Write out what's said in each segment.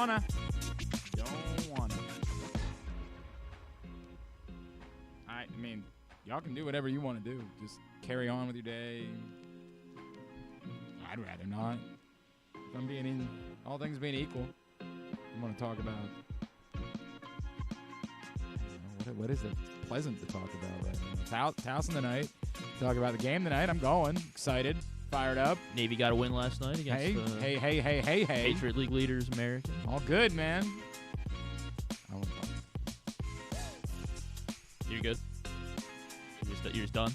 wanna. Don't wanna. I mean, y'all can do whatever you want to do. Just carry on with your day. I'd rather not. If I'm being all things being equal, I want to talk about. What is it pleasant to talk about right now? House in the night. Talk about the game tonight. I'm going. Excited. Fired up. Navy got a win last night against Hey. Patriot League leaders, American. All good, man. I won't talk. You're good? You're just done?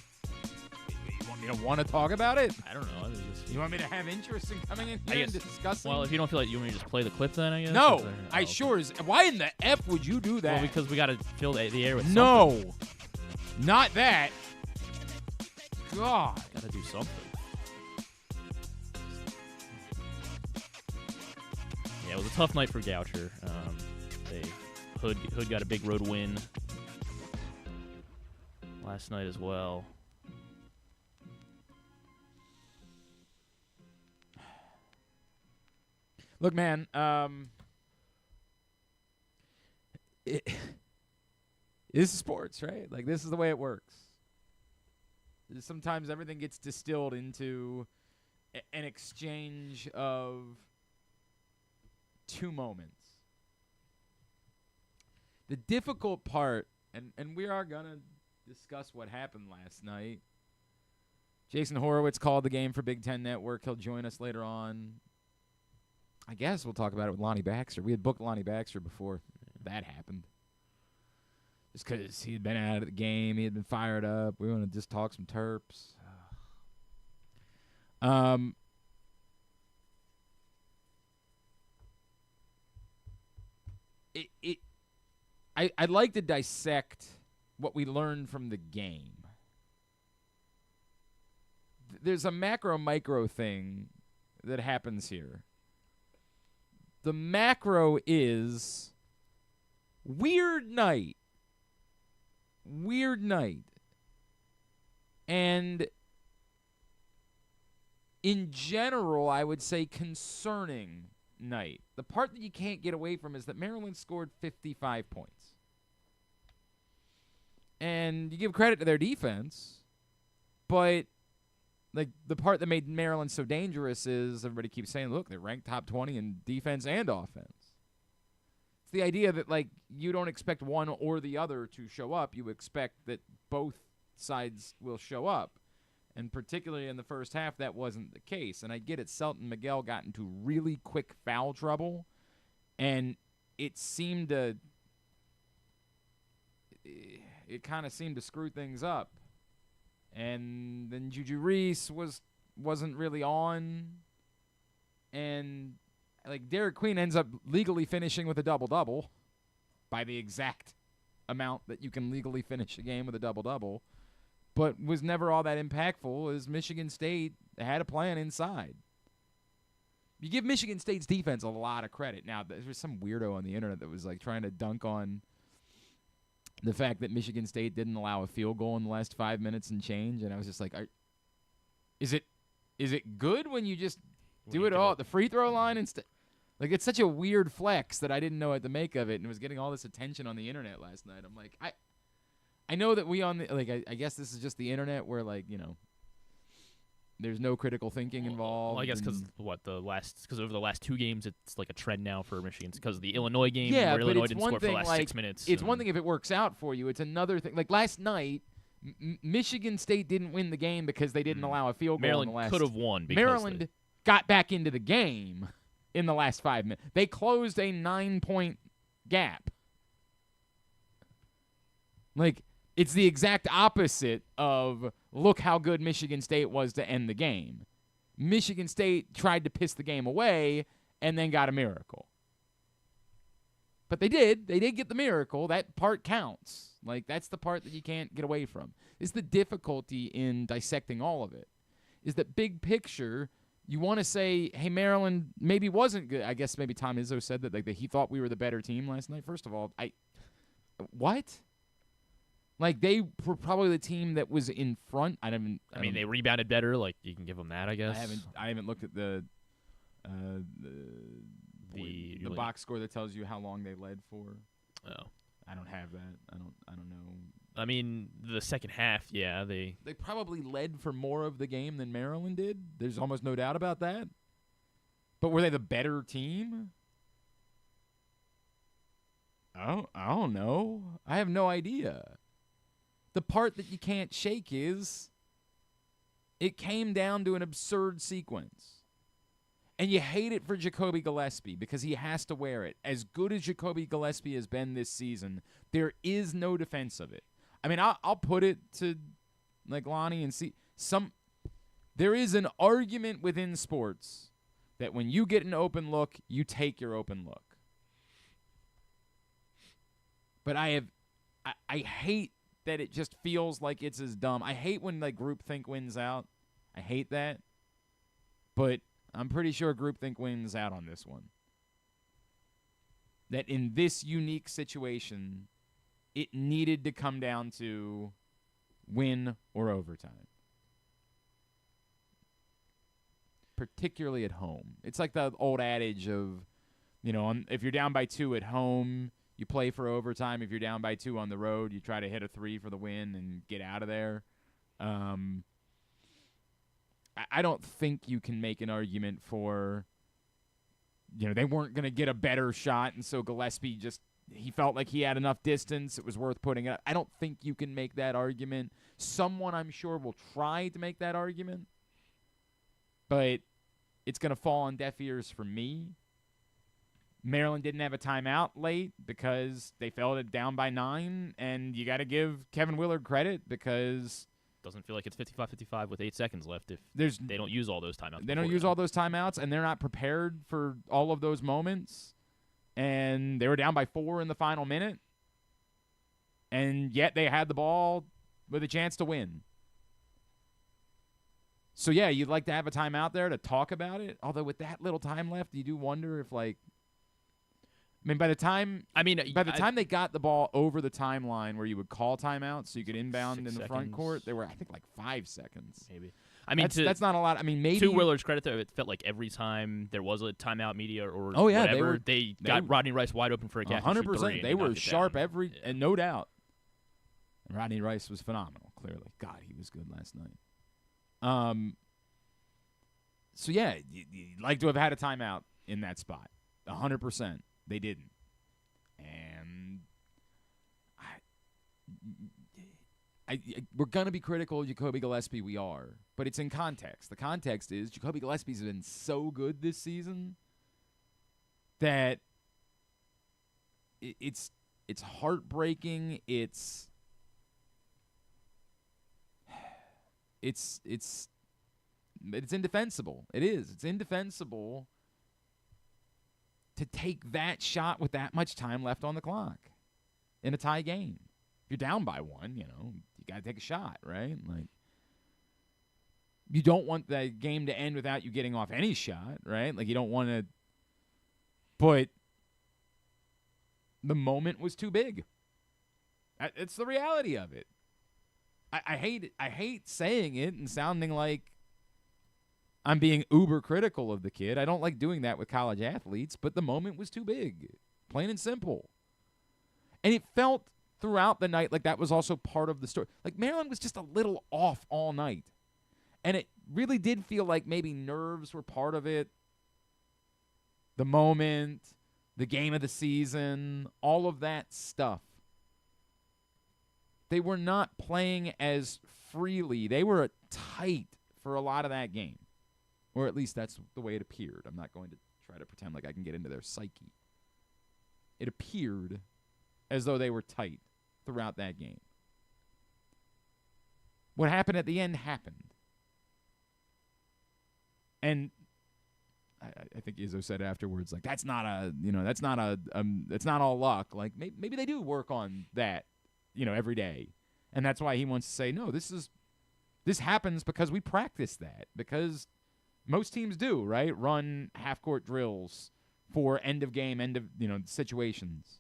You want me to want to talk about it? I don't know. You want me to have interest in coming in here and discussing? Well, if you don't feel like you want me to just play the clip then, I guess? No. Sure is. Why in the F would you do that? Well, because we got to fill the air with something. No. Not that. God. Got to do something. Yeah, it was a tough night for Goucher. Hood got a big road win last night as well. Look, man, this is sports, right? Like, this is the way it works. Sometimes everything gets distilled into an exchange of two moments. The difficult part, and we are going to discuss what happened last night. Jason Horowitz called the game for Big Ten Network. He'll join us later on. I guess we'll talk about it with Lonny Baxter. We had booked Lonny Baxter before that happened. Just because he had been out of the game. He had been fired up. We want to just talk some Terps. I'd like to dissect what we learned from the game. There's a macro-micro thing that happens here. The macro is weird night. Weird night. And in general, I would say concerning night. The part that you can't get away from is that Maryland scored 55 points. And you give credit to their defense, but like the part that made Maryland so dangerous is everybody keeps saying, look, they're ranked top 20 in defense and offense. It's the idea that, like, you don't expect one or the other to show up. You expect that both sides will show up. And particularly in the first half, that wasn't the case. And I get it. Selton Miguel got into really quick foul trouble, and it seemed to kind of seemed to screw things up. And then Juju Reese wasn't really on. And, like, Derek Queen ends up legally finishing with a double-double by the exact amount that you can legally finish a game with a double-double, but was never all that impactful as Michigan State had a plan inside. You give Michigan State's defense a lot of credit. Now, there's some weirdo on the internet that was, like, trying to dunk on the fact that Michigan State didn't allow a field goal in the last 5 minutes and change, and I was just like, is it good when you just do it all at the free throw line instead? Like, it's such a weird flex that I didn't know what to make of it, and it was getting all this attention on the internet last night. I'm like, I know that we on the, like, I guess this is just the internet where, like, you know, there's no critical thinking involved. Well, I guess because over the last two games, it's like a trend now for Michigan because of the Illinois game. Where Illinois didn't score for the last 6 minutes. It's one thing if it works out for you. It's another thing. Like last night, Michigan State didn't win the game because they didn't allow a field goal in the last. Maryland could have won. Maryland got back into the game in the last 5 minutes. They closed a 9-point gap. Like, it's the exact opposite of look how good Michigan State was to end the game. Michigan State tried to piss the game away and then got a miracle. But they did. They did get the miracle. That part counts. Like, that's the part that you can't get away from. It's the difficulty in dissecting all of it. Is that big picture, you want to say, hey, Maryland maybe wasn't good. I guess maybe Tom Izzo said that, like, that he thought we were the better team last night. First of all, what? Like, they were probably the team that was in front. I mean, they rebounded better. Like, you can give them that, I guess. I haven't looked at the The box score that tells you how long they led for. Oh. I don't have that. I don't know. I mean, the second half, yeah, they probably led for more of the game than Maryland did. There's almost no doubt about that. But were they the better team? I don't know. I have no idea. The part that you can't shake is it came down to an absurd sequence. And you hate it for Jacoby Gillespie because he has to wear it. As good as Jacoby Gillespie has been this season, there is no defense of it. I mean, I'll put it to like Lonny and see there is an argument within sports that when you get an open look, you take your open look. But I hate that it just feels like it's as dumb. I hate when like groupthink wins out. I hate that. But I'm pretty sure groupthink wins out on this one. That in this unique situation, it needed to come down to win or overtime. Particularly at home. It's like the old adage of, if you're down by 2 at home, you play for overtime. If you're down by 2 on the road, you try to hit a 3 for the win and get out of there. I don't think you can make an argument for, they weren't going to get a better shot, and so Gillespie he felt like he had enough distance. It was worth putting it up. I don't think you can make that argument. Someone, I'm sure, will try to make that argument, but it's going to fall on deaf ears for me. Maryland didn't have a timeout late because they fell down by 9, and you got to give Kevin Willard credit because doesn't feel like it's 55-55 with 8 seconds left if they don't use all those timeouts. They don't use all those timeouts, and they're not prepared for all of those moments. And they were down by 4 in the final minute, and yet they had the ball with a chance to win. So, yeah, you'd like to have a timeout there to talk about it. Although with that little time left, you do wonder if, by the time they got the ball over the timeline where you would call timeout so you could inbound in the front court, they were, I think, 5 seconds. Maybe. That's not a lot. Maybe to Willard's credit, though, it felt like every time there was a timeout, media or whatever, they got Rodney Rice wide open for a catch. 100%. They were sharp and no doubt. And Rodney Rice was phenomenal. Clearly, God, he was good last night. So yeah, you'd like to have had a timeout in that spot. 100%. They didn't. And we're going to be critical of Jacoby Gillespie. We are. But it's in context. The context is Jacoby Gillespie's been so good this season that it's heartbreaking. It's indefensible. It is. It's indefensible to take that shot with that much time left on the clock in a tie game. If you're down by 1, you got to take a shot, right? You don't want the game to end without you getting off any shot, right? You don't want to. But the moment was too big. It's the reality of it. I hate it. I hate saying it and sounding like I'm being uber critical of the kid. I don't like doing that with college athletes, but the moment was too big, plain and simple. And it felt throughout the night like that was also part of the story. Maryland was just a little off all night. And it really did feel like maybe nerves were part of it. The moment, the game of the season, all of that stuff. They were not playing as freely. They were tight for a lot of that game. Or at least that's the way it appeared. I'm not going to try to pretend like I can get into their psyche. It appeared as though they were tight throughout that game. What happened at the end happened. And I think Izzo said afterwards, that's not all luck. Maybe they do work on that, every day. And that's why he wants to say, no, this happens because we practice that. Because most teams do, right? Run half-court drills for end-of-game, situations.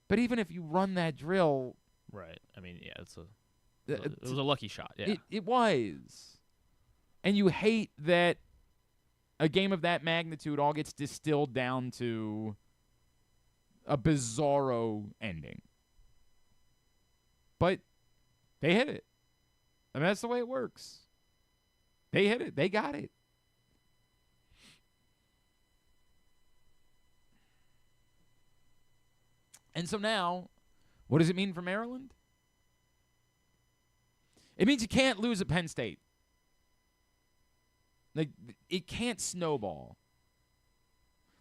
But even if you run that drill... Right. It was a lucky shot, yeah. It was. And you hate that a game of that magnitude all gets distilled down to a bizarro ending. But they hit it. I mean, that's the way it works. They hit it. They got it. And so now, what does it mean for Maryland? It means you can't lose at Penn State. Like, it can't snowball.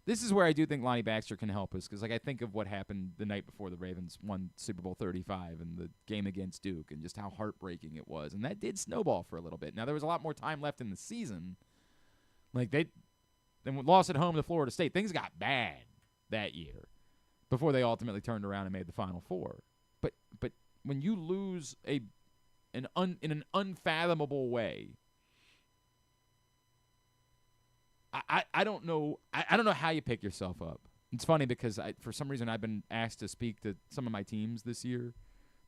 This is where I do think Lonny Baxter can help us, because like I think of what happened the night before the Ravens won Super Bowl 35 and the game against Duke and just how heartbreaking it was. And that did snowball for a little bit. Now, there was a lot more time left in the season. Like, they lost at home to Florida State. Things got bad that year before they ultimately turned around and made the Final Four. But when you lose in an unfathomable way, I don't know. I don't know how you pick yourself up. It's funny because for some reason I've been asked to speak to some of my teams this year.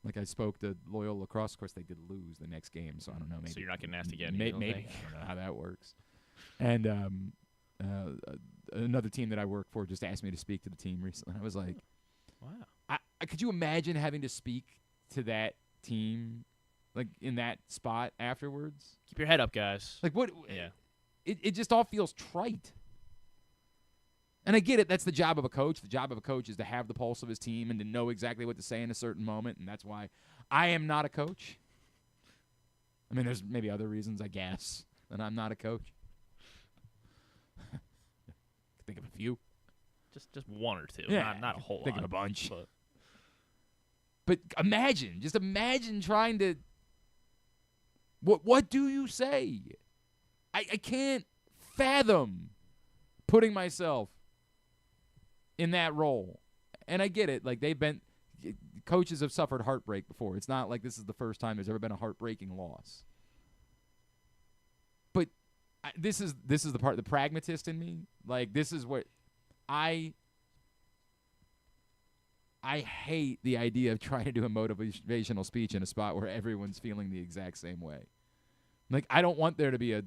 Like I spoke to Loyola Lacrosse. Of course, they did lose the next game, so I don't know. Maybe, so you're not getting asked again. Maybe I don't know how that works. And another team that I work for just asked me to speak to the team recently. I was like, "Wow!" Could you imagine having to speak to that team, like in that spot afterwards? Keep your head up, guys. Like what? Yeah. It just all feels trite. And I get it. That's the job of a coach. The job of a coach is to have the pulse of his team and to know exactly what to say in a certain moment, and that's why I am not a coach. I mean, there's maybe other reasons, I guess, that I'm not a coach. Think of a few. Just one or two. Yeah, not a whole lot. Think of a bunch. But imagine trying to – what do you say? I can't fathom putting myself in that role. And I get it. Like, coaches have suffered heartbreak before. It's not like this is the first time there's ever been a heartbreaking loss. But this is the part, the pragmatist in me. Like, this is what I hate the idea of trying to do a motivational speech in a spot where everyone's feeling the exact same way. Like, I don't want there to be a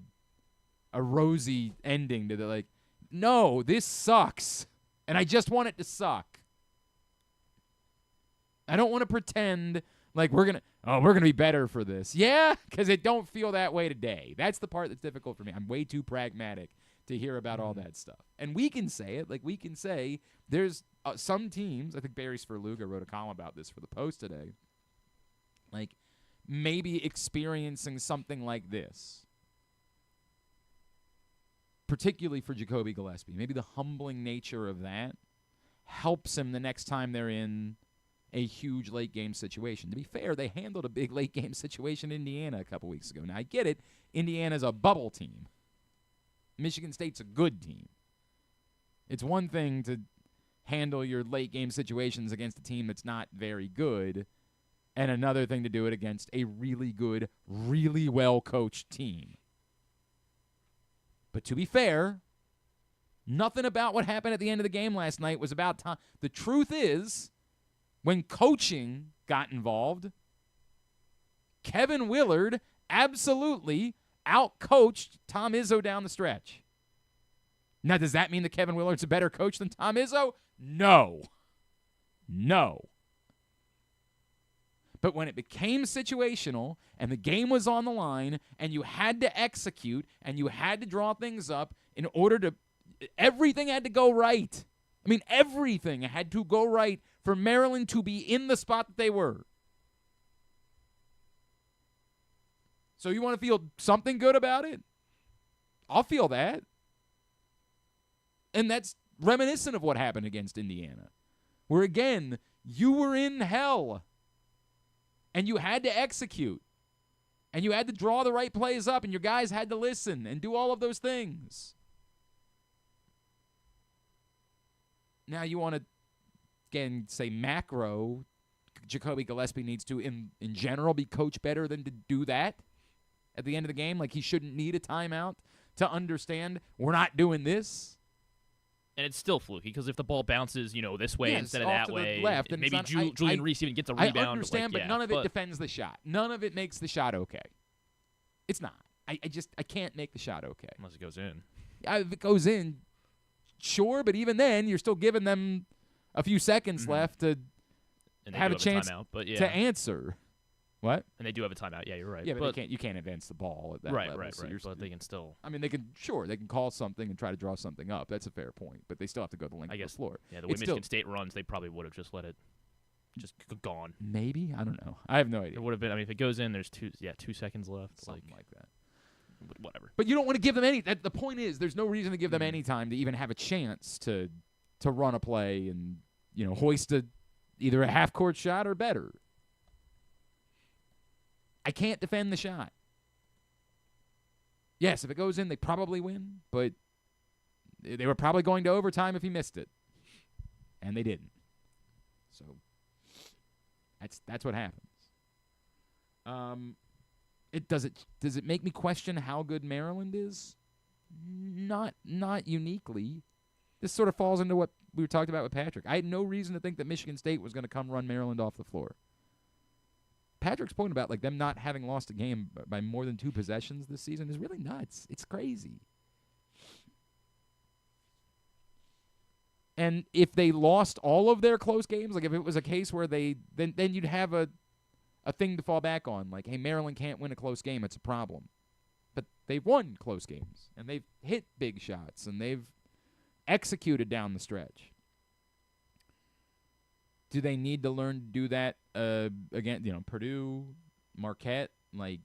rosy ending to the, like, no, this sucks, and I just want it to suck. I don't want to pretend like we're gonna be better for this. Yeah, because it don't feel that way today. That's the part that's difficult for me. I'm way too pragmatic to hear about all that stuff. And we can say it. Like, we can say there's some teams, I think Barry Sperluga wrote a column about this for the Post today, like, maybe experiencing something like this, particularly for Jacoby Gillespie. Maybe the humbling nature of that helps him the next time they're in a huge late-game situation. To be fair, they handled a big late-game situation in Indiana a couple weeks ago. Now, I get it. Indiana's a bubble team. Michigan State's a good team. It's one thing to handle your late-game situations against a team that's not very good, and another thing to do it against a really good, really well-coached team. But to be fair, nothing about what happened at the end of the game last night was about time. The truth is, when coaching got involved, Kevin Willard absolutely outcoached Tom Izzo down the stretch. Now, does that mean that Kevin Willard's a better coach than Tom Izzo? No. But when it became situational and the game was on the line and you had to execute and you had to draw things up in order to – everything had to go right. I mean, everything had to go right for Maryland to be in the spot that they were. So you want to feel something good about it? I'll feel that. And that's reminiscent of what happened against Indiana, where, again, you were in hell. And you had to execute. And you had to draw the right plays up. And your guys had to listen and do all of those things. Now you want to, again, say macro. Jacoby Gillespie needs to, in general, be coached better than to do that at the end of the game. Like, he shouldn't need a timeout to understand we're not doing this. And it's still fluky because if the ball bounces, this way instead of that way, left, maybe Julian Reese even gets a rebound. I understand, but none of it defends the shot. None of it makes the shot okay. It's not. I can't make the shot okay. Unless it goes in. If it goes in, sure, but even then, you're still giving them a few seconds left to have a chance to answer. What? And they do have a timeout. Yeah, you're right. Yeah, but you can't advance the ball at that level. Right. But they can still. I mean, they can call something and try to draw something up. That's a fair point. But they still have to go the length of the floor. Yeah, the way Michigan State runs, they probably would have just let it just gone. Maybe, I don't know. I have no idea. It would have been. I mean, if it goes in, there's 2 seconds left. Something like that. Whatever. But you don't want to give them any. The point is, there's no reason to give them any time to even have a chance to run a play and hoist either a half court shot or better. I can't defend the shot. Yes, if it goes in, they probably win, but they were probably going to overtime if he missed it, and they didn't. So that's what happens. Does it make me question how good Maryland is? Not uniquely. This sort of falls into what we were talking about with Patrick. I had no reason to think that Michigan State was going to come run Maryland off the floor. Patrick's point about them not having lost a game by more than 2 possessions this season is really nuts. It's crazy. And if they lost all of their close games, if it was a case where then you'd have a thing to fall back on. Hey, Maryland can't win a close game. It's a problem. But they've won close games, and they've hit big shots, and they've executed down the stretch. Do they need to learn to do that again? Purdue, Marquette, the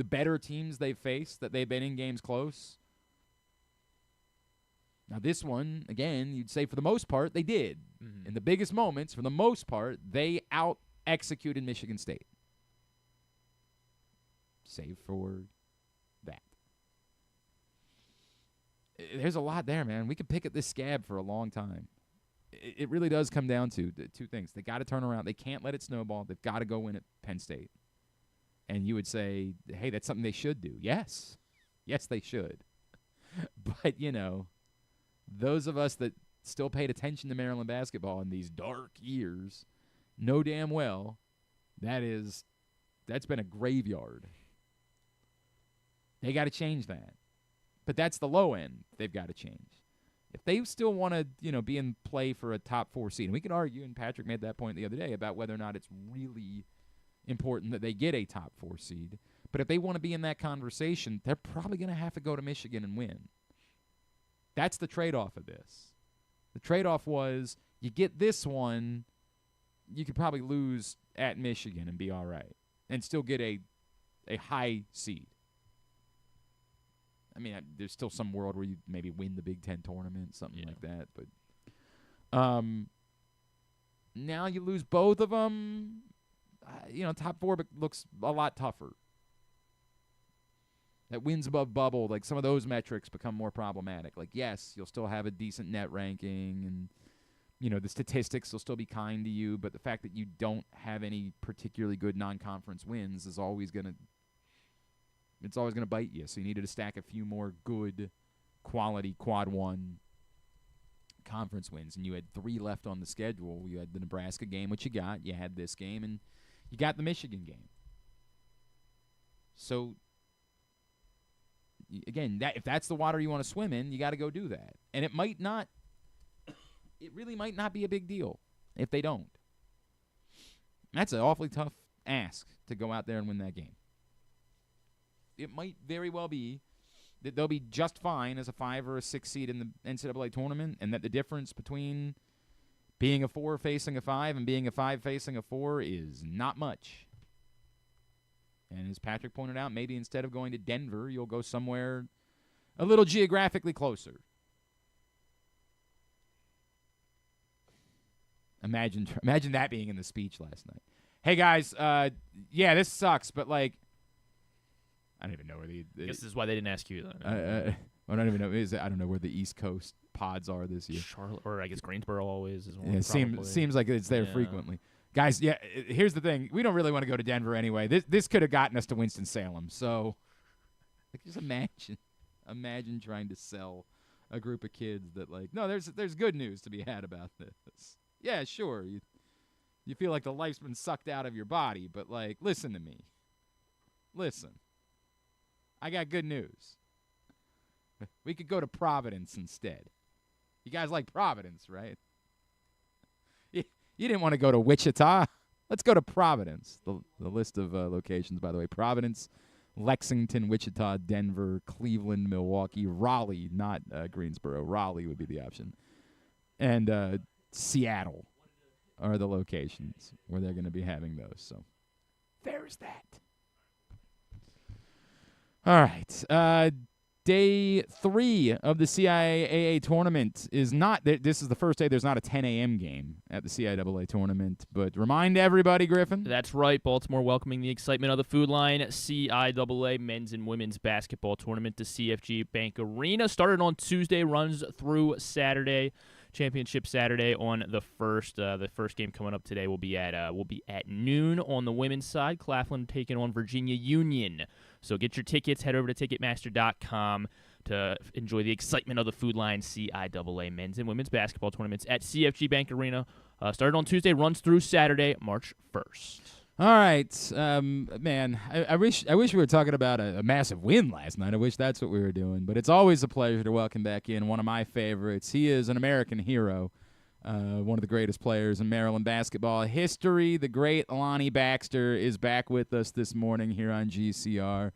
better teams they've faced that they've been in games close. Now this one, again, you'd say for the most part they did. Mm-hmm. In the biggest moments, for the most part, they out-executed Michigan State. Save for that. There's a lot there, man. We could pick at this scab for a long time. It really does come down to 2 things. They got to turn around. They can't let it snowball. They've got to go win at Penn State. And you would say, hey, that's something they should do. Yes. Yes, they should. But, those of us that still paid attention to Maryland basketball in these dark years know damn well that's been a graveyard. They got to change that. But that's the low end they've got to change. If they still want to, be in play for a top 4 seed, and we could argue, and Patrick made that point the other day, about whether or not it's really important that they get a top 4 seed. But if they want to be in that conversation, they're probably going to have to go to Michigan and win. That's the trade-off of this. The trade-off was you get this one, you could probably lose at Michigan and be all right, and still get a high seed. I mean, there's still some world where you maybe win the Big Ten tournament, something like that. But now you lose both of them. Top 4 looks a lot tougher. That wins above bubble, some of those metrics become more problematic. Yes, you'll still have a decent net ranking, and the statistics will still be kind to you. But the fact that you don't have any particularly good non-conference wins is always going to. It's always going to bite you. So you needed to stack a few more good quality quad 1 conference wins. And you had 3 left on the schedule. You had the Nebraska game, which you got. You had this game, and you got the Michigan game. So, again, if that's the water you want to swim in, you got to go do that. And it really might not be a big deal if they don't. That's an awfully tough ask to go out there and win that game. It might very well be that they'll be just fine as a 5 or a 6 seed in the NCAA tournament, and that the difference between being a 4 facing a 5 and being a 5 facing a 4 is not much. And as Patrick pointed out, maybe instead of going to Denver, you'll go somewhere a little geographically closer. Imagine that being in the speech last night. Hey, guys, this sucks, but, I don't even know where I guess this is why they didn't ask you. I don't even know. I don't know where the East Coast pods are this year. Charlotte, or I guess Greensboro always is one. Yeah, seems like it's there frequently. Guys, here's the thing. We don't really want to go to Denver anyway. This could have gotten us to Winston-Salem. So, just imagine trying to sell a group of kids that no, there's good news to be had about this. Yeah, sure. You feel like the life's been sucked out of your body, but listen to me. Listen. I got good news. We could go to Providence instead. You guys like Providence, right? You didn't want to go to Wichita. Let's go to Providence. The list of locations, by the way: Providence, Lexington, Wichita, Denver, Cleveland, Milwaukee, Raleigh, not Greensboro. Raleigh would be the option. And Seattle are the locations where they're going to be having those. So there's that. All right. Day 3 of the CIAA tournament is not – this is the first day there's not a 10 a.m. game at the CIAA tournament. But remind everybody, Griffin. That's right. Baltimore welcoming the excitement of the Food Line CIAA men's and women's basketball tournament to CFG Bank Arena. Started on Tuesday, runs through Saturday. Championship Saturday on the first. The first game coming up today will be at noon on the women's side. Claflin taking on Virginia Union. So get your tickets. Head over to Ticketmaster.com to enjoy the excitement of the Food Line CIAA men's and women's basketball tournaments at CFG Bank Arena. Started on Tuesday, runs through Saturday, March 1st. All right, man. I wish we were talking about a massive win last night. I wish that's what we were doing. But it's always a pleasure to welcome back in one of my favorites. He is an American hero, one of the greatest players in Maryland basketball history. The great Lonny Baxter is back with us this morning here on GCR.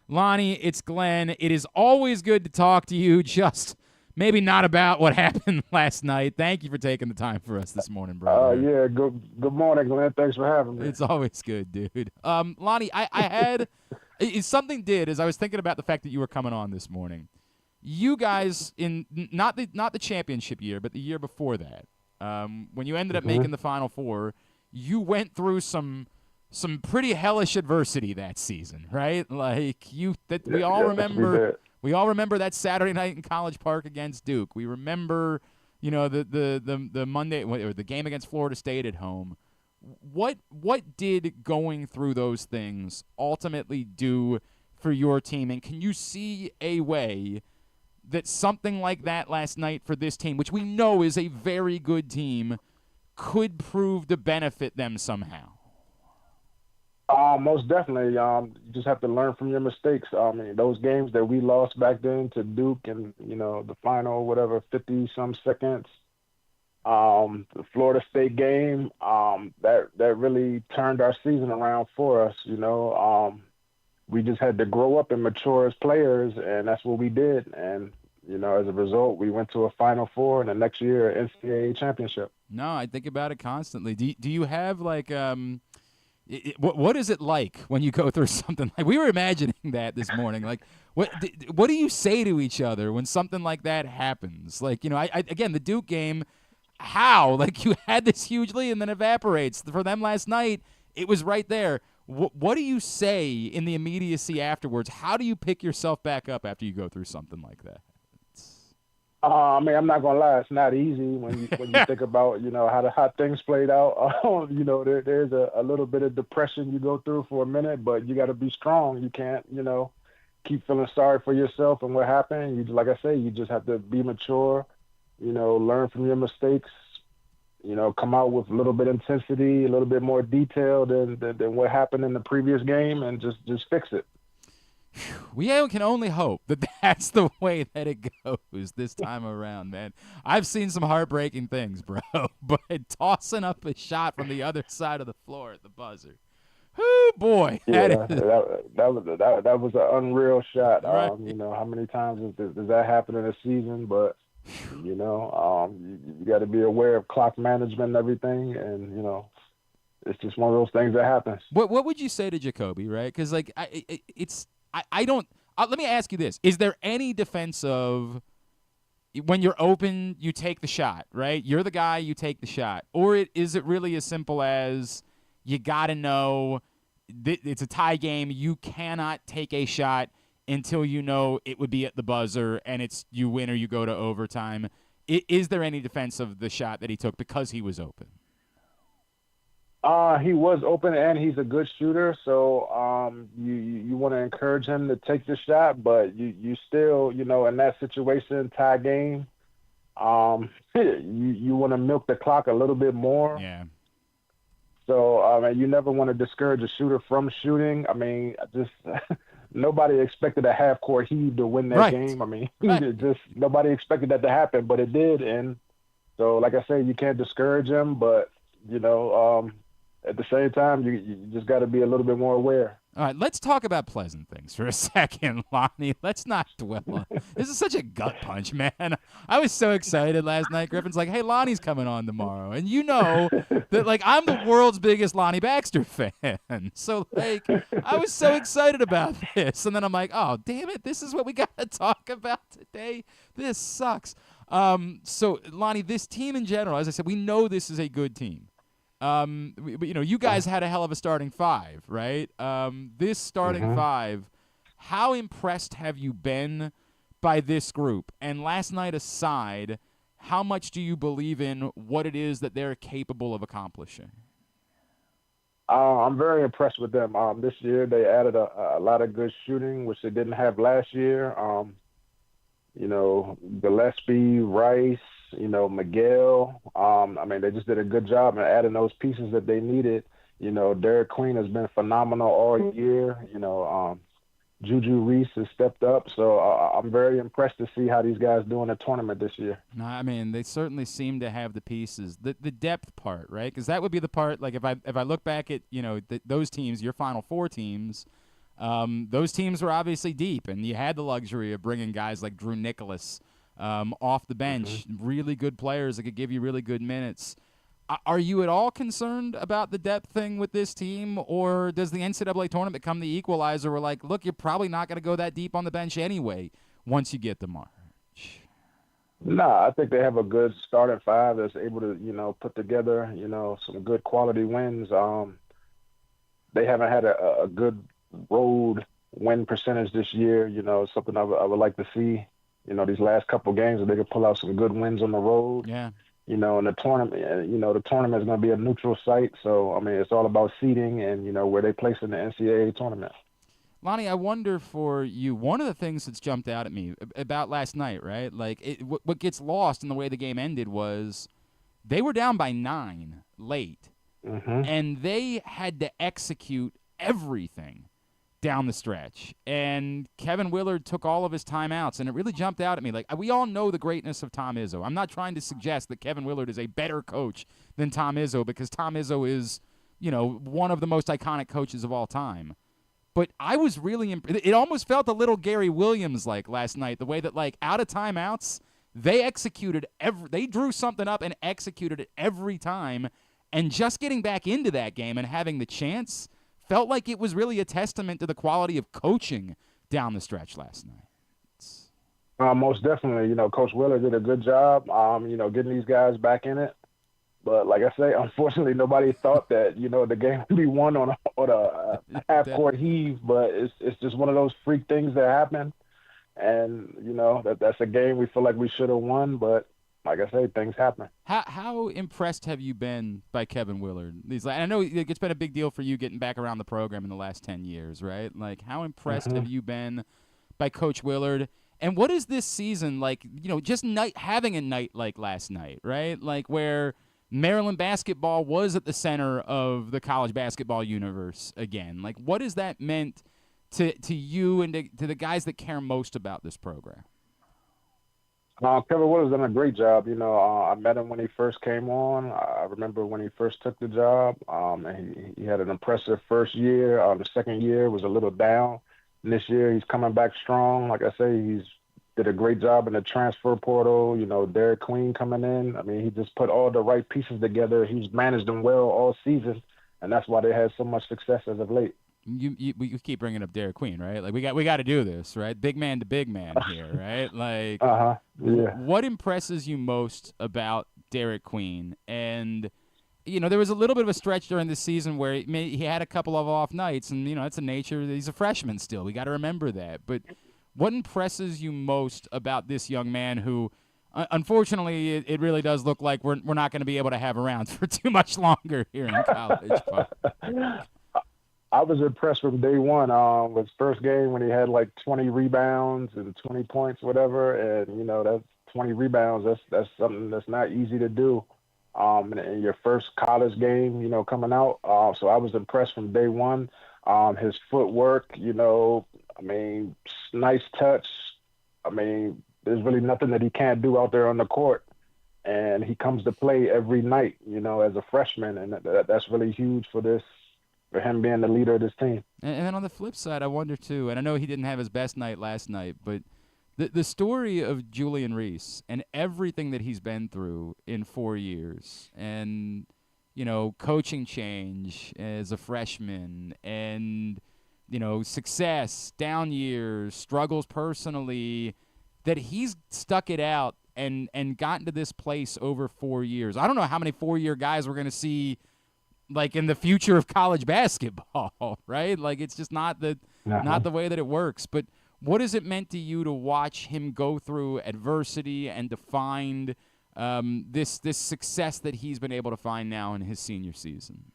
Lonny, it's Glenn. It is always good to talk to you. Just maybe not about what happened last night. Thank you for taking the time for us this morning, brother. Yeah, good morning, Glenn. Thanks for having me. It's always good, dude. Lonny, I had something did as I was thinking about the fact that you were coming on this morning. You guys in not the championship year, but the year before that, when you ended up making the Final Four, you went through some pretty hellish adversity that season, right? Like we all remember. We all remember that Saturday night in College Park against Duke. We remember, the Monday or the game against Florida State at home. What did going through those things ultimately do for your team? And can you see a way that something like that last night for this team, which we know is a very good team, could prove to benefit them somehow? Most definitely. You just have to learn from your mistakes. I mean, those games that we lost back then to Duke and, the final, 50-some seconds, the Florida State game, that really turned our season around for us, We just had to grow up and mature as players, and that's what we did. And, as a result, we went to a Final Four, and the next year, NCAA championship. No, I think about it constantly. Do you have, like what is it like when you go through something like we were imagining that this morning? Like, what do you say to each other when something like that happens? Like, again, the Duke game, how? Like, you had this huge lead and then evaporates. For them last night, it was right there. What do you say in the immediacy afterwards? How do you pick yourself back up after you go through something like that? I'm not gonna lie, it's not easy when you think about how things played out. There's a little bit of depression you go through for a minute, but you got to be strong. You can't keep feeling sorry for yourself and what happened. Like I say, you just have to be mature. Learn from your mistakes. Come out with a little bit of intensity, a little bit more detail than what happened in the previous game, and just fix it. We can only hope that that's the way that it goes this time around, man. I've seen some heartbreaking things, bro, but tossing up a shot from the other side of the floor at the buzzer, whoo, boy. Yeah, that was an unreal shot. Right. How many times does that happen in a season? But you got to be aware of clock management and everything, and it's just one of those things that happens. What would you say to Jacoby, right? Because I don't let me ask you this. Is there any defense of when you're open, you take the shot, right? You're the guy, you take the shot. Or is it really as simple as you got to know it's a tie game. You cannot take a shot until you know it would be at the buzzer and it's you win or you go to overtime. Is there any defense of the shot that he took because he was open? He was open and he's a good shooter, so you want to encourage him to take the shot, but you still, in that situation, tie game, you want to milk the clock a little bit more. Yeah. So, you never want to discourage a shooter from shooting. I mean, just nobody expected a half-court heave to win that Right. game. I mean, Right. just nobody expected that to happen, but it did. And so, like I said, you can't discourage them, but, at the same time, you just got to be a little bit more aware. All right, let's talk about pleasant things for a second, Lonnie. Let's not dwell on. This is such a gut punch, man. I was so excited last night. Griffin's like, "Hey, Lonnie's coming on tomorrow," and you know that, like, I'm the world's biggest Lonny Baxter fan. So, like, I was so excited about this, and then I'm like, "Oh, damn it! This is what we got to talk about today. This sucks." So, Lonnie, this team in general, as I said, we know this is a good team. You guys had a hell of a starting five, right? This starting five, how impressed have you been by this group? And last night aside, how much do you believe in what it is that they're capable of accomplishing? I'm very impressed with them. This year they added a lot of good shooting, which they didn't have last year. Gillespie, Rice, Miguel. They just did a good job in adding those pieces that they needed. Derek Queen has been phenomenal all year. Juju Reese has stepped up. So I'm very impressed to see how these guys do in the tournament this year. No, I mean, they certainly seem to have the pieces. The depth part, right? Because that would be the part, like, if I look back at, those teams, your Final Four teams, those teams were obviously deep, and you had the luxury of bringing guys like Drew Nicholas off the bench, really good players that could give you really good minutes. Are you at all concerned about the depth thing with this team, or does the NCAA tournament become the equalizer where, like, look, you're probably not going to go that deep on the bench anyway once you get to March? No, I think they have a good starting five that's able to, put together, some good quality wins. They haven't had a good road win percentage this year, something I would like to see. These last couple of games, that they could pull out some good wins on the road. Yeah. In the tournament, the tournament is going to be a neutral site. So, it's all about seeding and, where they place in the NCAA tournament. Lonnie, I wonder for you, one of the things that's jumped out at me about last night, right? Like, what gets lost in the way the game ended was they were down by 9 late, and they had to execute everything down the stretch. And Kevin Willard took all of his timeouts, and it really jumped out at me. Like, we all know the greatness of Tom Izzo. I'm not trying to suggest that Kevin Willard is a better coach than Tom Izzo, because Tom Izzo is, one of the most iconic coaches of all time. But I was really it almost felt a little Gary Williams like last night, the way that, like, out of timeouts, they executed they drew something up and executed it every time, and just getting back into that game and having the chance felt like it was really a testament to the quality of coaching down the stretch last night. Most definitely. Coach Willard did a good job, getting these guys back in it. But like I say, unfortunately, nobody thought that, the game would be won on a half-court heave. But it's just one of those freak things that happen. And, that's a game we feel like we should have won. But like I say, things happen. How impressed have you been by Kevin Willard? I know it's been a big deal for you getting back around the program in the last 10 years, right? Like, how impressed have you been by Coach Willard? And what is this season like, just having a night like last night, right? Like, where Maryland basketball was at the center of the college basketball universe again. Like, what has that meant to you and to the guys that care most about this program? Kevin Willard's done a great job. I met him when he first came on. I remember when he first took the job. And he had an impressive first year. The second year was a little down. And this year he's coming back strong. Like I say, he's did a great job in the transfer portal. Derek Queen coming in. He just put all the right pieces together. He's managed them well all season, and that's why they had so much success as of late. We keep bringing up Derek Queen, right? Like, we got to do this, right? Big man to big man here, right? Like, yeah. What impresses you most about Derek Queen? And there was a little bit of a stretch during the season where he had a couple of off nights, and that's the nature. He's a freshman still. We got to remember that. But what impresses you most about this young man who, unfortunately, it really does look like we're not going to be able to have around for too much longer here in college? I was impressed from day one. His first game when he had like 20 rebounds and 20 points, whatever, and that's 20 rebounds. That's something that's not easy to do. In your first college game, coming out. So I was impressed from day one. His footwork, I mean, nice touch. I mean, there's really nothing that he can't do out there on the court. And he comes to play every night, as a freshman. And that's really huge for him being the leader of this team. And then on the flip side, I wonder, too, and I know he didn't have his best night last night, but the story of Julian Reese and everything that he's been through in 4 years and, coaching change as a freshman and, success, down years, struggles personally, that he's stuck it out and gotten to this place over 4 years. I don't know how many 4-year guys we're going to see, like, in the future of college basketball, right? Like, it's just not the way that it works. But what has it meant to you to watch him go through adversity and to find this success that he's been able to find now in his senior season?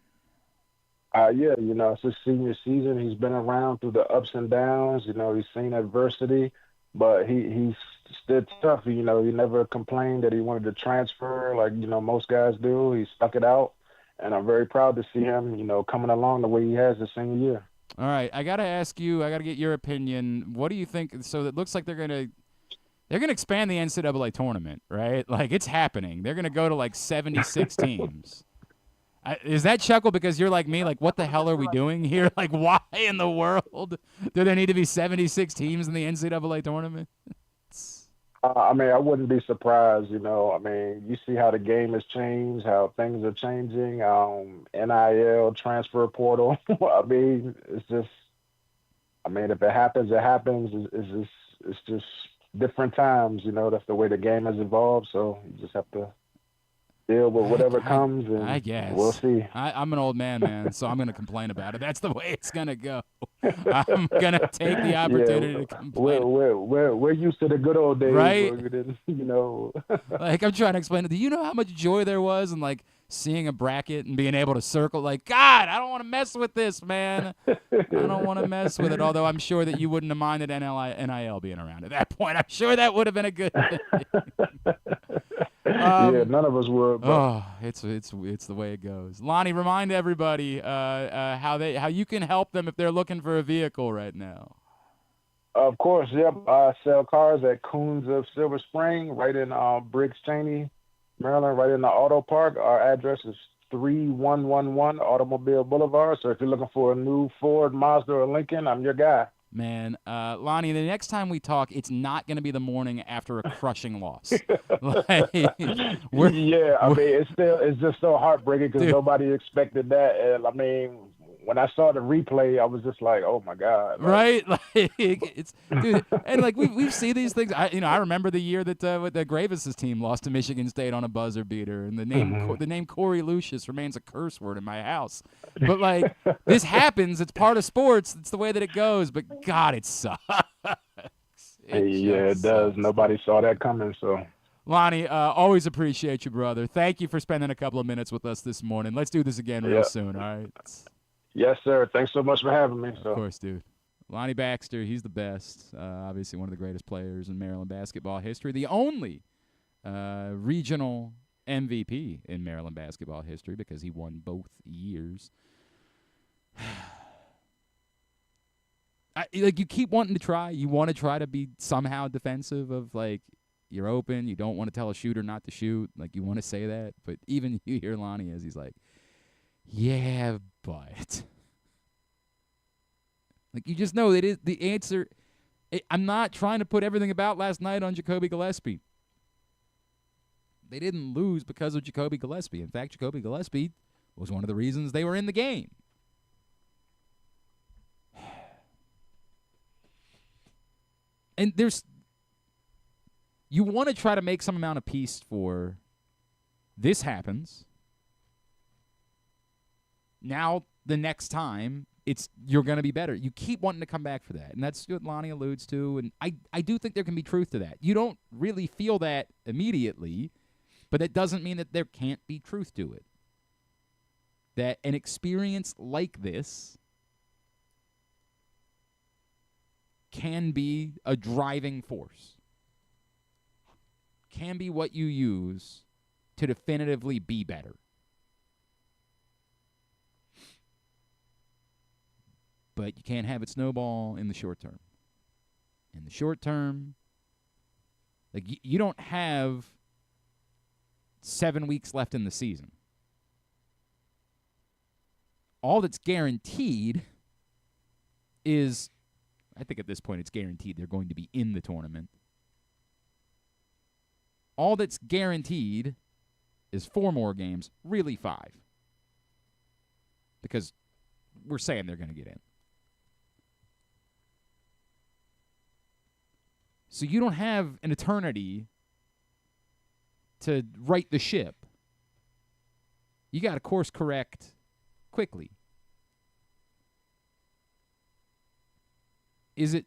Yeah, it's his senior season. He's been around through the ups and downs. He's seen adversity, but he's stood tough. He never complained that he wanted to transfer like, most guys do. He stuck it out, and I'm very proud to see him, coming along the way he has his senior year. All right, I got to ask you, I got to get your opinion. What do you think? So it looks like they're going to expand the NCAA tournament, right? Like, it's happening. They're going to go to, like, 76 teams. Is that chuckle because you're like me? Like, what the hell are we doing here? Like, why in the world do there need to be 76 teams in the NCAA tournament? I mean, I wouldn't be surprised, I mean, you see how the game has changed, how things are changing, NIL, transfer portal. I mean, it's just, if it happens, it happens. It's just different times, that's the way the game has evolved. So you just have to deal with whatever comes, and I guess we'll see. I'm an old man, so I'm going to complain about it. That's the way it's going to go. I'm going to take the opportunity to complain. We're used to the good old days, right? Like, I'm trying to explain it. Do you know how much joy there was in, like, seeing a bracket and being able to circle? Like, God, I don't want to mess with this, man. I don't want to mess with it, although I'm sure that you wouldn't have minded NIL being around at that point. I'm sure that would have been a good thing. Yeah, none of us would. But. Oh, it's the way it goes. Lonny, remind everybody how you can help them if they're looking for a vehicle right now. Of course, yep. I sell cars at Coons of Silver Spring, right in Briggs Cheney, Maryland, right in the Auto Park. Our address is 3111 Automobile Boulevard. So if you're looking for a new Ford, Mazda, or Lincoln, I'm your guy. Man, Lonny, the next time we talk, it's not going to be the morning after a crushing loss. It's just so heartbreaking because nobody expected that. And I mean, when I saw the replay, I was just like, "Oh my God!" Right? Like, it's dude, and like we see these things. I remember the year that the Gravis's team lost to Michigan State on a buzzer beater, and the name Corey Lucius remains a curse word in my house. But like, this happens. It's part of sports. It's the way that it goes. But God, it sucks. It does. Nobody saw that coming. So. Lonny, always appreciate you, brother. Thank you for spending a couple of minutes with us this morning. Let's do this again real soon. All right. Yes, sir. Thanks so much for having me. Of course, dude. Lonny Baxter, he's the best. Obviously one of the greatest players in Maryland basketball history. The only regional MVP in Maryland basketball history because he won both years. You keep wanting to try. You want to try to be somehow defensive of, like, you're open. You don't want to tell a shooter not to shoot. Like, you want to say that. But even you hear Lonny as he's like, yeah, but like, you just know that is the answer. I'm not trying to put everything about last night on Jacoby Gillespie. They didn't lose because of Jacoby Gillespie. In fact, Jacoby Gillespie was one of the reasons they were in the game. And you want to try to make some amount of peace for this happens. Now, the next time, you're going to be better. You keep wanting to come back for that, and that's what Lonny alludes to, and I do think there can be truth to that. You don't really feel that immediately, but it doesn't mean that there can't be truth to it. That an experience like this can be a driving force, can be what you use to definitively be better. But you can't have it snowball in the short term. in the short term. Like, you don't have 7 weeks left in the season. All that's guaranteed is, I think at this point it's guaranteed they're going to be in the tournament. All that's guaranteed is 4 more games, really 5. Because we're saying they're going to get in. So you don't have an eternity to right the ship. You got to course correct quickly. Is it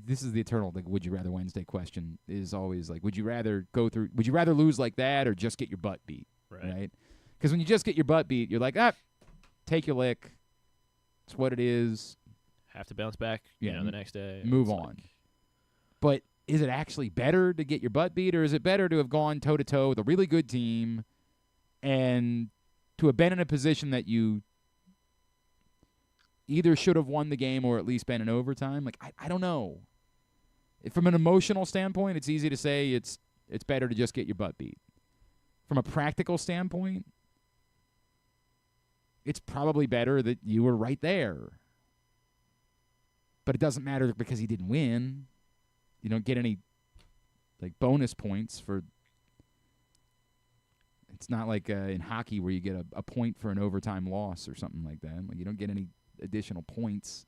this is the eternal, like, would you rather Wednesday question is always like, would you rather lose like that or just get your butt beat? Right? Because when you just get your butt beat, you're like, take your lick. It's what it is. Have to bounce back, the next day. Move on. But is it actually better to get your butt beat, or is it better to have gone toe-to-toe with a really good team and to have been in a position that you either should have won the game or at least been in overtime? Like, I don't know. From an emotional standpoint, it's easy to say it's better to just get your butt beat. From a practical standpoint, it's probably better that you were right there. But it doesn't matter because he didn't win. You don't get any, like, bonus points for. It's not like in hockey where you get a point for an overtime loss or something like that. Like, you don't get any additional points.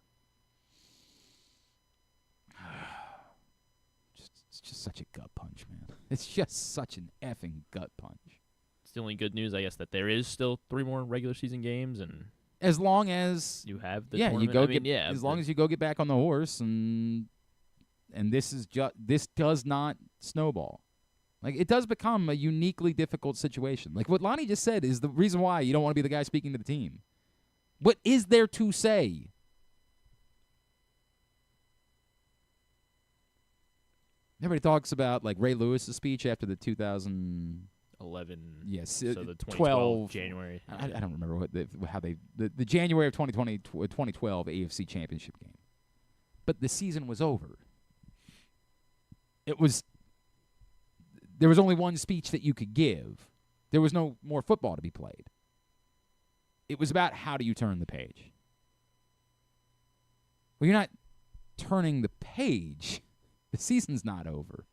It's just such a gut punch, man. It's just such an effing gut punch. It's the only good news, I guess, that there is still 3 more regular season games, and as long as you have the tournament. As long as you go get back on the horse, and this does not snowball. Like, it does become a uniquely difficult situation. Like, what Lonny just said is the reason why you don't want to be the guy speaking to the team. What is there to say? Everybody talks about, like, Ray Lewis's speech after the 2011. Yes, so the 2012 January. I don't remember the January of 2012 AFC Championship game. But the season was over. There was only one speech that you could give. There was no more football to be played. It was about how do you turn the page. Well, you're not turning the page. The season's not over.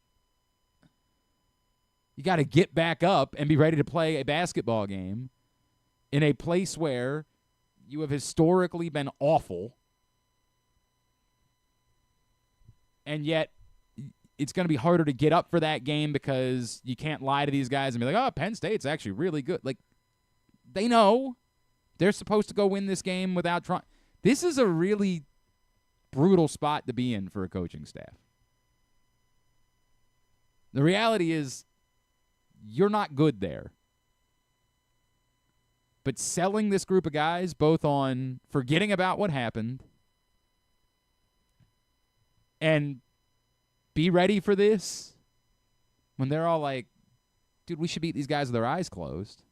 You got to get back up and be ready to play a basketball game in a place where you have historically been awful, and yet it's going to be harder to get up for that game because you can't lie to these guys and be like, oh, Penn State's actually really good. Like, they know they're supposed to go win this game without trying. This is a really brutal spot to be in for a coaching staff. The reality is you're not good there. But selling this group of guys both on forgetting about what happened and be ready for this when they're all like, dude, we should beat these guys with their eyes closed.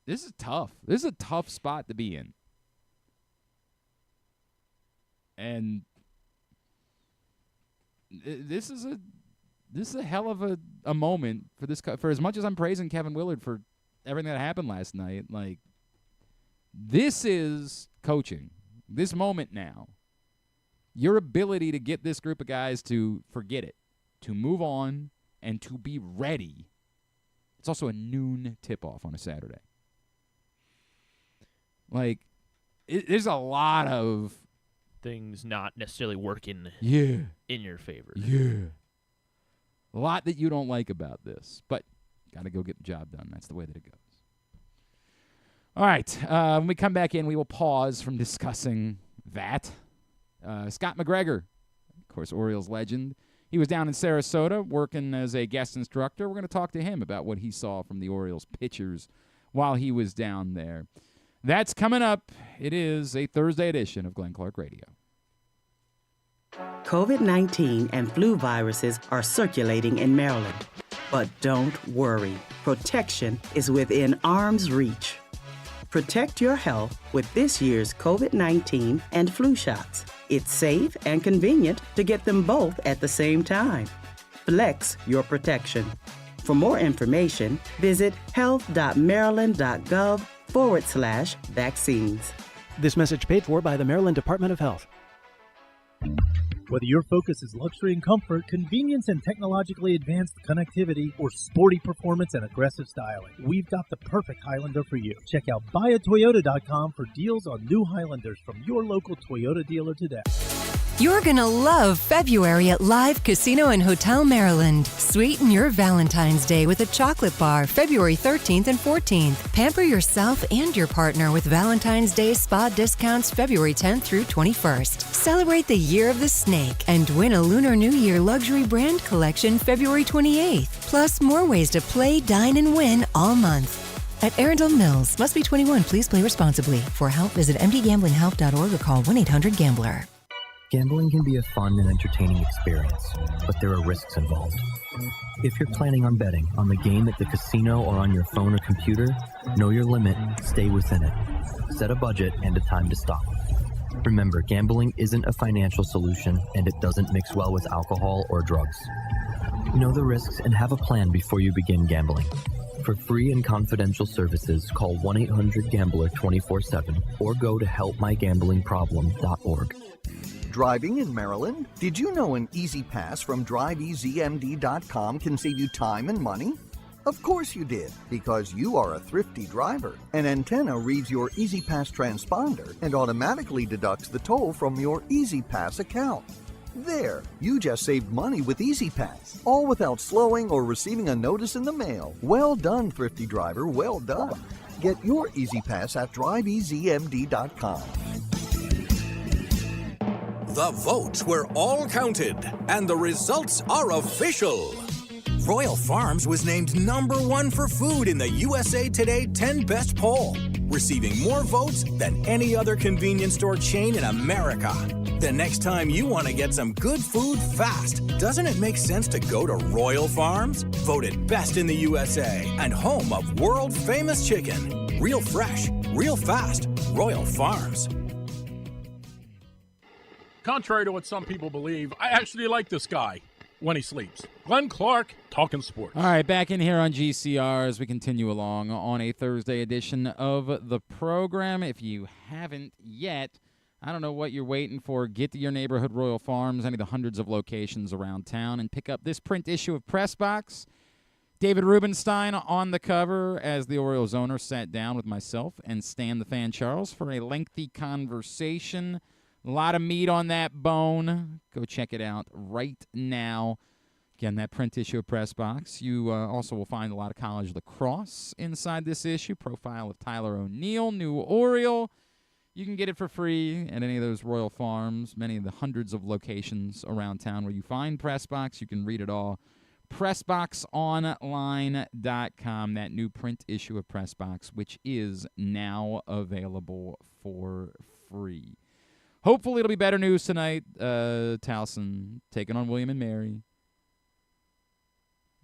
This is tough. This is a tough spot to be in. And this is a hell of a moment for this. For as much as I'm praising Kevin Willard for everything that happened last night, like, this is coaching. This moment now. Your ability to get this group of guys to forget it, to move on, and to be ready. It's also a noon tip-off on a Saturday. Like, there's a lot of things not necessarily working in your favor. Yeah. A lot that you don't like about this, but got to go get the job done. That's the way that it goes. All right. When we come back in, we will pause from discussing that. Scott McGregor, of course, Orioles legend. He was down in Sarasota working as a guest instructor. We're going to talk to him about what he saw from the Orioles pitchers while he was down there. That's coming up. It is a Thursday edition of Glenn Clark Radio. COVID-19 and flu viruses are circulating in Maryland. But don't worry. Protection is within arm's reach. Protect your health with this year's COVID-19 and flu shots. It's safe and convenient to get them both at the same time. Flex your protection. For more information, visit health.maryland.gov/vaccines. This message paid for by the Maryland Department of Health. Whether your focus is luxury and comfort, convenience and technologically advanced connectivity, or sporty performance and aggressive styling, we've got the perfect Highlander for you. Check out buyatoyota.com for deals on new Highlanders from your local Toyota dealer today. You're gonna love February at Live Casino and Hotel Maryland. Sweeten your Valentine's Day with a chocolate bar February 13th and 14th. Pamper yourself and your partner with Valentine's Day spa discounts February 10th through 21st. Celebrate the Year of the Snake and win a Lunar New Year luxury brand collection February 28th. Plus more ways to play, dine, and win all month. At Arundel Mills, must be 21. Please play responsibly. For help, visit mdgamblinghelp.org or call 1-800-GAMBLER. Gambling can be a fun and entertaining experience, but there are risks involved. If you're planning on betting on the game at the casino or on your phone or computer, know your limit, stay within it. Set a budget and a time to stop. Remember, gambling isn't a financial solution, and it doesn't mix well with alcohol or drugs. Know the risks and have a plan before you begin gambling. For free and confidential services, call 1-800-GAMBLER 24/7 or go to helpmygamblingproblem.org. Driving in Maryland? Did you know an Easy Pass from DriveEasyMD.com can save you time and money? Of course you did, because you are a thrifty driver. An antenna reads your Easy Pass transponder and automatically deducts the toll from your Easy Pass account. There, you just saved money with Easy Pass, all without slowing or receiving a notice in the mail. Well done, thrifty driver, well done. Get your Easy Pass at DriveEasyMD.com. The votes were all counted, and the results are official. Royal Farms was named #1 for food in the USA Today 10 Best poll, receiving more votes than any other convenience store chain in America. The next time you want to get some good food fast, doesn't it make sense to go to Royal Farms? Voted best in the USA and home of world-famous chicken. Real fresh, real fast, Royal Farms. Contrary to what some people believe, I actually like this guy when he sleeps. Glenn Clark, talking sports. All right, back in here on GCR as we continue along on a Thursday edition of the program. If you haven't yet, I don't know what you're waiting for. Get to your neighborhood Royal Farms, any of the hundreds of locations around town, and pick up this print issue of Press Box. David Rubenstein on the cover as the Orioles owner sat down with myself and Stan the Fan Charles for a lengthy conversation. A lot of meat on that bone. Go check it out right now. Again, that print issue of Press Box. You also will find a lot of college lacrosse inside this issue. Profile of Tyler O'Neill, new Oriole. You can get it for free at any of those Royal Farms, many of the hundreds of locations around town where you find Press Box. You can read it all. PressBoxOnline.com, that new print issue of Press Box, which is now available for free. Hopefully it'll be better news tonight. Towson taking on William and Mary.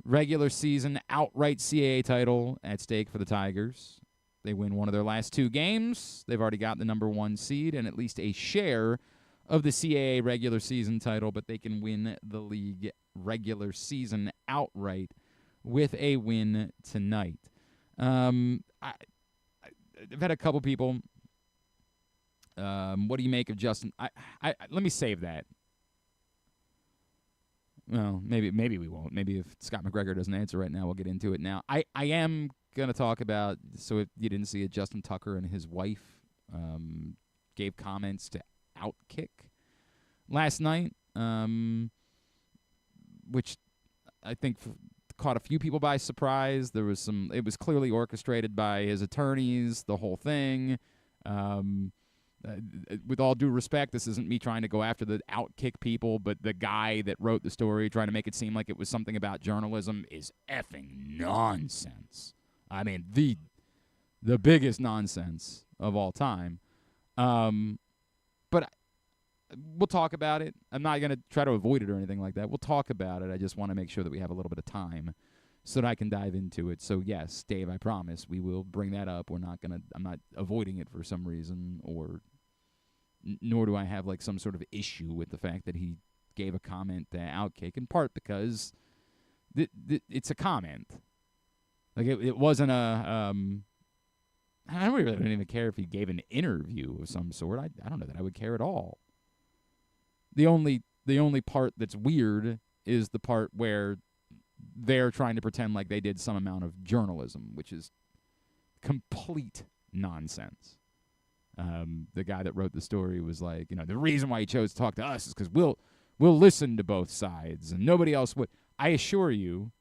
Regular season outright CAA title at stake for the Tigers. They win one of their last two games. They've already got the #1 seed and at least a share of the CAA regular season title, but they can win the league regular season outright with a win tonight. I've had a couple people. What do you make of Justin? Let me save that. Well, maybe we won't. Maybe if Scott McGregor doesn't answer right now, we'll get into it now. I am going to talk about, so if you didn't see it, Justin Tucker and his wife gave comments to Outkick last night, which I think caught a few people by surprise. There was it was clearly orchestrated by his attorneys, the whole thing. With all due respect, this isn't me trying to go after the Outkick people, but the guy that wrote the story, trying to make it seem like it was something about journalism, is effing nonsense. I mean, the biggest nonsense of all time. But we'll talk about it. I'm not going to try to avoid it or anything like that. We'll talk about it. I just want to make sure that we have a little bit of time so that I can dive into it. So yes, Dave, I promise we will bring that up. I'm not avoiding it for some reason, or nor do I have like some sort of issue with the fact that he gave a comment to Outkick, in part because it's a comment. Like it wasn't a I don't even care if he gave an interview of some sort. I don't know that I would care at all. The only part that's weird is the part where they're trying to pretend like they did some amount of journalism, which is complete nonsense. The guy that wrote the story was like, the reason why he chose to talk to us is because we'll listen to both sides and nobody else would. I assure you,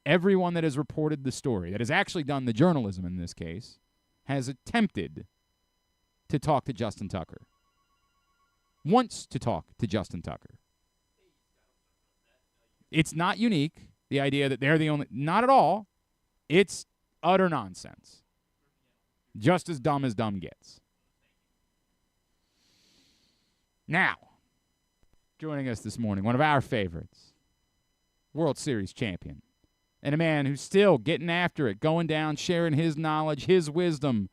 everyone that has reported the story, that has actually done the journalism in this case, has attempted to talk to Justin Tucker. Wants to talk to Justin Tucker. It's not unique, the idea that they're the only... Not at all. It's utter nonsense. Just as dumb gets. Now, joining us this morning, one of our favorites, World Series champion, and a man who's still getting after it, going down, sharing his knowledge, his wisdom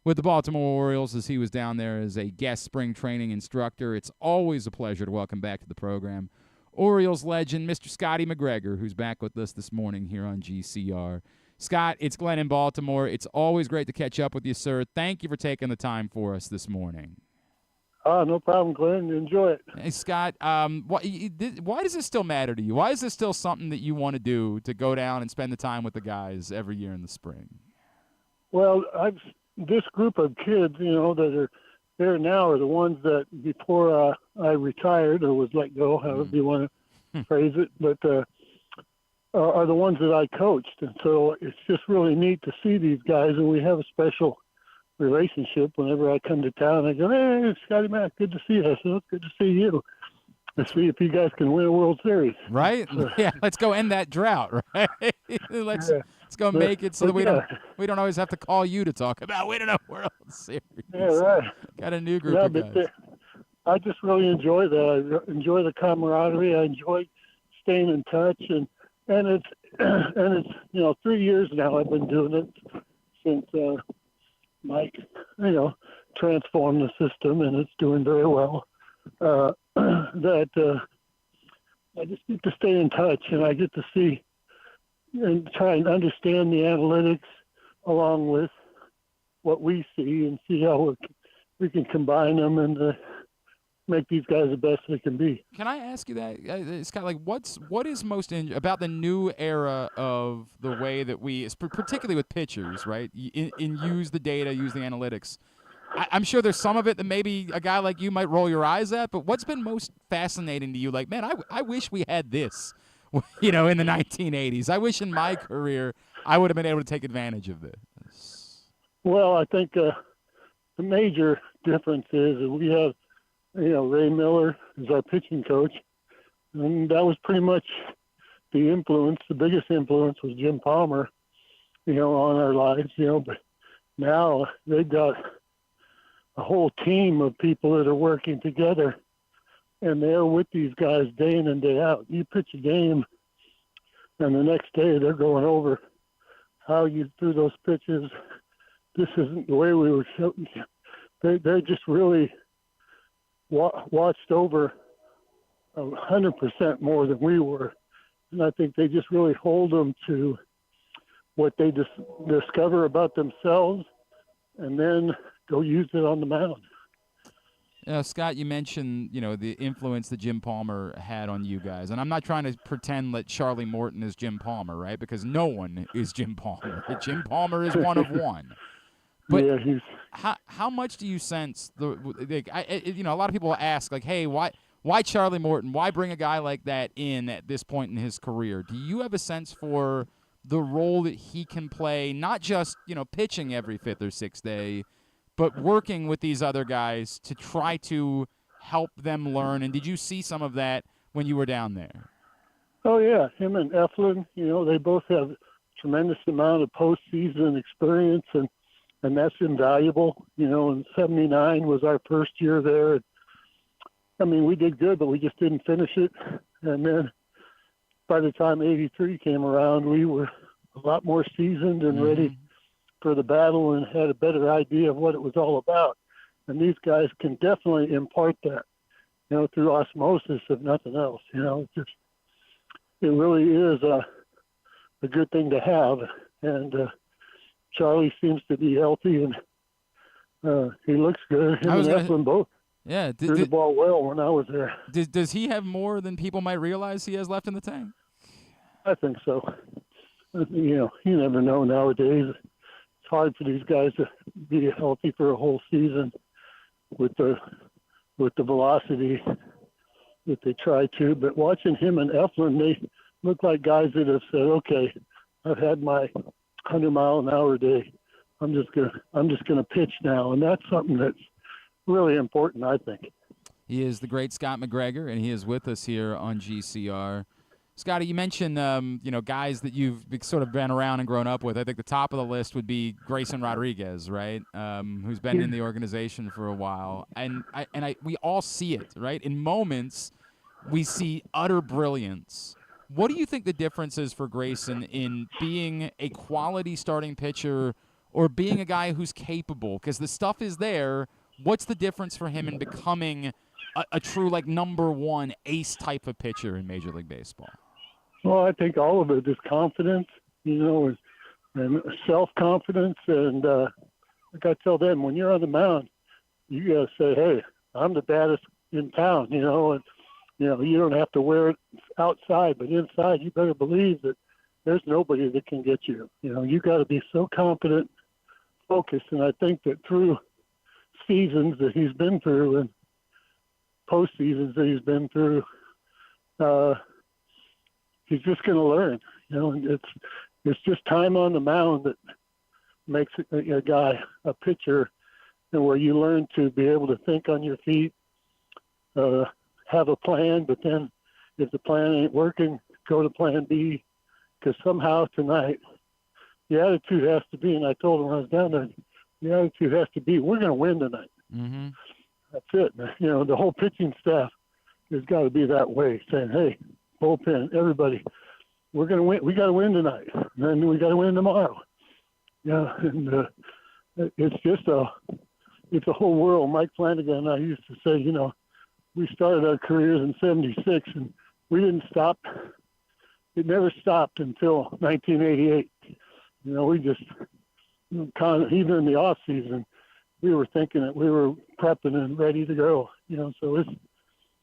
with the Baltimore Orioles as he was down there as a guest spring training instructor. It's always a pleasure to welcome back to the program Orioles legend, Mr. Scotty McGregor, who's back with us this morning here on GCR. Scott, it's Glenn in Baltimore. It's always great to catch up with you, sir. Thank you for taking the time for us this morning. No problem, Glenn. Enjoy it. Hey, Scott, why does this still matter to you? Why is this still something that you want to do, to go down and spend the time with the guys every year in the spring? Well, this group of kids, that are there now are the ones that before I retired or was let go, however you want to phrase it, but are the ones that I coached. And so it's just really neat to see these guys, and we have a special relationship. Whenever I come to town, I go, "Hey, Scotty Mac, good to see you." I said, "Oh, good to see you. Let's see if you guys can win a World Series." Right? Yeah, let's go end that drought, right? Let's go make it so that we don't always have to call you to talk about winning a World Series. Yeah, right. Got a new group of guys. I just really enjoy that. I enjoy the camaraderie. I enjoy staying in touch, and it's 3 years now I've been doing it since Mike transformed the system, and it's doing very well. That I just get to stay in touch, and I get to see and try and understand the analytics along with what we see, and see how we can combine them and make these guys the best they can be. Can I ask you that, Scott? Like, what is most about the new era of the way that we, particularly with pitchers, right? Use the data, use the analytics. I'm sure there's some of it that maybe a guy like you might roll your eyes at, but what's been most fascinating to you? Like, man, I wish we had this, in the 1980s. I wish in my career I would have been able to take advantage of this. Well, I think the major difference is that we have, Ray Miller is our pitching coach, and that was pretty much the influence. The biggest influence was Jim Palmer, on our lives, but now they've got a whole team of people that are working together, and they're with these guys day in and day out. You pitch a game, and the next day they're going over how you threw those pitches. This isn't the way we were shooting. They just really watched over 100% more than we were, and I think they just really hold them to what they discover about themselves, and then go use it on the mound. Scott, you mentioned, the influence that Jim Palmer had on you guys. And I'm not trying to pretend that Charlie Morton is Jim Palmer, right? Because no one is Jim Palmer. Jim Palmer is one of one. But how much do you sense a lot of people ask, like, hey, why Charlie Morton? Why bring a guy like that in at this point in his career? Do you have a sense for the role that he can play, not just, pitching every fifth or sixth day, but working with these other guys to try to help them learn? And did you see some of that when you were down there? Oh, yeah. Him and Eflin, they both have a tremendous amount of postseason experience, and that's invaluable. And 79 was our first year there. I mean, we did good, but we just didn't finish it. And then by the time '83 came around, we were a lot more seasoned and ready for the battle and had a better idea of what it was all about. And these guys can definitely impart that, through osmosis, if nothing else. It really is a good thing to have. And Charlie seems to be healthy, and he looks good. Him and Eflin both. Yeah, threw the ball well when I was there. Does he have more than people might realize he has left in the tank? I think so. You never know nowadays. It's hard for these guys to be healthy for a whole season with the velocity that they try to. But watching him and Eflin, they look like guys that have said, "Okay, I've had my 100-mile-an-hour day. I'm just gonna pitch now," and that's something that's really important, I think. He is the great Scott McGregor, and he is with us here on GCR. Scotty, you mentioned guys that you've sort of been around and grown up with. I think the top of the list would be Grayson Rodriguez, right? Who's been in the organization for a while, and we all see it, right? In moments, we see utter brilliance. What do you think the difference is for Grayson in being a quality starting pitcher or being a guy who's capable? Because the stuff is there. What's the difference for him in becoming a true number one ace type of pitcher in Major League Baseball? Well, I think all of it is confidence, and self-confidence. And like I tell them, when you're on the mound, you got to say, "Hey, I'm the baddest in town," and you don't have to wear it outside, but inside you better believe that there's nobody that can get you. You got to be so confident, focused. And I think that through seasons that he's been through and postseasons that he's been through, he's just going to learn. And it's just time on the mound that makes a guy a pitcher, and where you learn to be able to think on your feet, have a plan, but then if the plan ain't working, go to plan B, because somehow tonight the attitude has to be, and I told him when I was down there, the attitude has to be, we're going to win tonight. Mm-hmm. That's it. The whole pitching staff has got to be that way, saying, "Hey, bullpen, everybody, we're going to win. We got to win tonight, and then we got to win tomorrow." And it's just it's a whole world. Mike Flanagan and I used to say, we started our careers in '76, and we didn't stop. It never stopped until 1988. We just, even in the off season, we were thinking that we were prepping and ready to go. So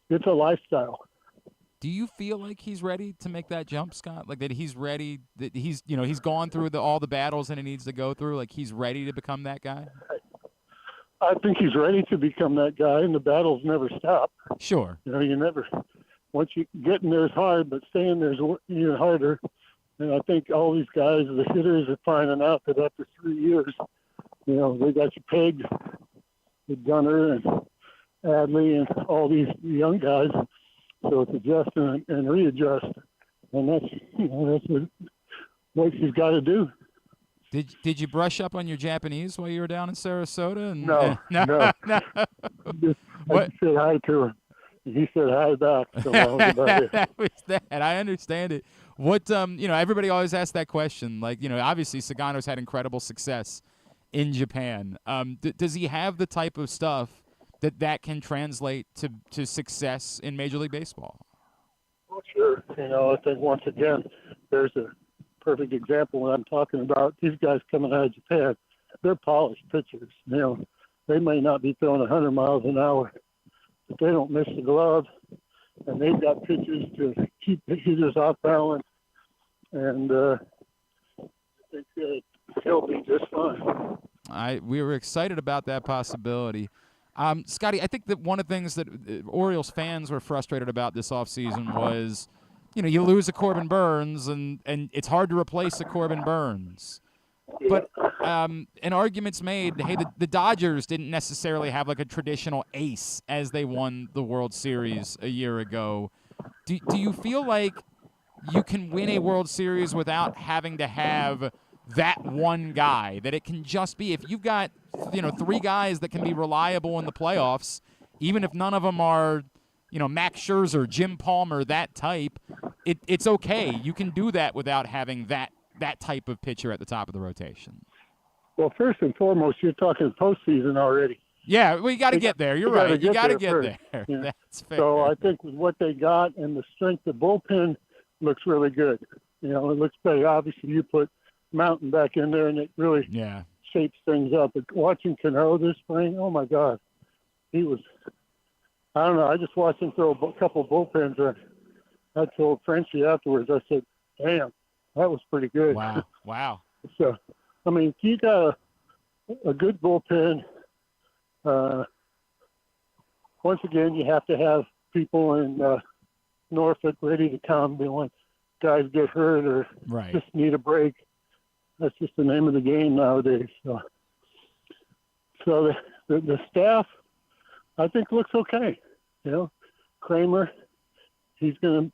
it's a lifestyle. Do you feel like he's ready to make that jump, Scott? Like that he's ready, that he's gone through all the battles that he needs to go through, like he's ready to become that guy? I think he's ready to become that guy, and the battles never stop. Sure. You never, once you get in there is hard, but staying there is even harder. And I think all these guys, the hitters, are finding out that after 3 years, they got you pegged with Gunnar and Adley and all these young guys. So it's adjust and readjust, and that's what he's got to do. Did you brush up on your Japanese while you were down in Sarasota? And, no. I said hi to him. He said hi back. So that was about it. That was that. I understand it. What everybody always asks that question. Obviously Sagano's had incredible success in Japan. Does he have the type of stuff that can translate to success in Major League Baseball? Well, sure. I think once again, there's a perfect example when I'm talking about these guys coming out of Japan. They're polished pitchers. They may not be throwing 100 miles an hour, but they don't miss the glove, and they've got pitches to keep the hitters off balance, and I think he'll be just fine. We were excited about that possibility. Scotty, I think that one of the things that Orioles fans were frustrated about this offseason was, you lose a Corbin Burns, and it's hard to replace a Corbin Burns. But an argument's made, hey, the Dodgers didn't necessarily have a traditional ace as they won the World Series a year ago. Do you feel like you can win a World Series without having to have that one guy, that it can just be, if you've got 3 guys that can be reliable in the playoffs, even if none of them are Max Scherzer, Jim Palmer, that type, it's okay. You can do that without having that type of pitcher at the top of the rotation. Well, first and foremost, you're talking postseason already. Yeah, well, you got to get there. You're right. You got to get there. Yeah. That's fair. So I think with what they got and the strength of bullpen looks really good. It looks better. Obviously, you put Mountain back in there, and it really shapes things up. But watching Cano this spring, oh, my God. He was – I don't know. I just watched him throw a couple bullpens. I told Frenchie afterwards, I said, damn, that was pretty good. Wow. So, I mean, if you got a good bullpen – once again, you have to have people in Norfolk ready to come when guys get hurt or just need a break. That's just the name of the game nowadays. So the staff, I think, looks okay. Kramer, he's gonna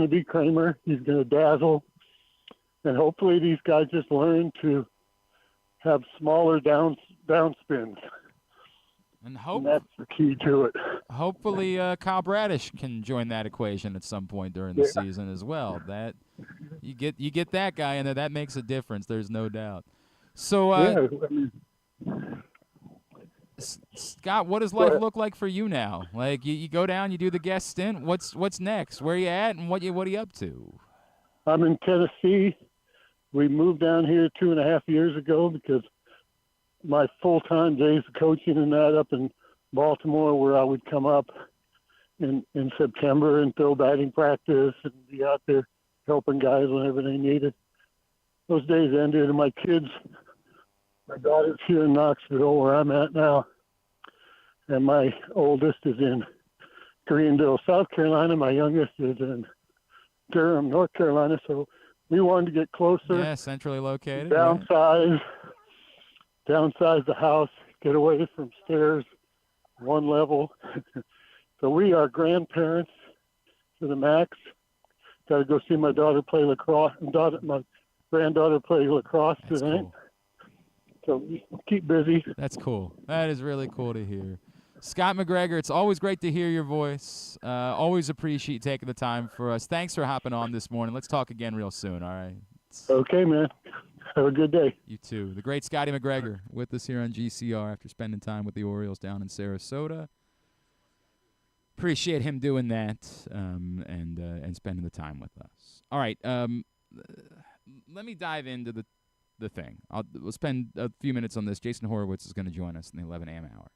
be Kramer. He's gonna dazzle, and hopefully these guys just learn to have smaller down spins. And that's the key to it. Hopefully, Kyle Bradish can join that equation at some point during the season as well. That you get that guy in there, that makes a difference. There's no doubt. So, Scott, what does life look like for you now? Like you go down, you do the guest stint. What's next? Where are you at, and what are you up to? I'm in Tennessee. We moved down here 2.5 years ago because my full-time days of coaching and that up in Baltimore, where I would come up in September and throw batting practice and be out there helping guys whenever they needed. Those days ended, and my daughter's here in Knoxville, where I'm at now, and my oldest is in Greenville, South Carolina. My youngest is in Durham, North Carolina. So we wanted to get closer. Yeah, centrally located. Downsize the house, get away from stairs, one level. So we are grandparents to the max. Got to go see my daughter play lacrosse. My granddaughter play lacrosse today. Cool. So we keep busy. That's cool. That is really cool to hear. Scott McGregor, it's always great to hear your voice. Always appreciate you taking the time for us. Thanks for hopping on this morning. Let's talk again real soon, all right? Okay, man. Have a good day. You too. The great Scotty McGregor with us here on GCR after spending time with the Orioles down in Sarasota. Appreciate him doing that and spending the time with us. All right. Let me dive into the thing. We'll spend a few minutes on this. Jason Horowitz is going to join us in the 11 a.m. hour.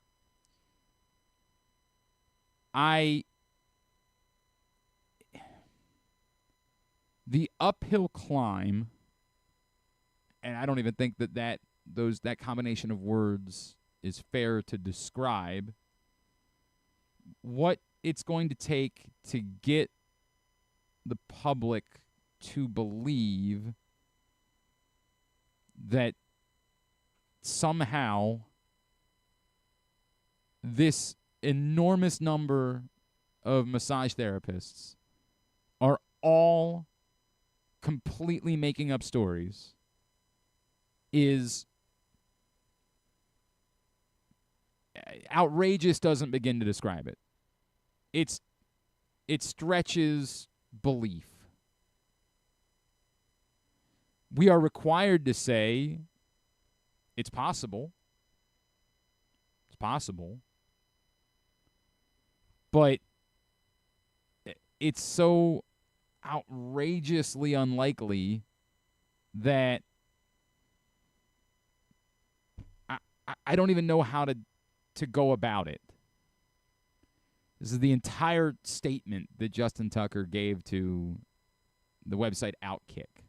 The uphill climb, and I don't even think that combination of words is fair to describe what it's going to take to get the public to believe that somehow this enormous number of massage therapists are all completely making up stories is outrageous. Doesn't begin to describe it. It stretches belief. We are required to say it's possible. It's possible. But it's so outrageously unlikely that I don't even know how to go about it. This is the entire statement that Justin Tucker gave to the website Outkick.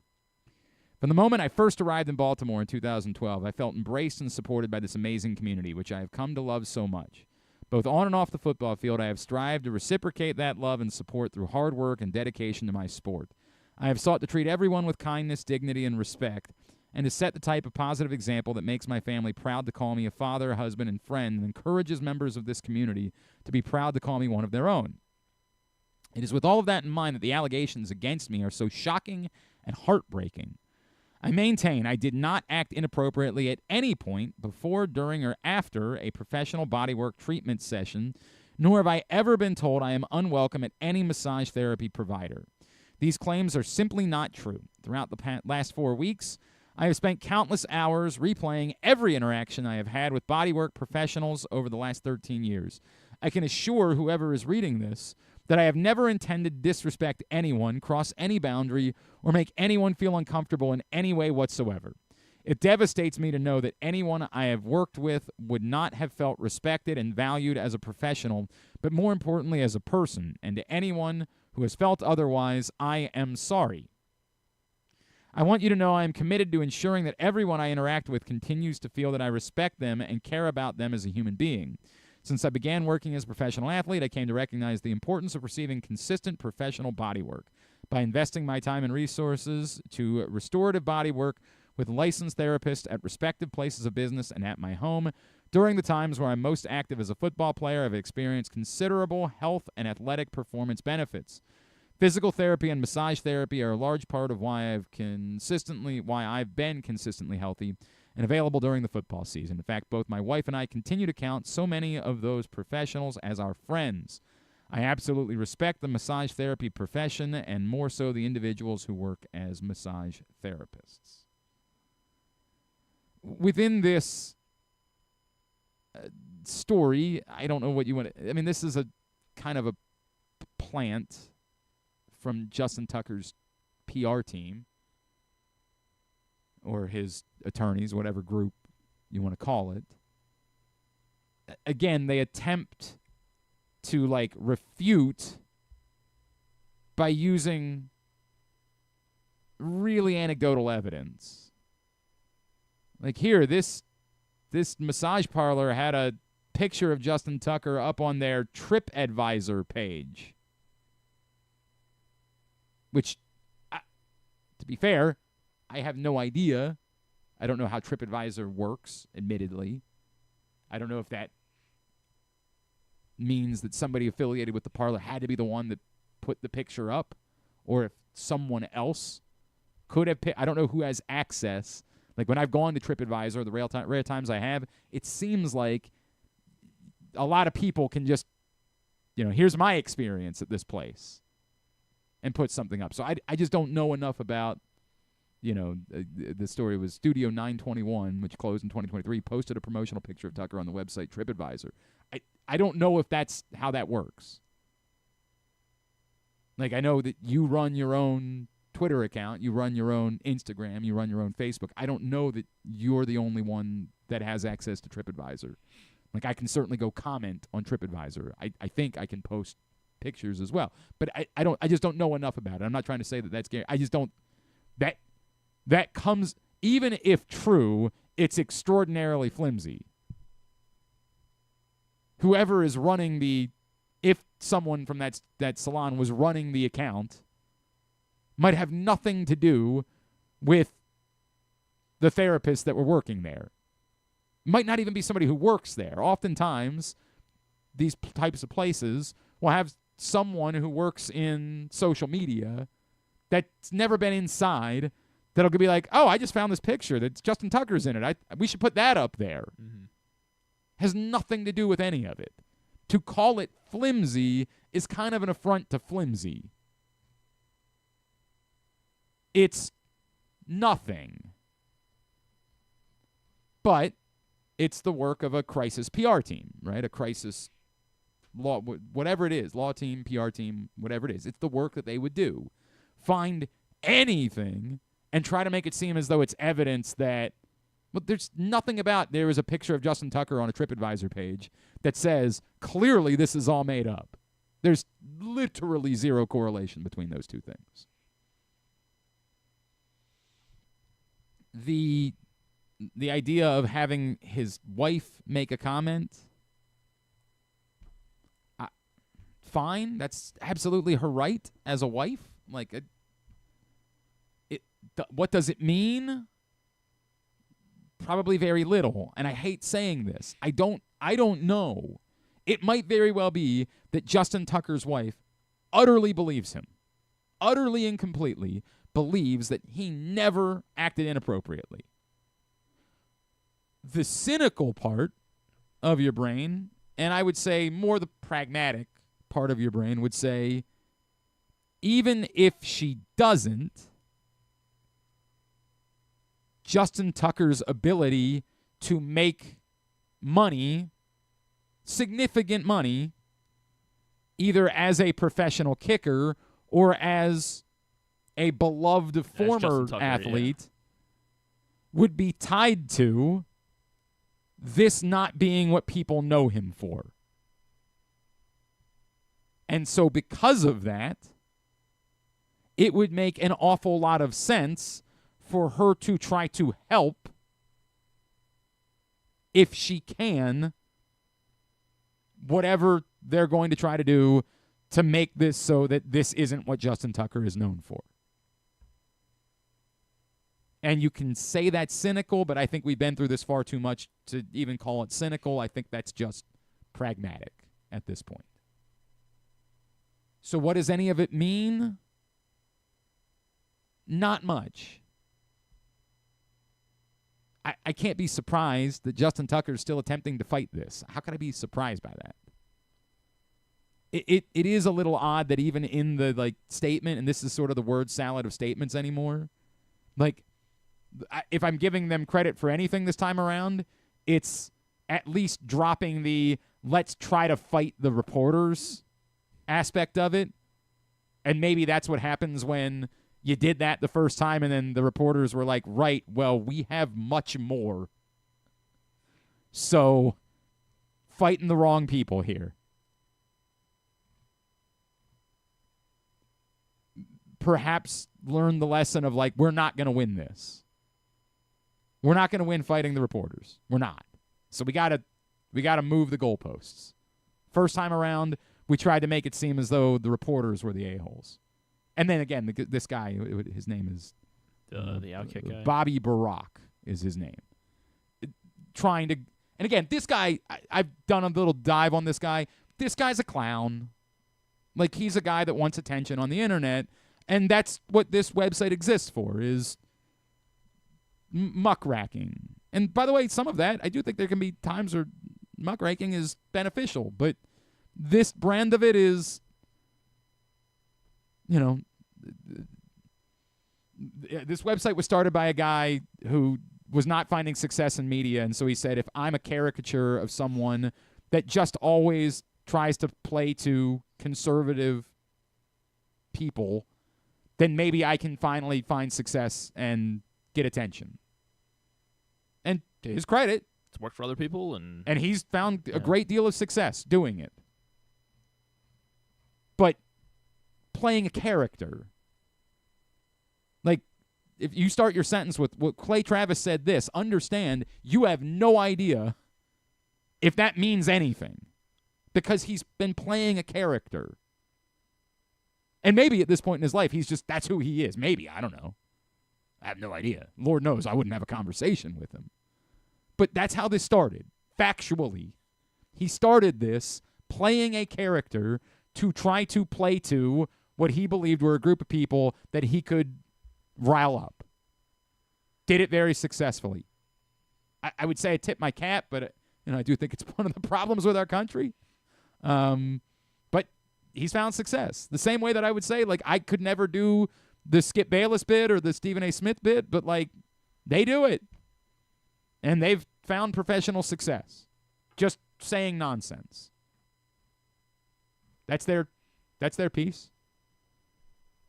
From the moment I first arrived in Baltimore in 2012, I felt embraced and supported by this amazing community, which I have come to love so much. Both on and off the football field, I have strived to reciprocate that love and support through hard work and dedication to my sport. I have sought to treat everyone with kindness, dignity, and respect, and to set the type of positive example that makes my family proud to call me a father, husband, and friend, and encourages members of this community to be proud to call me one of their own. It is with all of that in mind that the allegations against me are so shocking and heartbreaking. I maintain I did not act inappropriately at any point before, during, or after a professional bodywork treatment session, nor have I ever been told I am unwelcome at any massage therapy provider. These claims are simply not true. Throughout the last 4 weeks, I have spent countless hours replaying every interaction I have had with bodywork professionals over the last 13 years. I can assure whoever is reading this that I have never intended to disrespect anyone, cross any boundary, or make anyone feel uncomfortable in any way whatsoever. It devastates me to know that anyone I have worked with would not have felt respected and valued as a professional, but more importantly as a person, and to anyone who has felt otherwise, I am sorry. I want you to know I am committed to ensuring that everyone I interact with continues to feel that I respect them and care about them as a human being. Since I began working as a professional athlete, I came to recognize the importance of receiving consistent professional bodywork. By investing my time and resources to restorative bodywork with licensed therapists at respective places of business and at my home, during the times where I'm most active as a football player, I've experienced considerable health and athletic performance benefits. Physical therapy and massage therapy are a large part of why I've been consistently healthy and available during the football season. In fact, both my wife and I continue to count so many of those professionals as our friends. I absolutely respect the massage therapy profession, and more so the individuals who work as massage therapists. Within this story, I don't know what you want to... I mean, this is a kind of a plant from Justin Tucker's PR team, or his attorneys, whatever group you want to call it. Again, they attempt to, refute by using really anecdotal evidence. Like here, this massage parlor had a picture of Justin Tucker up on their TripAdvisor page. Which, to be fair, I have no idea. I don't know how TripAdvisor works, admittedly. I don't know if that means that somebody affiliated with the parlor had to be the one that put the picture up, or if someone else could have I don't know who has access. Like when I've gone to TripAdvisor, the rare times I have, it seems like a lot of people can just, here's my experience at this place and put something up. So I just don't know enough about, the story was Studio 921, which closed in 2023, posted a promotional picture of Tucker on the website TripAdvisor. I don't know if that's how that works. Like, I know that you run your own Twitter account, you run your own Instagram, you run your own Facebook. I don't know that you're the only one that has access to TripAdvisor. Like, I can certainly go comment on TripAdvisor. I think I can post pictures as well. But I just don't know enough about it. I'm not trying to say that that's scary. I just don't... That comes... Even if true, it's extraordinarily flimsy. Whoever is running the... If someone from that salon was running the account, might have nothing to do with the therapists that were working there. Might not even be somebody who works there. Oftentimes, these types of places will have someone who works in social media that's never been inside that'll be like, oh, I just found this picture that Justin Tucker's in it. We should put that up there. Mm-hmm. Has nothing to do with any of it. To call it flimsy is kind of an affront to flimsy. It's nothing. But it's the work of a crisis PR team, right? A crisis law, whatever it is, law team, PR team, whatever it is. It's the work that they would do. Find anything and try to make it seem as though it's evidence that, well, there's nothing about there is a picture of Justin Tucker on a TripAdvisor page that says, clearly this is all made up. There's literally zero correlation between those two things. The idea of having his wife make a comment, fine. That's absolutely her right as a wife. Like, what does it mean? Probably very little. And I hate saying this. I don't know. It might very well be that Justin Tucker's wife utterly believes him. Utterly and completely believes that he never acted inappropriately. The cynical part of your brain And I would say more the pragmatic part of your brain would say, even if she doesn't, Justin Tucker's ability to make money, significant money, either as a professional kicker or as a beloved former Tucker, athlete, would be tied to this not being what people know him for. And so because of that, it would make an awful lot of sense for her to try to help, if she can, whatever they're going to try to do to make this so that this isn't what Justin Tucker is known for. And you can say that's cynical, but I think we've been through this far too much to even call it cynical. I think that's just pragmatic at this point. So what does any of it mean? Not much. I can't be surprised that Justin Tucker is still attempting to fight this. How could I be surprised by that? It is a little odd that even in the statement, and this is sort of the word salad of statements anymore, if I'm giving them credit for anything this time around, it's at least dropping the let's try to fight the reporters aspect of it. And maybe that's what happens when you did that the first time and then the reporters were like, right, well, we have much more. So fighting the wrong people here. Perhaps learn the lesson of we're not going to win this. We're not going to win fighting the reporters. We're not. So we got to move the goalposts. First time around, we tried to make it seem as though the reporters were the a-holes. And then again, this guy, his name is the Outkick guy. Bobby Barack is his name. Trying to, and again, this guy, I've done a little dive on this guy. This guy's a clown. He's a guy that wants attention on the internet, and that's what this website exists for, is muckraking. And by the way, some of that, I do think there can be times where muckraking is beneficial, but this brand of it is, this website was started by a guy who was not finding success in media, and so he said, if I'm a caricature of someone that just always tries to play to conservative people, then maybe I can finally find success and get attention. And to his credit, it's worked for other people, and he's found a great deal of success doing it. But playing a character, if you start your sentence with what Clay Travis said this, understand you have no idea if that means anything, because he's been playing a character. And maybe at this point in his life, that's who he is. Maybe, I don't know. I have no idea. Lord knows I wouldn't have a conversation with him. But that's how this started, factually. He started this playing a character to try to play to what he believed were a group of people that he could rile up. Did it very successfully. I would say I tip my cap, but I do think it's one of the problems with our country. But he's found success. The same way that I would say, I could never do the Skip Bayless bit or the Stephen A. Smith bit, but they do it. And they've found professional success. Just saying nonsense. That's their piece.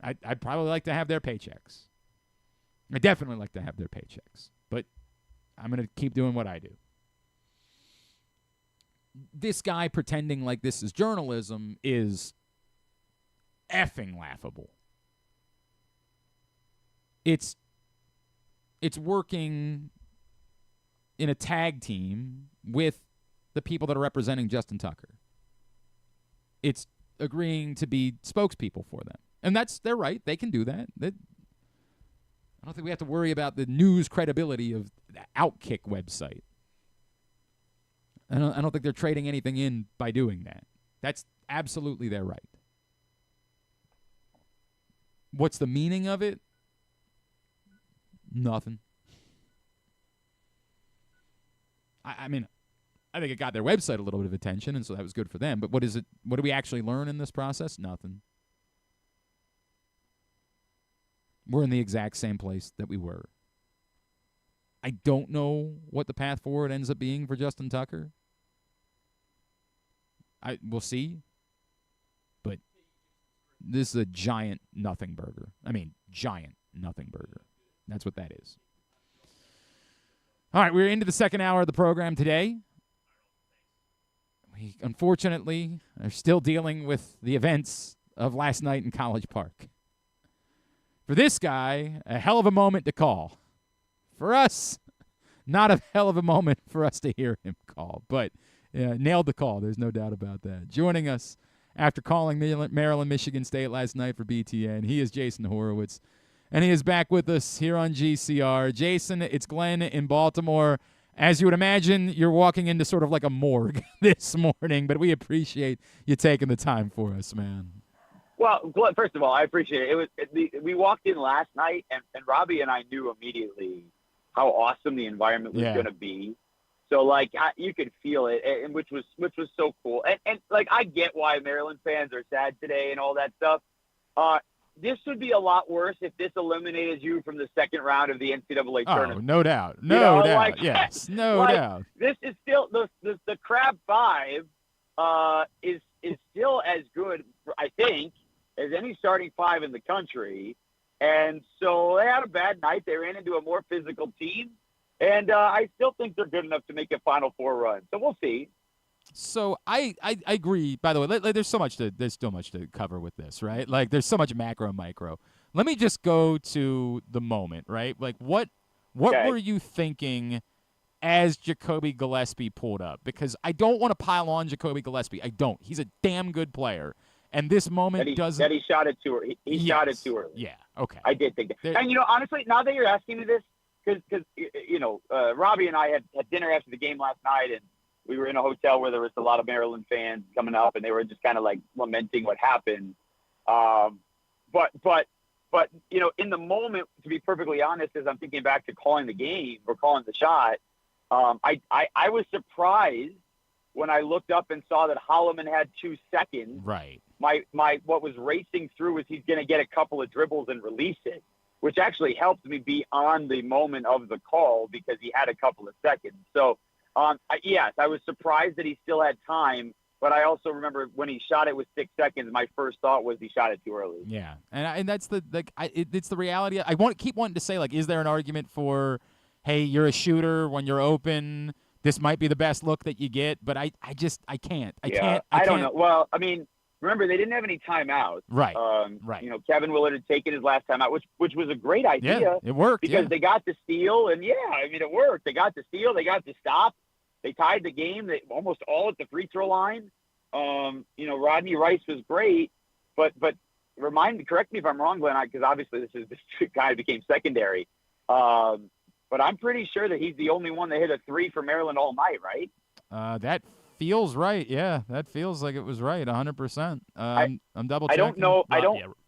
I'd probably like to have their paychecks. I definitely like to have their paychecks. But I'm going to keep doing what I do. This guy pretending like this is journalism is effing laughable. It's working in a tag team with the people that are representing Justin Tucker. It's agreeing to be spokespeople for them. And they're right. They can do that. I don't think we have to worry about the news credibility of the Outkick website. I don't think they're trading anything in by doing that. That's absolutely their right. What's the meaning of it? Nothing. I mean, I think it got their website a little bit of attention, and so that was good for them. But what do we actually learn in this process? Nothing. We're in the exact same place that we were. I don't know what the path forward ends up being for Justin Tucker. We'll see. But this is a giant nothing burger. I mean, giant nothing burger. That's what that is. All right, we're into the second hour of the program today. We, unfortunately, are still dealing with the events of last night in College Park. For this guy, a hell of a moment to call. For us, not a hell of a moment for us to hear him call. But nailed the call. There's no doubt about that. Joining us after calling Maryland, Michigan State last night for BTN, he is Jason Horowitz. And he is back with us here on GCR. Jason, it's Glenn in Baltimore. As you would imagine, you're walking into sort of like a morgue this morning, but we appreciate you taking the time for us, man. Well, first of all, I appreciate it. We walked in last night, and Robbie and I knew immediately how awesome the environment was going to be. So, like, you could feel it, and which was so cool. And like, I get why Maryland fans are sad today and all that stuff. This would be a lot worse if this eliminated you from the second round of the NCAA tournament. Oh, no doubt. No doubt. Like, yes, no doubt. This is still the Crab Five is still as good, I think, as any starting five in the country. And so they had a bad night. They ran into a more physical team. And I still think they're good enough to make a Final Four run. So we'll see. So I agree. By the way, there's still much to cover with this, right? Like, there's so much macro, micro. Let me just go to the moment, right? Like, what were you thinking as Jacoby Gillespie pulled up? Because I don't want to pile on Jacoby Gillespie. I don't. He's a damn good player. And this moment doesn't. That he shot it too early. He shot it too early. Yeah. Okay. I did think that. And honestly, now that you're asking me this, because Robbie and I had dinner after the game last night, and we were in a hotel where there was a lot of Maryland fans coming up, and they were just kind of like lamenting what happened. But in the moment, to be perfectly honest, as I'm thinking back to calling the game or calling the shot, I was surprised when I looked up and saw that Holloman had 2 seconds. Right. My what was racing through was he's going to get a couple of dribbles and release it, which actually helped me be on the moment of the call because he had a couple of seconds. So, yes, I was surprised that he still had time, but I also remember when he shot it with 6 seconds, my first thought was he shot it too early. Yeah, and that's it's the reality. I keep wanting to say, like, is there an argument for, hey, you're a shooter when you're open, this might be the best look that you get, but I can't. I don't know. Well, I mean, remember, they didn't have any timeouts. Right. Right. Kevin Willard had taken his last timeout, which was a great idea. Yeah, it worked. Because they got the steal, and it worked. They got the steal. They got the stop. They tied the game. They almost all at the free throw line. Rodney Rice was great, but correct me if I'm wrong, Glenn, because obviously this guy became secondary. But I'm pretty sure that he's the only one that hit a 3 for Maryland all night, right? That feels right. Yeah, that feels like it was right, 100%. I'm double checking. I don't know.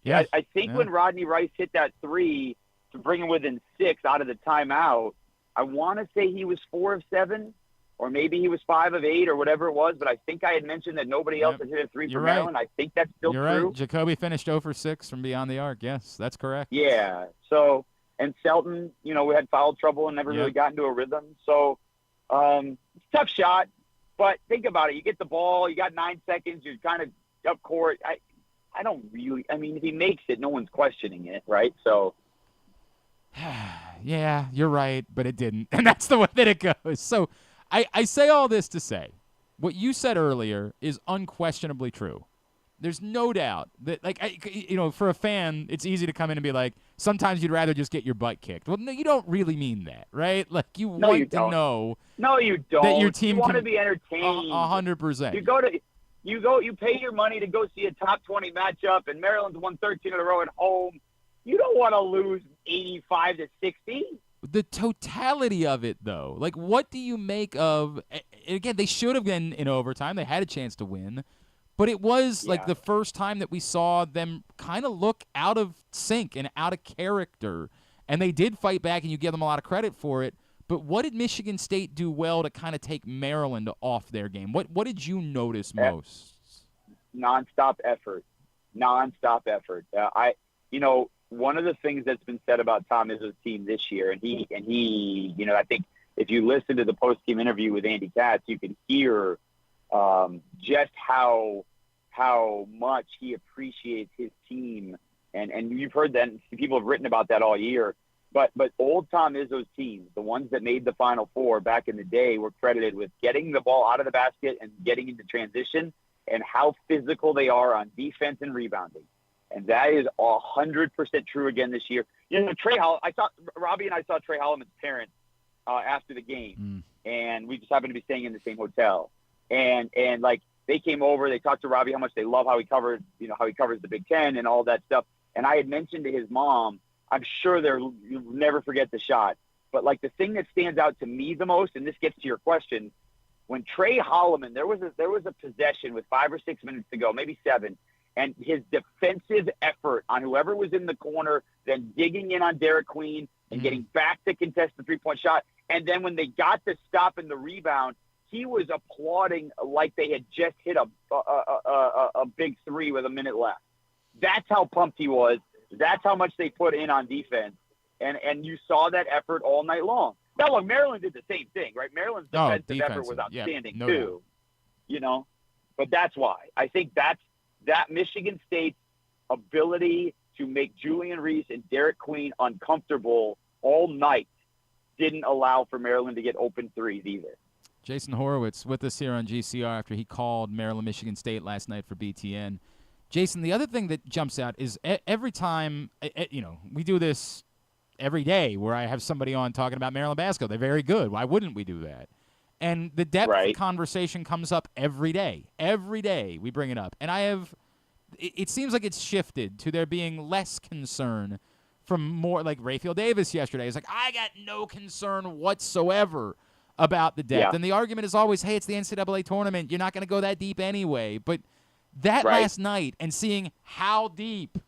I think when Rodney Rice hit that 3 to bring him within 6 out of the timeout, I want to say he was 4 of 7, or maybe he was 5 of 8, or whatever it was. But I think I had mentioned that nobody else had hit a 3 for Maryland. I think that's still true. You're right. Jacoby finished 0 for 6 from beyond the arc. Yes, that's correct. Yeah. So, and Selton, we had foul trouble and never really got into a rhythm. So, tough shot. But think about it. You get the ball. You got 9 seconds. You're kind of up court. I don't really – I mean, if he makes it, no one's questioning it, right? So – yeah, you're right, but it didn't. And that's the way that it goes. So I say all this to say what you said earlier is unquestionably true. There's no doubt that, like, for a fan, it's easy to come in and be like, sometimes you'd rather just get your butt kicked. Well, no, you don't really mean that, right? Like, you want to know. No, you don't. That your team you want to be entertained. 100%. You pay your money to go see a top 20 matchup, and Maryland's won 13 in a row at home. You don't want to lose 85 to 60. The totality of it, though, like, what do you make of? Again, they should have been in overtime. They had a chance to win. But it was like the first time that we saw them kind of look out of sync and out of character. And they did fight back, and you give them a lot of credit for it. But what did Michigan State do well to kind of take Maryland off their game? What did you notice most? Nonstop effort. One of the things that's been said about Tom Izzo's team this year, and he, I think if you listen to the post-game interview with Andy Katz, you can hear just how much he appreciates his team, and you've heard that. People have written about that all year. But old Tom Izzo's teams, the ones that made the Final Four back in the day, were credited with getting the ball out of the basket and getting into transition, and how physical they are on defense and rebounding. And that is 100% true again this year. Robbie and I saw Trey Holloman's parents after the game, and we just happened to be staying in the same hotel. And like, they came over, they talked to Robbie how much they love how he covers the Big Ten and all that stuff. And I had mentioned to his mom, I'm sure you'll never forget the shot. But like, the thing that stands out to me the most, and this gets to your question, when Trey Holloman, there was a possession with 5 or 6 minutes to go, maybe 7, and his defensive effort on whoever was in the corner, then digging in on Derek Queen and getting back to contest the 3-point shot. And then when they got the stop and the rebound, he was applauding like they had just hit a big 3 with a minute left. That's how pumped he was. That's how much they put in on defense. And you saw that effort all night long. Now, look, Maryland did the same thing, right? Maryland's defensive effort was outstanding, too. But that's why. I think that Michigan State's ability to make Julian Reese and Derek Queen uncomfortable all night didn't allow for Maryland to get open threes either. Jason Horowitz with us here on GCR after he called Maryland-Michigan State last night for BTN. Jason, the other thing that jumps out is every time, we do this every day where I have somebody on talking about Maryland basketball. They're very good. Why wouldn't we do that? And the depth conversation comes up every day. Every day we bring it up. And it seems like it's shifted to there being less concern from more, like Rayfield Davis yesterday. He's like, I got no concern whatsoever about the depth. Yeah. And the argument is always, hey, it's the NCAA tournament. You're not going to go that deep anyway. But that last night and seeing how deep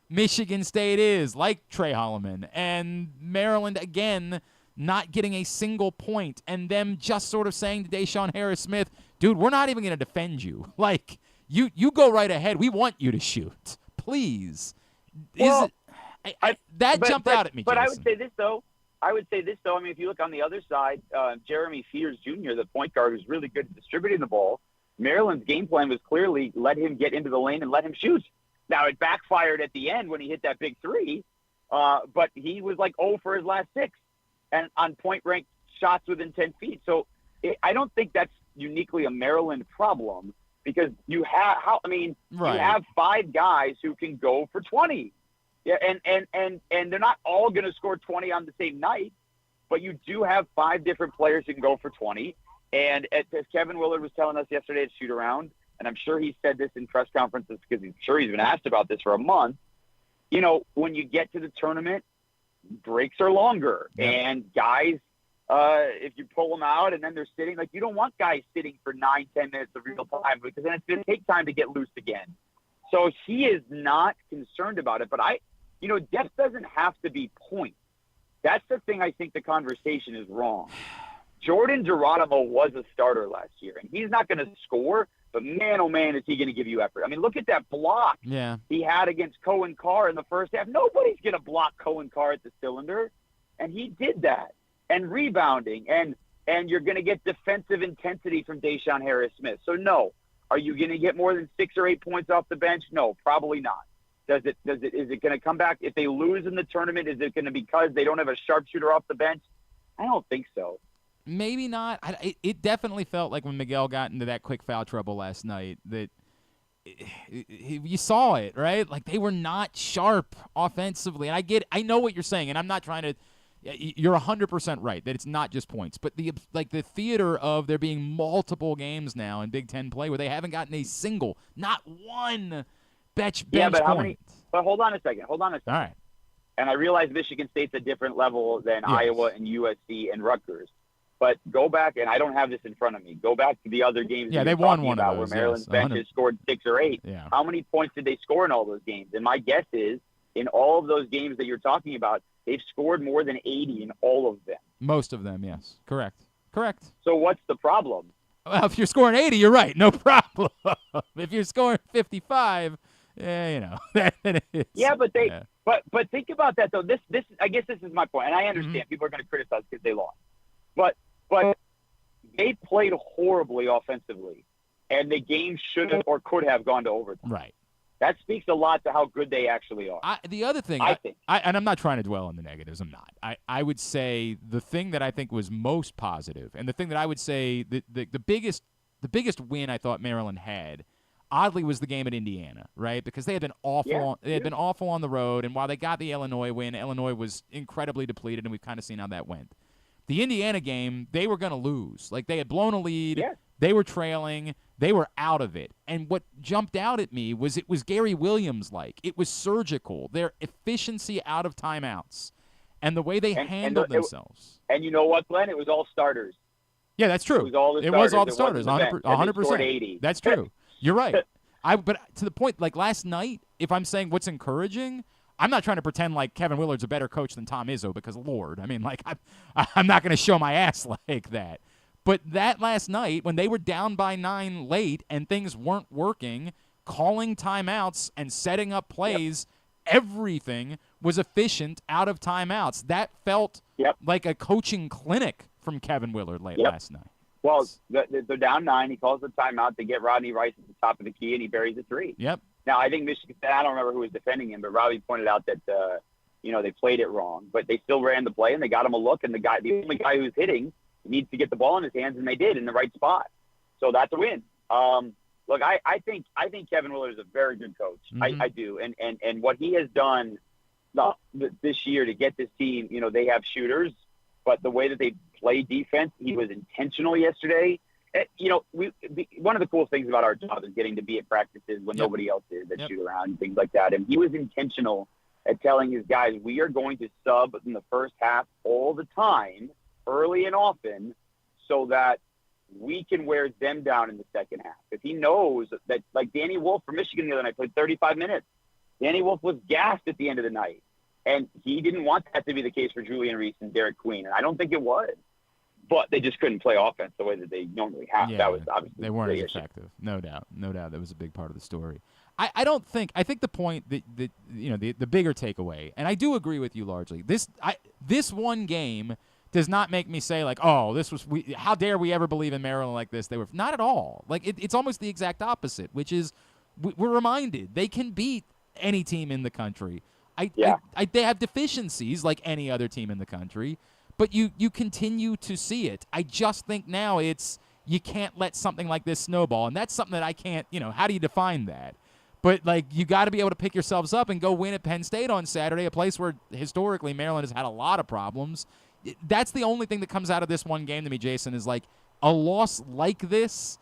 Michigan State is, like Trey Holloman, and Maryland, again, not getting a single point, and them just sort of saying to Deshaun Harris-Smith, dude, we're not even going to defend you. Like, you go right ahead. We want you to shoot. Please. That jumped out at me, But Jason. I would say this, though. I mean, if you look on the other side, Jeremy Fears Jr., the point guard, who's really good at distributing the ball, Maryland's game plan was clearly let him get into the lane and let him shoot. Now, it backfired at the end when he hit that big 3, but he was like 0 for his last 6 and on point-ranked shots within 10 feet. So I don't think that's uniquely a Maryland problem because you have have 5 guys who can go for 20. Yeah, and they're not all going to score 20 on the same night, but you do have 5 different players who can go for 20. And as Kevin Willard was telling us yesterday at shoot-around, and I'm sure he said this in press conferences because I'm sure he's been asked about this for a month, when you get to the tournament, breaks are longer. Yeah. And guys, if you pull them out and then they're sitting, like, you don't want guys sitting for 9-10 minutes of real time because then it's going to take time to get loose again. So he is not concerned about it. But depth doesn't have to be points. That's the thing I think the conversation is wrong. Jordan Geronimo was a starter last year, and he's not going to score, but man, oh man, is he going to give you effort. I mean, look at that block he had against Cohen Carr in the first half. Nobody's going to block Cohen Carr at the cylinder, and he did that. And rebounding, and you're going to get defensive intensity from Deshaun Harris-Smith. So no. Are you going to get more than 6 or 8 points off the bench? No, probably not. Is it going to come back? If they lose in the tournament, is it going to be because they don't have a sharpshooter off the bench? I don't think so. Maybe not. It definitely felt like when Miguel got into that quick foul trouble last night that you saw it, right? Like they were not sharp offensively. And I know what you're saying, and I'm not trying to – you're 100% right that it's not just points. But the theater of there being multiple games now in Big Ten play where they haven't gotten a single, not one bench point. How many – but hold on a second. All right. And I realize Michigan State's a different level than Iowa and USC and Rutgers. But go back, and I don't have this in front of me. Go back to the other games. Yeah, they won one of those. Where Maryland's bench has scored 6 or 8. Yeah. How many points did they score in all those games? And my guess is, in all of those games that you're talking about, they've scored more than 80 in all of them. Most of them, yes. Correct. So what's the problem? Well, if you're scoring 80, you're right. No problem. If you're scoring 55, then it's. Yeah, but but think about that though. This I guess this is my point, and I understand people are going to criticize because they lost, but they played horribly offensively, and the game should have or could have gone to overtime. Right. That speaks a lot to how good they actually are. The other thing, I think, and I'm not trying to dwell on the negatives. I'm not. I would say the thing that I think was most positive, and the thing that I would say the biggest win I thought Maryland had, oddly, was the game at Indiana, right? Because they had been awful. They had been awful on the road, and while they got the Illinois win, Illinois was incredibly depleted, and we've kind of seen how that went. The Indiana game, they were going to lose. Like, they had blown a lead. Yeah. They were trailing. They were out of it. And what jumped out at me was it was Gary Williams-like. It was surgical. Their efficiency out of timeouts and the way they handled themselves. And you know what, Glenn? It was all starters. Yeah, that's true. It was all the starters. 100%. That's true. You're right. But to the point, like last night, if I'm saying what's encouraging, I'm not trying to pretend like Kevin Willard's a better coach than Tom Izzo because, Lord, I mean, like I'm not going to show my ass like that. But that last night, when they were down by 9 late and things weren't working, calling timeouts and setting up plays, everything was efficient out of timeouts. That felt like a coaching clinic from Kevin Willard last night. Well, they're down 9. He calls the timeout. They get Rodney Rice at the top of the key, and he buries a 3. Yep. Now, I think Michigan – I don't remember who was defending him, but Robbie pointed out that, they played it wrong. But they still ran the play, and they got him a look, and the only guy who's hitting – needs to get the ball in his hands, and they did in the right spot. So that's a win. Look, I think Kevin Willard is a very good coach. Mm-hmm. I do. And what he has done this year to get this team, they have shooters, but the way that they play defense, he was intentional yesterday. One of the cool things about our job is getting to be at practices when nobody else is that shoot around and things like that. And he was intentional at telling his guys, we are going to sub in the first half all the time, early and often, so that we can wear them down in the second half. If he knows that, like Danny Wolf from Michigan the other night played 35 minutes. Danny Wolf was gassed at the end of the night. And he didn't want that to be the case for Julian Reese and Derek Queen. And I don't think it was. But they just couldn't play offense the way that they normally have. Yeah, that was obviously they weren't as effective. No doubt. That was a big part of the story. I think the point that the bigger takeaway, and I do agree with you largely. This one game does not make me say, like, oh, how dare we ever believe in Maryland like this? They were not at all. Like, it's almost the exact opposite, which is we're reminded they can beat any team in the country. They have deficiencies like any other team in the country, but you continue to see it. I just think now you can't let something like this snowball, and that's something that I can't, how do you define that? But, like, you got to be able to pick yourselves up and go win at Penn State on Saturday, a place where historically Maryland has had a lot of problems. That's the only thing that comes out of this one game to me, Jason, is like a loss like this,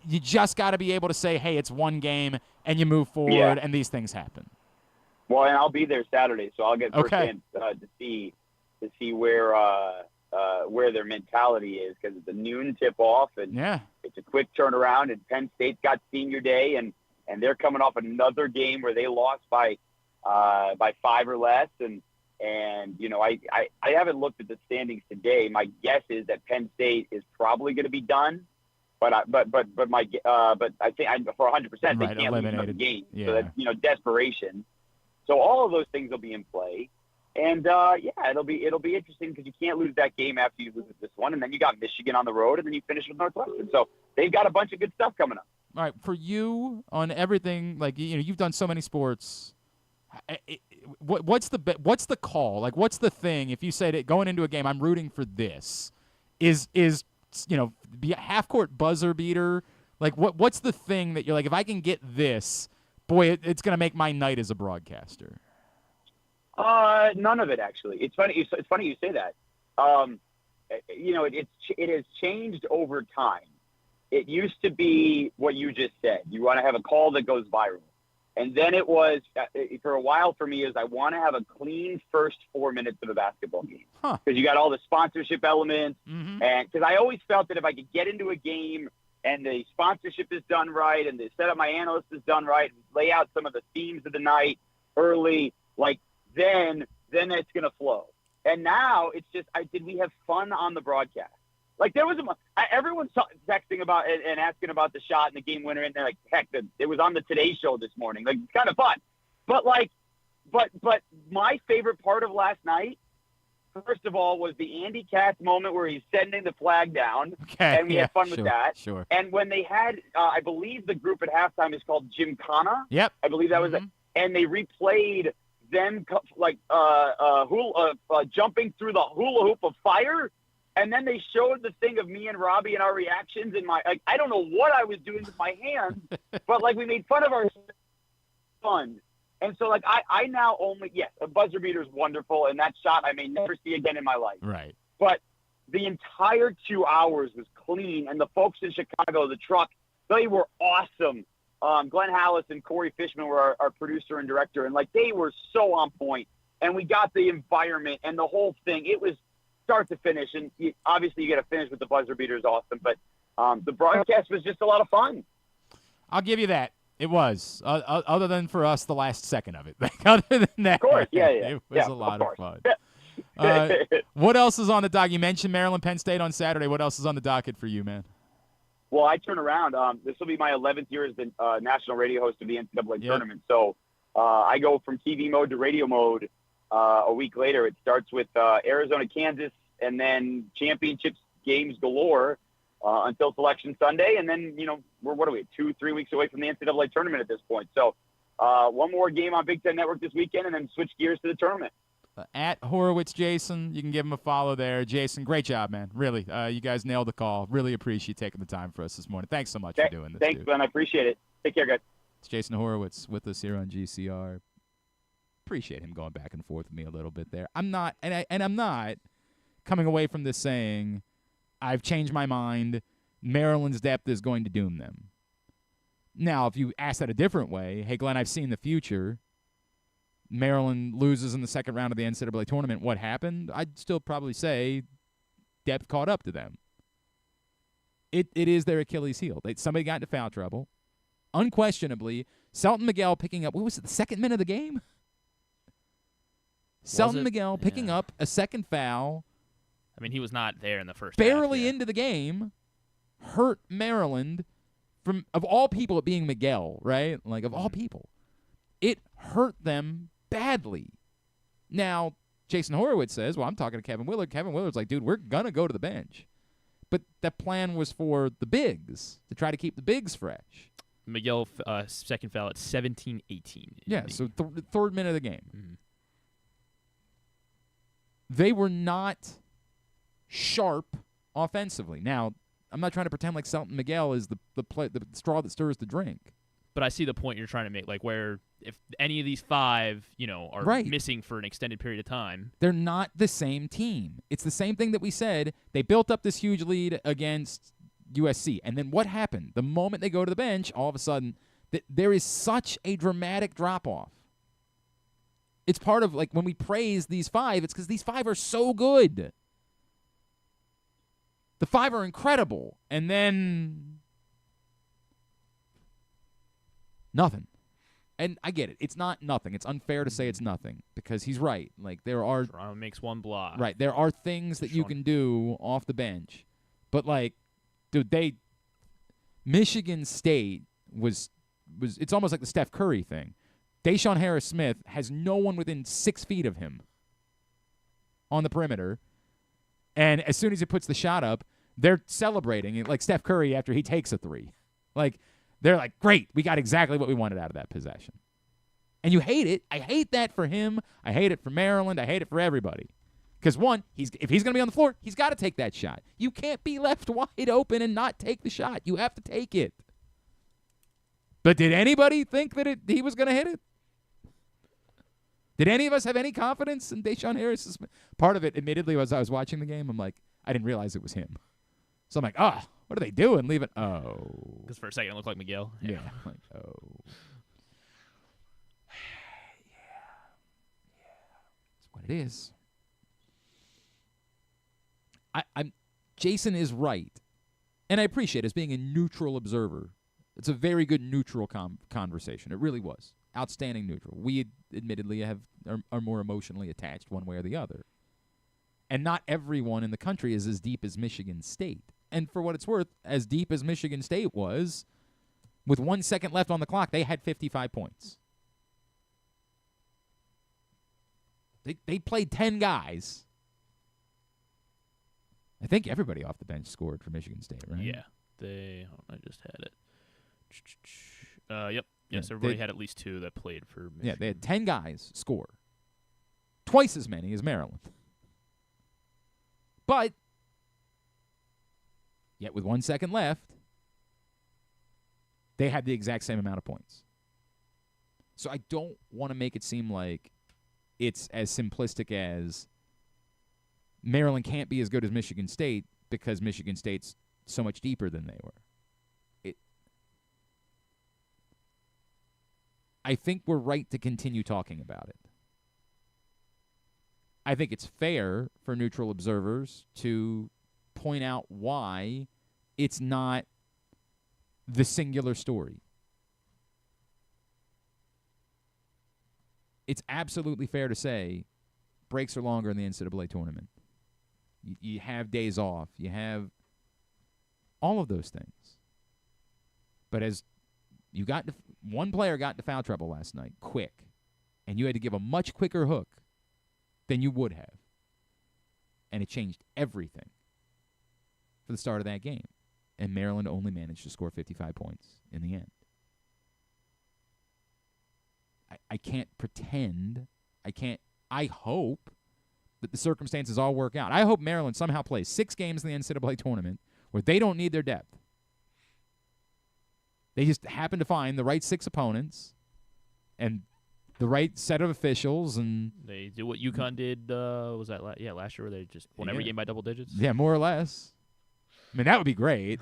you just got to be able to say, hey, it's one game, and you move forward, and these things happen. Well, and I'll be there Saturday, so I'll get first chance to see where their mentality is, because it's a noon tip-off, and it's a quick turnaround, and Penn State's got senior day, and they're coming off another game where they lost by 5 or less, and I haven't looked at the standings today. My guess is that Penn State is probably going to be done, but I think for 100% they can't lose another game. Yeah. So that's desperation. So all of those things will be in play, and it'll be interesting because you can't lose that game after you lose this one, and then you got Michigan on the road, and then you finish with Northwestern. So they've got a bunch of good stuff coming up. All right, for you on everything, like you've done so many sports. What's the call? Like, what's the thing? If you say that going into a game, I'm rooting for this, is be a half court buzzer beater. Like, what's the thing that you're like, if I can get this, boy, it's gonna make my night as a broadcaster. None of it actually. It's funny. It's funny you say that. It has changed over time. It used to be what you just said. You want to have a call that goes viral. And then it was, for a while for me, is I want to have a clean first 4 minutes of a basketball game. Because you got all the sponsorship elements. Mm-hmm. And because I always felt that if I could get into a game and the sponsorship is done right and the setup my analyst is done right, and lay out some of the themes of the night early, like then it's going to flow. And now it's just, did we have fun on the broadcast? Like, there was everyone's texting about it and asking about the shot and the game winner, and they're like, heck, it was on the Today Show this morning. Like, it's kind of fun. But, but my favorite part of last night, first of all, was the Andy Katz moment where he's sending the flag down, and we had fun with that. Sure. And when they had, I believe the group at halftime is called Gymkhana. Yep. I believe that was it. And they replayed them jumping through the hula hoop of fire. And then they showed the thing of me and Robbie and our reactions in I don't know what I was doing with my hands, but we made fun of our fun. And so I now a buzzer beater is wonderful. And that shot I may never see again in my life. Right. But the entire 2 hours was clean. And the folks in Chicago, the truck, they were awesome. Glenn Hallis and Corey Fishman were our producer and director. And they were so on point. And we got the environment and the whole thing. It was start to finish, and obviously you got to finish with the buzzer beater is awesome, but the broadcast was just a lot of fun. I'll give you that. It was, other than for us, the last second of it. Other than that, of course, it was a lot of fun. What else is on the docket? You mentioned Maryland, Penn State on Saturday. What else is on the docket for you, man? Well, I turn around. This will be my 11th year as the national radio host of the NCAA tournament. So I go from TV mode to radio mode a week later. It starts with Arizona, Kansas, and then championships games galore until Selection Sunday. And then, we're, 2-3 weeks away from the NCAA tournament at this point. So one more game on Big Ten Network this weekend and then switch gears to the tournament. At Horowitz Jason, you can give him a follow there. Jason, great job, man. Really, you guys nailed the call. Really appreciate you taking the time for us this morning. Thanks so much for doing this. Thanks, Glenn. I appreciate it. Take care, guys. It's Jason Horowitz with us here on GCR. Appreciate him going back and forth with me a little bit there. I'm not coming away from this saying I've changed my mind. Maryland's depth is going to doom them. Now, if you ask that a different way, hey, Glenn, I've seen the future. Maryland loses in the second round of the NCAA tournament. What happened? I'd still probably say depth caught up to them. It is their Achilles heel. Somebody got into foul trouble. Unquestionably, Selton Miguel picking up, what was it, the second minute of the game? Selton Miguel picking up a second foul. I mean, he was not there in the first barely half, into the game, hurt Maryland from, of all people, it being Miguel, right? Of all people. It hurt them badly. Now, Jason Horowitz says, well, I'm talking to Kevin Willard. Kevin Willard's like, dude, we're going to go to the bench. But that plan was for the bigs, to try to keep the bigs fresh. Miguel, second foul at 17-18. Yeah, so third minute of the game. Mm-hmm. They were not sharp offensively. Now, I'm not trying to pretend like Selton Miguel is the straw that stirs the drink. But I see the point you're trying to make, where if any of these five, are missing for an extended period of time. They're not the same team. It's the same thing that we said. They built up this huge lead against USC. And then what happened? The moment they go to the bench, all of a sudden, there is such a dramatic drop-off. It's part of, when we praise these five, it's because these five are so good. The five are incredible. And then nothing. And I get it. It's not nothing. It's unfair to say it's nothing because he's right. There are Toronto makes one block. Right. There are things that you can do off the bench. But dude, Michigan State was it's almost like the Steph Curry thing. Deshaun Harris-Smith has no one within 6 feet of him on the perimeter. And as soon as he puts the shot up, they're celebrating it like Steph Curry after he takes a three. They're like, great, we got exactly what we wanted out of that possession. And you hate it. I hate that for him. I hate it for Maryland. I hate it for everybody. Because, one, if he's going to be on the floor, he's got to take that shot. You can't be left wide open and not take the shot. You have to take it. But did anybody think that he was going to hit it? Did any of us have any confidence in Deshaun Harris? Part of it, admittedly, as I was watching the game, I'm like, I didn't realize it was him. So I'm like, what are they doing? Leave it. Oh. Because for a second it looked like Miguel. Yeah. Oh. That's what it is. Jason is right. And I appreciate it as being a neutral observer. It's a very good neutral conversation. It really was. Outstanding neutral. We admittedly are more emotionally attached one way or the other. And not everyone in the country is as deep as Michigan State. And for what it's worth, as deep as Michigan State was, with 1 second left on the clock, they had 55 points. They played 10 guys. I think everybody off the bench scored for Michigan State, right? Yeah. I just had it. Yep. Yes, everybody had at least 2 that played for Michigan. Yeah, they had 10 guys score. Twice as many as Maryland. But, yet with 1 second left, they had the exact same amount of points. So I don't want to make it seem like it's as simplistic as Maryland can't be as good as Michigan State because Michigan State's so much deeper than they were. I think we're right to continue talking about it. I think it's fair for neutral observers to point out why it's not the singular story. It's absolutely fair to say breaks are longer in the NCAA tournament. You have days off. You have all of those things. But as you got one player got into foul trouble last night, quick, and you had to give a much quicker hook than you would have. And it changed everything for the start of that game. And Maryland only managed to score 55 points in the end. I can't pretend. I hope that the circumstances all work out. I hope Maryland somehow plays 6 games in the NCAA tournament where they don't need their depth. They just happen to find the right 6 opponents and the right set of officials, and they do what UConn did. Was that last year, where they just won every game by double digits? Yeah, more or less. I mean, that would be great.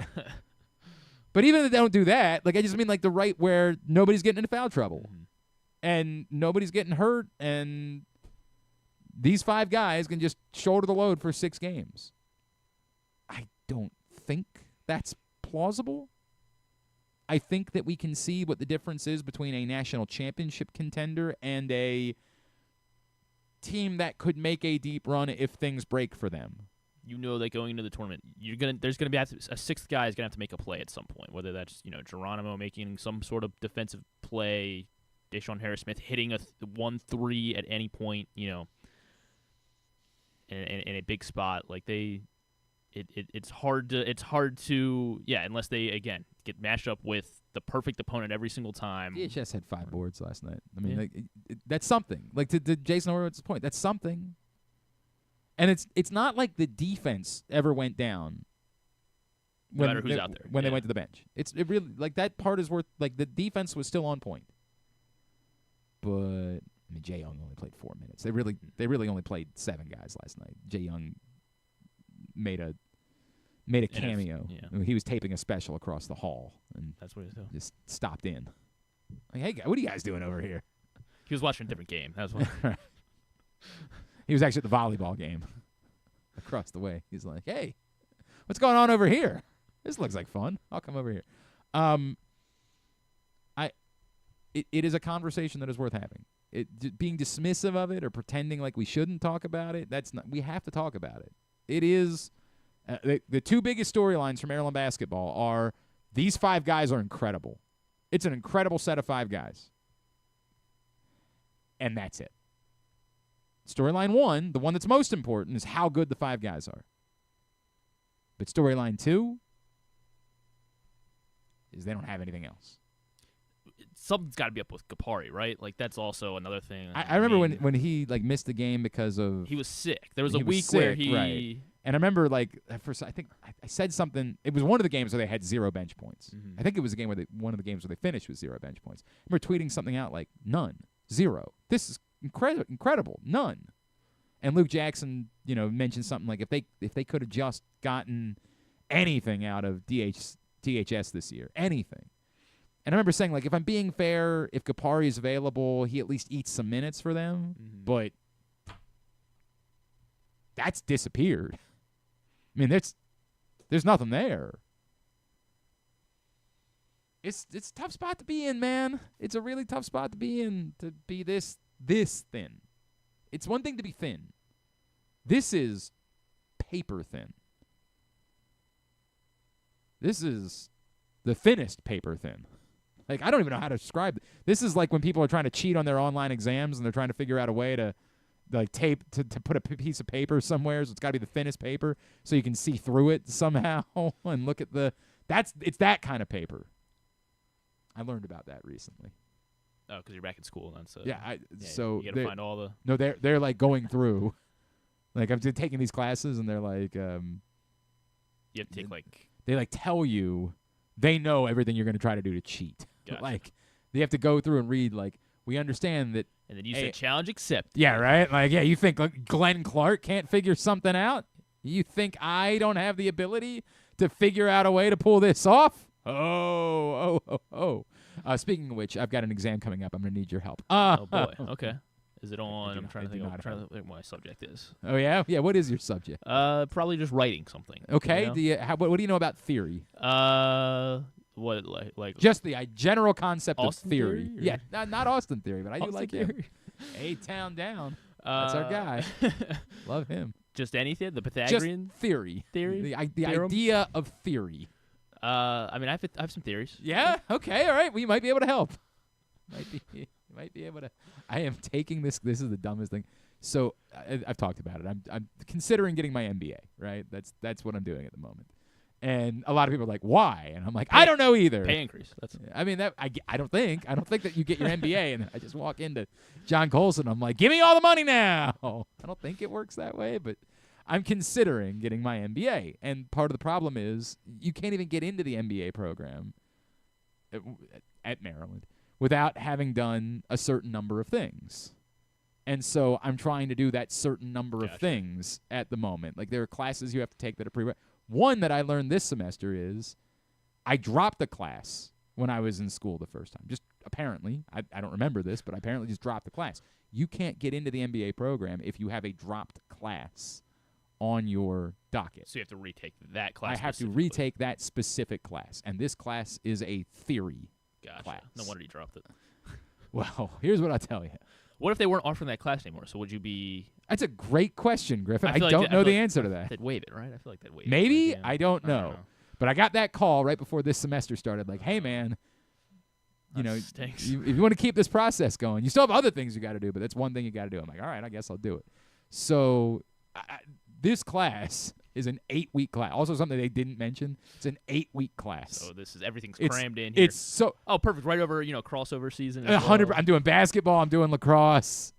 But even if they don't do that, I just mean the right where nobody's getting into foul trouble, and nobody's getting hurt, and these 5 guys can just shoulder the load for 6 games. I don't think that's plausible. I think that we can see what the difference is between a national championship contender and a team that could make a deep run if things break for them. You know that going into the tournament, there's gonna be a 6th guy is gonna have to make a play at some point. Whether that's Geronimo making some sort of defensive play, Deshaun Harris-Smith hitting a 1-3 at any point, in a big spot. It's hard to unless they again get matched up with the perfect opponent every single time. DHS had 5 boards last night. I mean, that's something. To Jason Horowitz's point, that's something. And it's not like the defense ever went down. No matter who's out there. When they went to the bench, it really that part is worth. The defense was still on point. But Jay Young only played 4 minutes. They really only played 7 guys last night. Jay Young made a cameo. He was taping a special across the hall, and that's what he was doing. Just stopped in. Hey, what are you guys doing over here? He was watching a different game. That's what. He was actually at the volleyball game across the way. He's like, "Hey, what's going on over here? This looks like fun. I'll come over here." It is a conversation that is worth having. Being dismissive of it or pretending like we shouldn't talk about it, that's not. We have to talk about it. It is the 2 biggest storylines for Maryland basketball are these 5 guys are incredible. It's an incredible set of 5 guys. And that's it. Storyline 1, the one that's most important, is how good the 5 guys are. But storyline 2 is they don't have anything else. Something's got to be up with Kapari, right? That's also another thing. I remember when he missed the game because of he was sick. There was a week where he right. And I remember at first I think I said something. It was one of the games where they had 0 bench points. I think it was one of the games where they finished with 0 bench points. I remember tweeting something out like none, 0. This is incredible, none. And Luke Jackson, mentioned something like if they could have just gotten anything out of DHS this year, anything. And I remember saying, if I'm being fair, if Kapari is available, he at least eats some minutes for them. But that's disappeared. I mean, there's nothing there. It's a tough spot to be in, man. It's a really tough spot to be in, to be this thin. It's one thing to be thin. This is paper thin. This is the thinnest paper thin. Like, I don't even know how to describe it. This is like when people are trying to cheat on their online exams and they're trying to figure out a way to like tape to put a piece of paper somewhere, so it's got to be the thinnest paper so you can see through it somehow and look at it's that kind of paper. I learned about that recently. Oh, because you're back in school then. So so you got to find all the. No, they're like going through. Like I'm taking these classes and they're like. You have to take like. They like tell you, they know everything you're going to try to do to cheat. Gotcha. Like they have to go through and read like. We understand that. And then you said challenge accepted. Yeah, right? Like, yeah, you think Glenn Clark can't figure something out? You think I don't have the ability to figure out a way to pull this off? Oh. Speaking of which, I've got an exam coming up. I'm going to need your help. Oh, boy. Okay. Is it on? I'm trying to think what my subject is. Oh, yeah? Yeah, what is your subject? Probably just writing something. Okay. You know? What do you know about theory? What like just the general concept Austin of theory. theory Yeah, not Austin theory, but I do Austin like theory. him. A-Town down. That's our guy. Love him. Just anything? The Pythagorean just theory. Theory? The idea of theory. I mean, I have some theories. Yeah. Okay. All right. We might be able to help. Might be able to. I am taking this. This is the dumbest thing. So I've talked about it. I'm considering getting my MBA. Right. That's what I'm doing at the moment. And a lot of people are like, why? And I'm like, I don't know either. Pay increase. I mean, I don't think that you get your MBA and I just walk into John Colson. I'm like, give me all the money now. I don't think it works that way, but I'm considering getting my MBA. And part of the problem is you can't even get into the MBA program at Maryland without having done a certain number of things. And so I'm trying to do that certain number of things at the moment. Like there are classes you have to take that are pre-required. One that I learned this semester is I dropped a class when I was in school the first time. Just apparently, I don't remember this, but I apparently just dropped the class. You can't get into the MBA program if you have a dropped class on your docket. So you have to retake that class. I have to retake that specific class, and this class is a theory class. No wonder you dropped it. Well, here's what I'll tell you. What if they weren't offering that class anymore? So would you be... That's a great question, Griffin. I like don't know the answer to that. They'd waive it, right? I feel like they'd waive it. Maybe? I don't know. But I got that call right before this semester started. Like, hey, man, if you want to keep this process going, you still have other things you got to do, but that's one thing you got to do. I'm like, all right, I guess I'll do it. So this class is an 8-week class. Also something they didn't mention. It's an 8-week class. So everything's crammed in here. It's so... Oh, perfect. Right over, crossover season. 100%. I'm doing basketball. I'm doing lacrosse.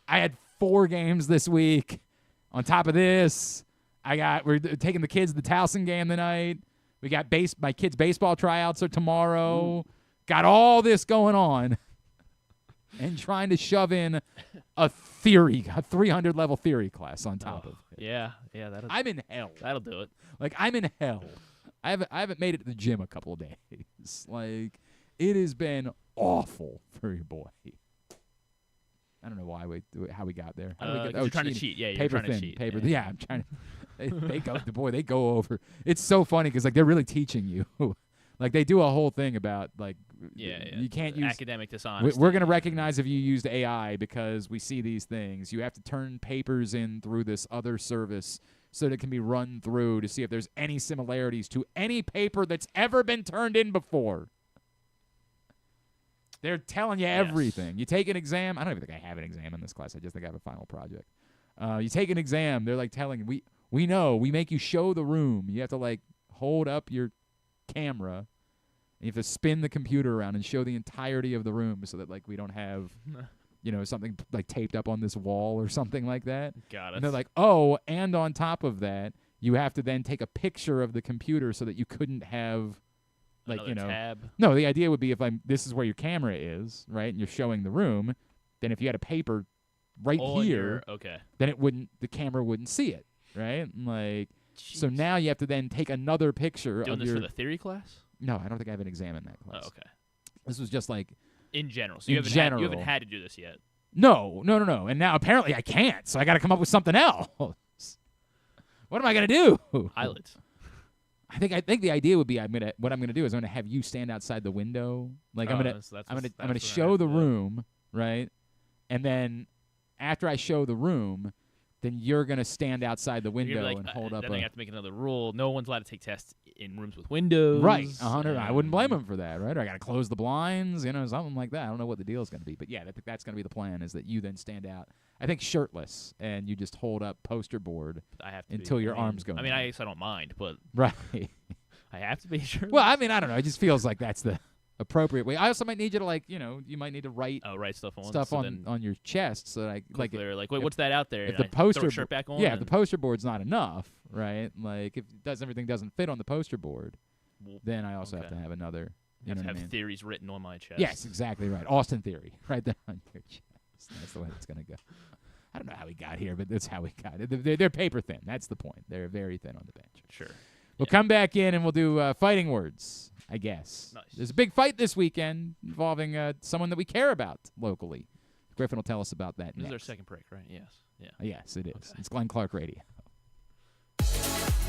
I had 4 games this week. On top of this, we're taking the kids to the Towson game tonight. We got my kids' baseball tryouts are tomorrow. Ooh. Got all this going on. And trying to shove in a 300-level theory class on top of it. Yeah. I'm in hell. That'll do it. Like, I'm in hell. I haven't made it to the gym a couple of days. Like, it has been awful for your boy. I don't know how we got there. You're trying to cheat. Yeah, you're trying to cheat. Paper. Yeah, I'm trying to. They go over. It's so funny because like they're really teaching you. Like they do a whole thing about like you can't use academic dishonesty. We're going to recognize if you used AI because we see these things. You have to turn papers in through this other service so that it can be run through to see if there's any similarities to any paper that's ever been turned in before. They're telling you everything. You take an exam. I don't even think I have an exam in this class. I just think I have a final project. You take an exam. They're like telling you, we know. We make you show the room. You have to like hold up your camera. And you have to spin the computer around and show the entirety of the room so that like we don't have, something like taped up on this wall or something like that. Got it. And they're like, oh, and on top of that, you have to then take a picture of the computer so that you couldn't have. Like another tab. No, the idea would be if this is where your camera is, right, and you're showing the room, then if you had a paper right here, then the camera wouldn't see it, right? Like, so now you have to then take another picture Doing of this your. For the theory class? No, I don't think I have an exam in that class. Oh, okay. This was just like in general. So you haven't had to do this yet. No. And now apparently I can't, so I got to come up with something else. What am I gonna do? Eyelids. I think the idea would be what I'm gonna do is I'm gonna have you stand outside the window. Like I'm gonna show the room, right? And then after I show the room, then you're going to stand outside the window Like, and hold up then they have to make another rule. No one's allowed to take tests in rooms with windows. Right, 100. I wouldn't blame them for that, right? Or I got to close the blinds, something like that. I don't know what the deal is going to be. But, yeah, that's going to be the plan is that you then stand out, I think, shirtless, and you just hold up poster board until your arms go down. I guess I don't mind, but right. I have to be shirtless. Well, I don't know. It just feels like that's the appropriate way. I also might need you to you might need to write stuff on your chest so that wait, what's that out there? If the poster throw a shirt back on. Yeah, if the poster board's not enough, right? Like if everything doesn't fit on the poster board, then I also have to have another. You have to have theories written on my chest. Yes, exactly right. Austin theory, right there on your chest. That's the way it's gonna go. I don't know how we got here, but that's how we got it. They're paper thin. That's the point. They're very thin on the bench. Sure. We'll come back in and we'll do fighting words, I guess. Nice. There's a big fight this weekend involving someone that we care about locally. Griffin will tell us about that This next. is our second break, right? Yes. Yeah. Yes, it is. Okay. It's Glenn Clark Radio.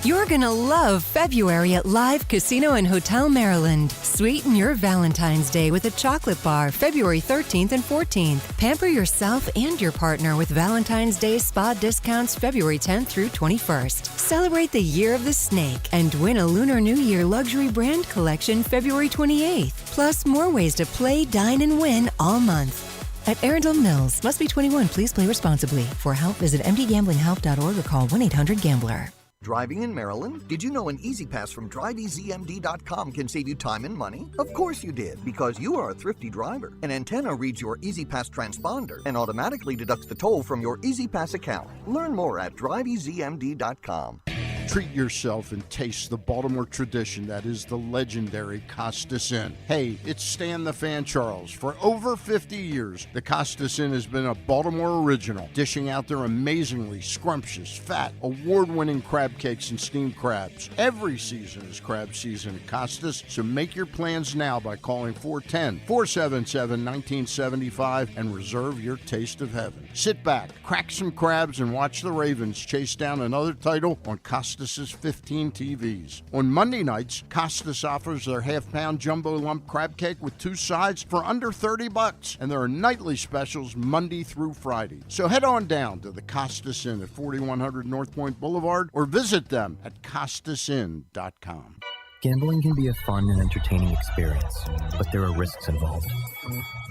You're going to love February at Live Casino and Hotel Maryland. Sweeten your Valentine's Day with a chocolate bar February 13th and 14th. Pamper yourself and your partner with Valentine's Day spa discounts February 10th through 21st. Celebrate the Year of the Snake and win a Lunar New Year luxury brand collection February 28th. Plus more ways to play, dine, and win all month. At Arundel Mills. Must be 21. Please play responsibly. For help, visit mdgamblinghelp.org or call 1-800-GAMBLER. Driving in Maryland? Did you know an Easy Pass from DriveEasyMD.com can save you time and money? Of course you did, because you are a thrifty driver. An antenna reads your Easy Pass transponder and automatically deducts the toll from your Easy Pass account. Learn more at DriveEasyMD.com. Treat yourself and taste the Baltimore tradition that is the legendary Costas Inn. Hey, it's Stan the Fan Charles. For over 50 years, the Costas Inn has been a Baltimore original, dishing out their amazingly scrumptious, fat, award-winning crab cakes and steamed crabs. Every season is crab season at Costas, so make your plans now by calling 410-477-1975 and reserve your taste of heaven. Sit back, crack some crabs, and watch the Ravens chase down another title on Costas' 15 TVs. On Monday nights, Costas offers their half-pound jumbo lump crab cake with 2 sides for under $30, and there are nightly specials Monday through Friday. So head on down to the Costas Inn at 4100 North Point Boulevard or visit them at CostasInn.com. Gambling can be a fun and entertaining experience, but there are risks involved.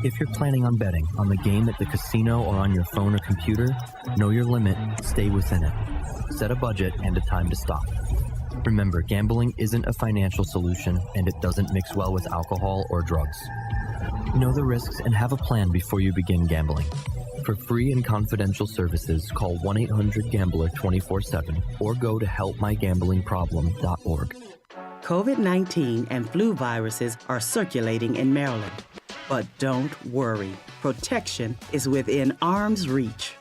If you're planning on betting on the game at the casino or on your phone or computer, know your limit, stay within it. Set a budget and a time to stop. Remember, gambling isn't a financial solution, and it doesn't mix well with alcohol or drugs. Know the risks and have a plan before you begin gambling. For free and confidential services, call 1-800-GAMBLER 24/7 or go to helpmygamblingproblem.org. COVID-19 and flu viruses are circulating in Maryland. But don't worry, protection is within arm's reach.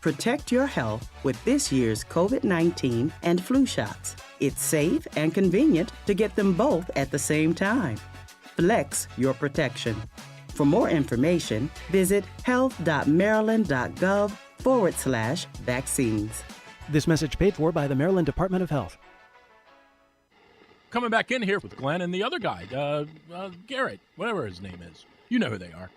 Protect your health with this year's COVID-19 and flu shots. It's safe and convenient to get them both at the same time. Flex your protection. For more information, visit health.maryland.gov/vaccines. This message paid for by the Maryland Department of Health. Coming back in here with Glenn and the other guy, Garrett, whatever his name is. You know who they are.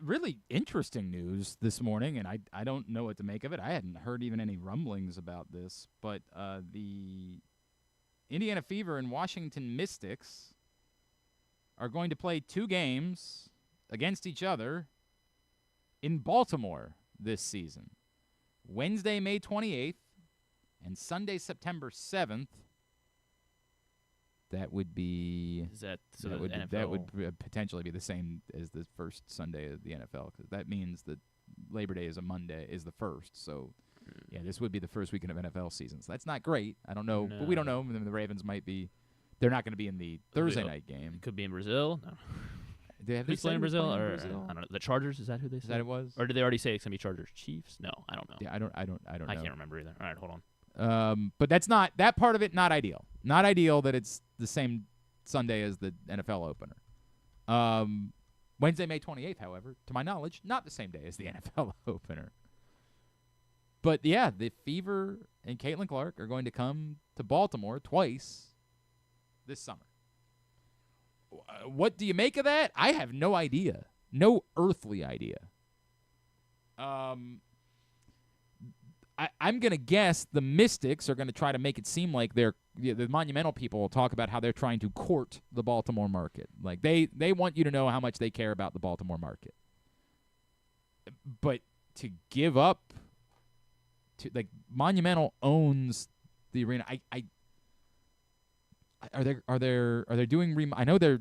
Really interesting news this morning, and I don't know what to make of it. I hadn't heard even any rumblings about this, but the Indiana Fever and Washington Mystics are going to play 2 games against each other in Baltimore this season. Wednesday, May 28th, and Sunday, September 7th. That would be that would potentially be the same as the first Sunday of the NFL, because that means that Labor Day is a Monday, is the first. So, yeah, this would be the first weekend of NFL season. So that's not great. I don't know, but we don't know. I mean, the Ravens might be. They're not going to be in the Thursday night game. It could be in Brazil. No. Who's playing in Brazil? I don't know. The Chargers, is that who they said? Is that it was? Or did they already say it's going to be Chargers Chiefs? No, I don't know. Yeah, I don't know. I can't remember either. All right, hold on. But that's not that part of it. Not ideal. Not ideal that it's the same Sunday as the NFL opener. Wednesday, May 28th, however, to my knowledge, not the same day as the NFL opener. But yeah, the Fever and Caitlin Clark are going to come to Baltimore twice this summer. What do you make of that? I have no idea. No earthly idea. I'm going to guess the Mystics are going to try to make it seem like the Monumental people will talk about how they're trying to court the Baltimore market. Like, they want you to know how much they care about the Baltimore market. But to give up to, like, Monumental owns the arena. Are they doing I know they're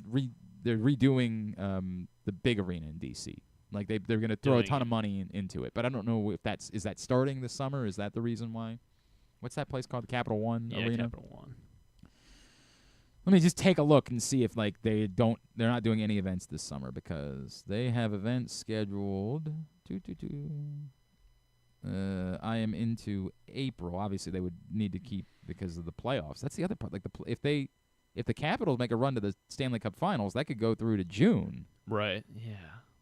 redoing the big arena in DC. Like they're going to throw a ton of money into it, but I don't know if is that starting this summer? Is that the reason why? What's that place called? The Capital One Arena. Capital One. Let me just take a look and see if like they're not doing any events this summer, because they have events scheduled. I am into April. Obviously, they would need to keep because of the playoffs. That's the other part. Like if the Capitals make a run to the Stanley Cup Finals, that could go through to June. Right. Yeah.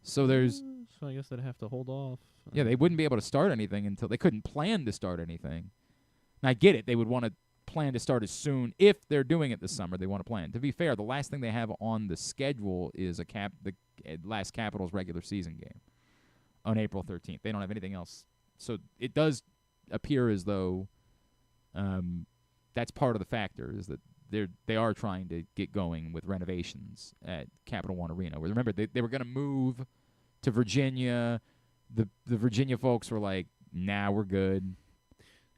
So there's. So I guess they'd have to hold off. Yeah, they wouldn't be able to start anything until they couldn't plan to start anything. And I get it; they would want to plan to start as soon if they're doing it this summer. They want to plan. To be fair, the last thing they have on the schedule is the last Capitals regular season game on April 13th. They don't have anything else. So it does appear as though that's part of the factor, is that they are trying to get going with renovations at Capital One Arena. Remember, they were going to move to Virginia. The Virginia folks were like, "Nah, we're good."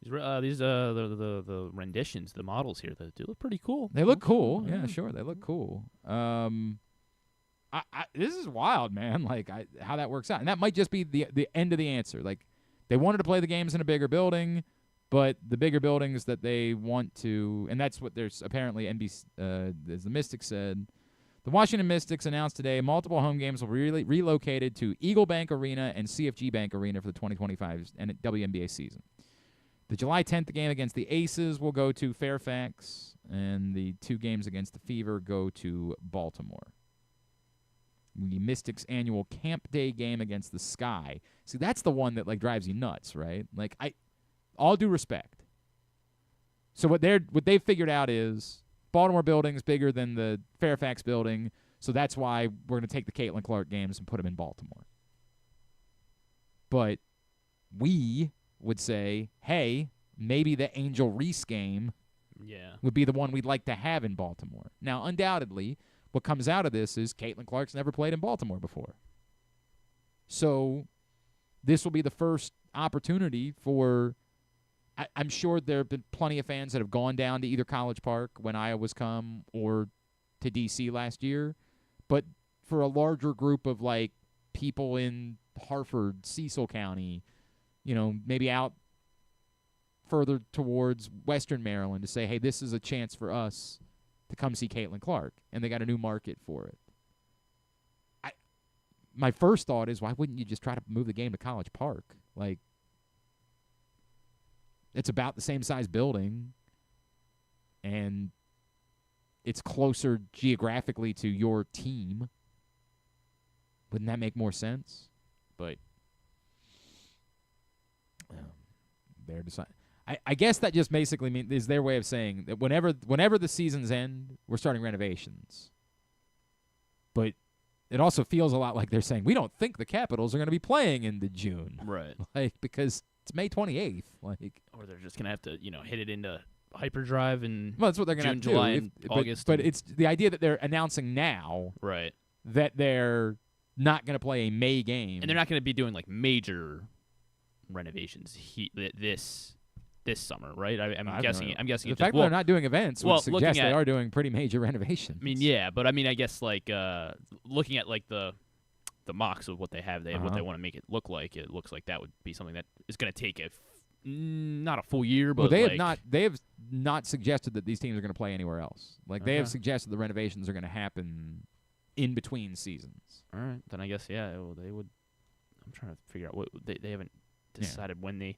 These the renditions, the models here, they do look pretty cool. They look cool. Yeah, sure, they look cool. This is wild, man. Like how that works out, and that might just be the end of the answer. Like they wanted to play the games in a bigger building. But the bigger buildings that they want to, and that's what there's apparently NBC, as the Mystics said, the Washington Mystics announced today multiple home games will be relocated to Eagle Bank Arena and CFG Bank Arena for the 2025 WNBA season. The July 10th game against the Aces will go to Fairfax, and the 2 games against the Fever go to Baltimore. The Mystics' annual Camp Day game against the Sky. See, that's the one that like drives you nuts, right? Like all due respect. So what they've figured out is Baltimore building's bigger than the Fairfax building, so that's why we're going to take the Caitlin Clark games and put them in Baltimore. But we would say, hey, maybe the Angel Reese game would be the one we'd like to have in Baltimore. Now, undoubtedly, what comes out of this is Caitlin Clark's never played in Baltimore before. So this will be the first opportunity for... I'm sure there have been plenty of fans that have gone down to either College Park when Iowa's come or to D.C. last year. But for a larger group of, like, people in Hartford, Cecil County, maybe out further towards Western Maryland to say, hey, this is a chance for us to come see Caitlin Clark. And they got a new market for it. My first thought is, why wouldn't you just try to move the game to College Park? Like, it's about the same size building, and it's closer geographically to your team. Wouldn't that make more sense? But they're deciding. I guess that just basically is their way of saying that whenever the seasons end, we're starting renovations. But it also feels a lot like they're saying, we don't think the Capitals are going to be playing into June. Right. Like, because it's May 28th. Like, or they're just going to have to, hit it into hyperdrive and that's what they're going to June, July, and August. But it's the idea that they're announcing now right, that they're not going to play a May game. And they're not going to be doing, like, major renovations this summer, right? I'm guessing. I'm guessing the fact that they're not doing events would suggest they are doing pretty major renovations. I mean, yeah, but I mean, I guess like looking at like the mocks of what they have, what they want to make it look like. It looks like that would be something that is going to take not a full year, but they have not suggested that these teams are going to play anywhere else. Like they have suggested the renovations are going to happen in between seasons. All right, then I guess they would. I'm trying to figure out what they haven't decided when they.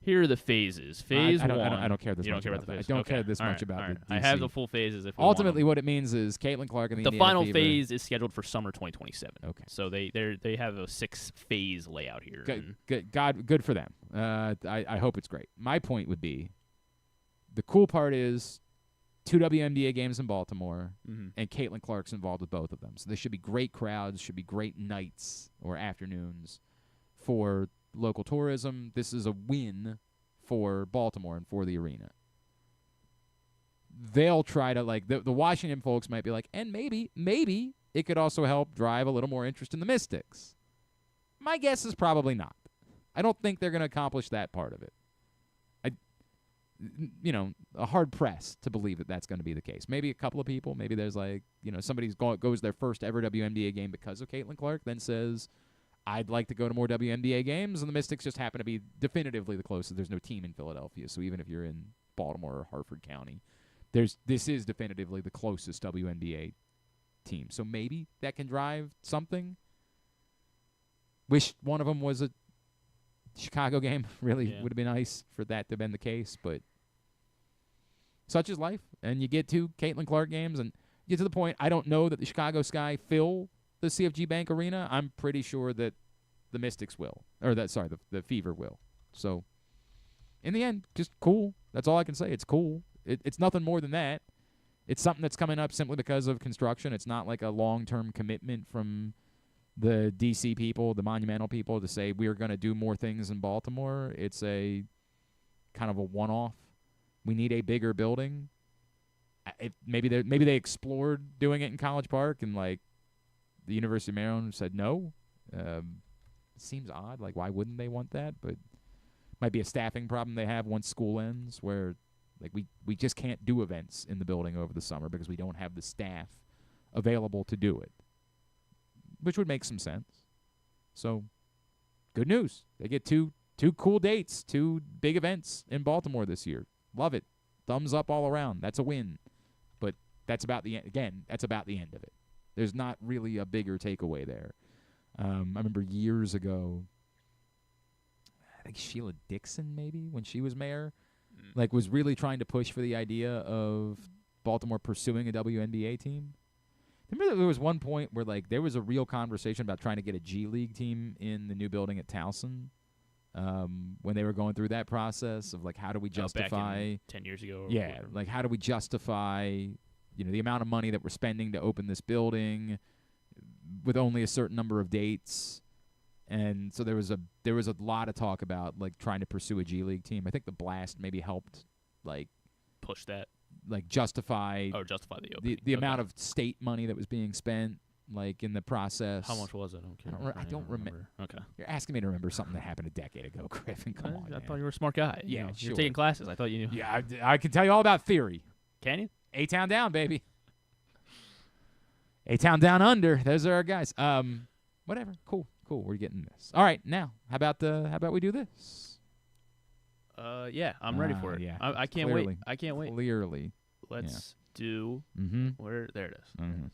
Here are the phases. Phase one. I don't care this much about that. I don't care this much about the DC. I have the full phases. Ultimately, what it means is Caitlin Clark and the Indiana final Fever. Phase is scheduled for summer 2027. Okay. So they have a 6-phase layout here. Good for them. I hope it's great. My point would be, the cool part is 2 WNBA games in Baltimore, and Caitlin Clark's involved with both of them. So there should be great crowds, should be great nights or afternoons for local tourism. This is a win for Baltimore and for the arena. They'll try to, like, the Washington folks might be like, and maybe it could also help drive a little more interest in the Mystics. My guess is probably not. I don't think they're going to accomplish that part of it. A hard press to believe that that's going to be the case. Maybe a couple of people. Maybe there's somebody goes their first ever WNBA game because of Caitlin Clark, then says, I'd like to go to more WNBA games, and the Mystics just happen to be definitively the closest. There's no team in Philadelphia, so even if you're in Baltimore or Harford County, this is definitively the closest WNBA team. So maybe that can drive something. Wish one of them was a Chicago game. Really would have been nice for that to have been the case, but such is life. And you get to Caitlin Clark games and get to the point, I don't know that the Chicago Sky fill the CFG Bank Arena. I'm pretty sure that the Mystics will. Or the Fever will. So, in the end, just cool. That's all I can say. It's cool. It's nothing more than that. It's something that's coming up simply because of construction. It's not like a long-term commitment from the D.C. people, the Monumental people, to say we're going to do more things in Baltimore. It's a kind of a one-off. We need a bigger building. Maybe they explored doing it in College Park, and like the University of Maryland said no. It seems odd. Like, why wouldn't they want that? But might be a staffing problem they have once school ends, where like we just can't do events in the building over the summer because we don't have the staff available to do it, which would make some sense. So, good news. They get two cool dates, 2 big events in Baltimore this year. Love it. Thumbs up all around. That's a win. But that's about the end. Again, that's about the end of it. There's not really a bigger takeaway there. I remember years ago, I think Sheila Dixon maybe, when she was mayor, like was really trying to push for the idea of Baltimore pursuing a WNBA team. Remember there was one point where like there was a real conversation about trying to get a G League team in the new building at Towson, when they were going through that process of like how do we justify back 10 years ago? Like how do we justify the amount of money that we're spending to open this building with only a certain number of dates. And so there was a lot of talk about like trying to pursue a G League team. I think the Blast maybe helped like push that, like justify the amount of state money that was being spent like in the process. How much was it? I don't remember. Okay, you're asking me to remember something that happened a decade ago, Griffin. Come on, I thought you were a smart guy. Yeah, you're taking classes. I thought you knew. Yeah, I can tell you all about theory. Can you? A-Town down, baby. A-Town down under. Those are our guys. Whatever. Cool. We're getting this. All right, now how about we do this? Yeah, I'm ready for it. Yeah, I can't wait. I can't wait. Clearly. Let's do where there it is. Mm-hmm.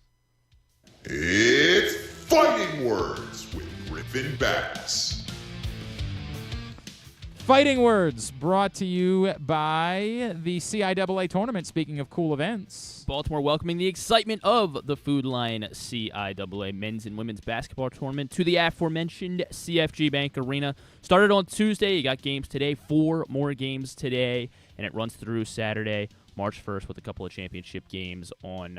It's Fighting Words with Griffin Bass. Fighting Words brought to you by the CIAA tournament. Speaking of cool events, Baltimore welcoming the excitement of the Food Line CIAA men's and women's basketball tournament to the aforementioned CFG Bank Arena. Started on Tuesday. You got games today, 4 more games today, and it runs through Saturday, March 1st, with a couple of championship games on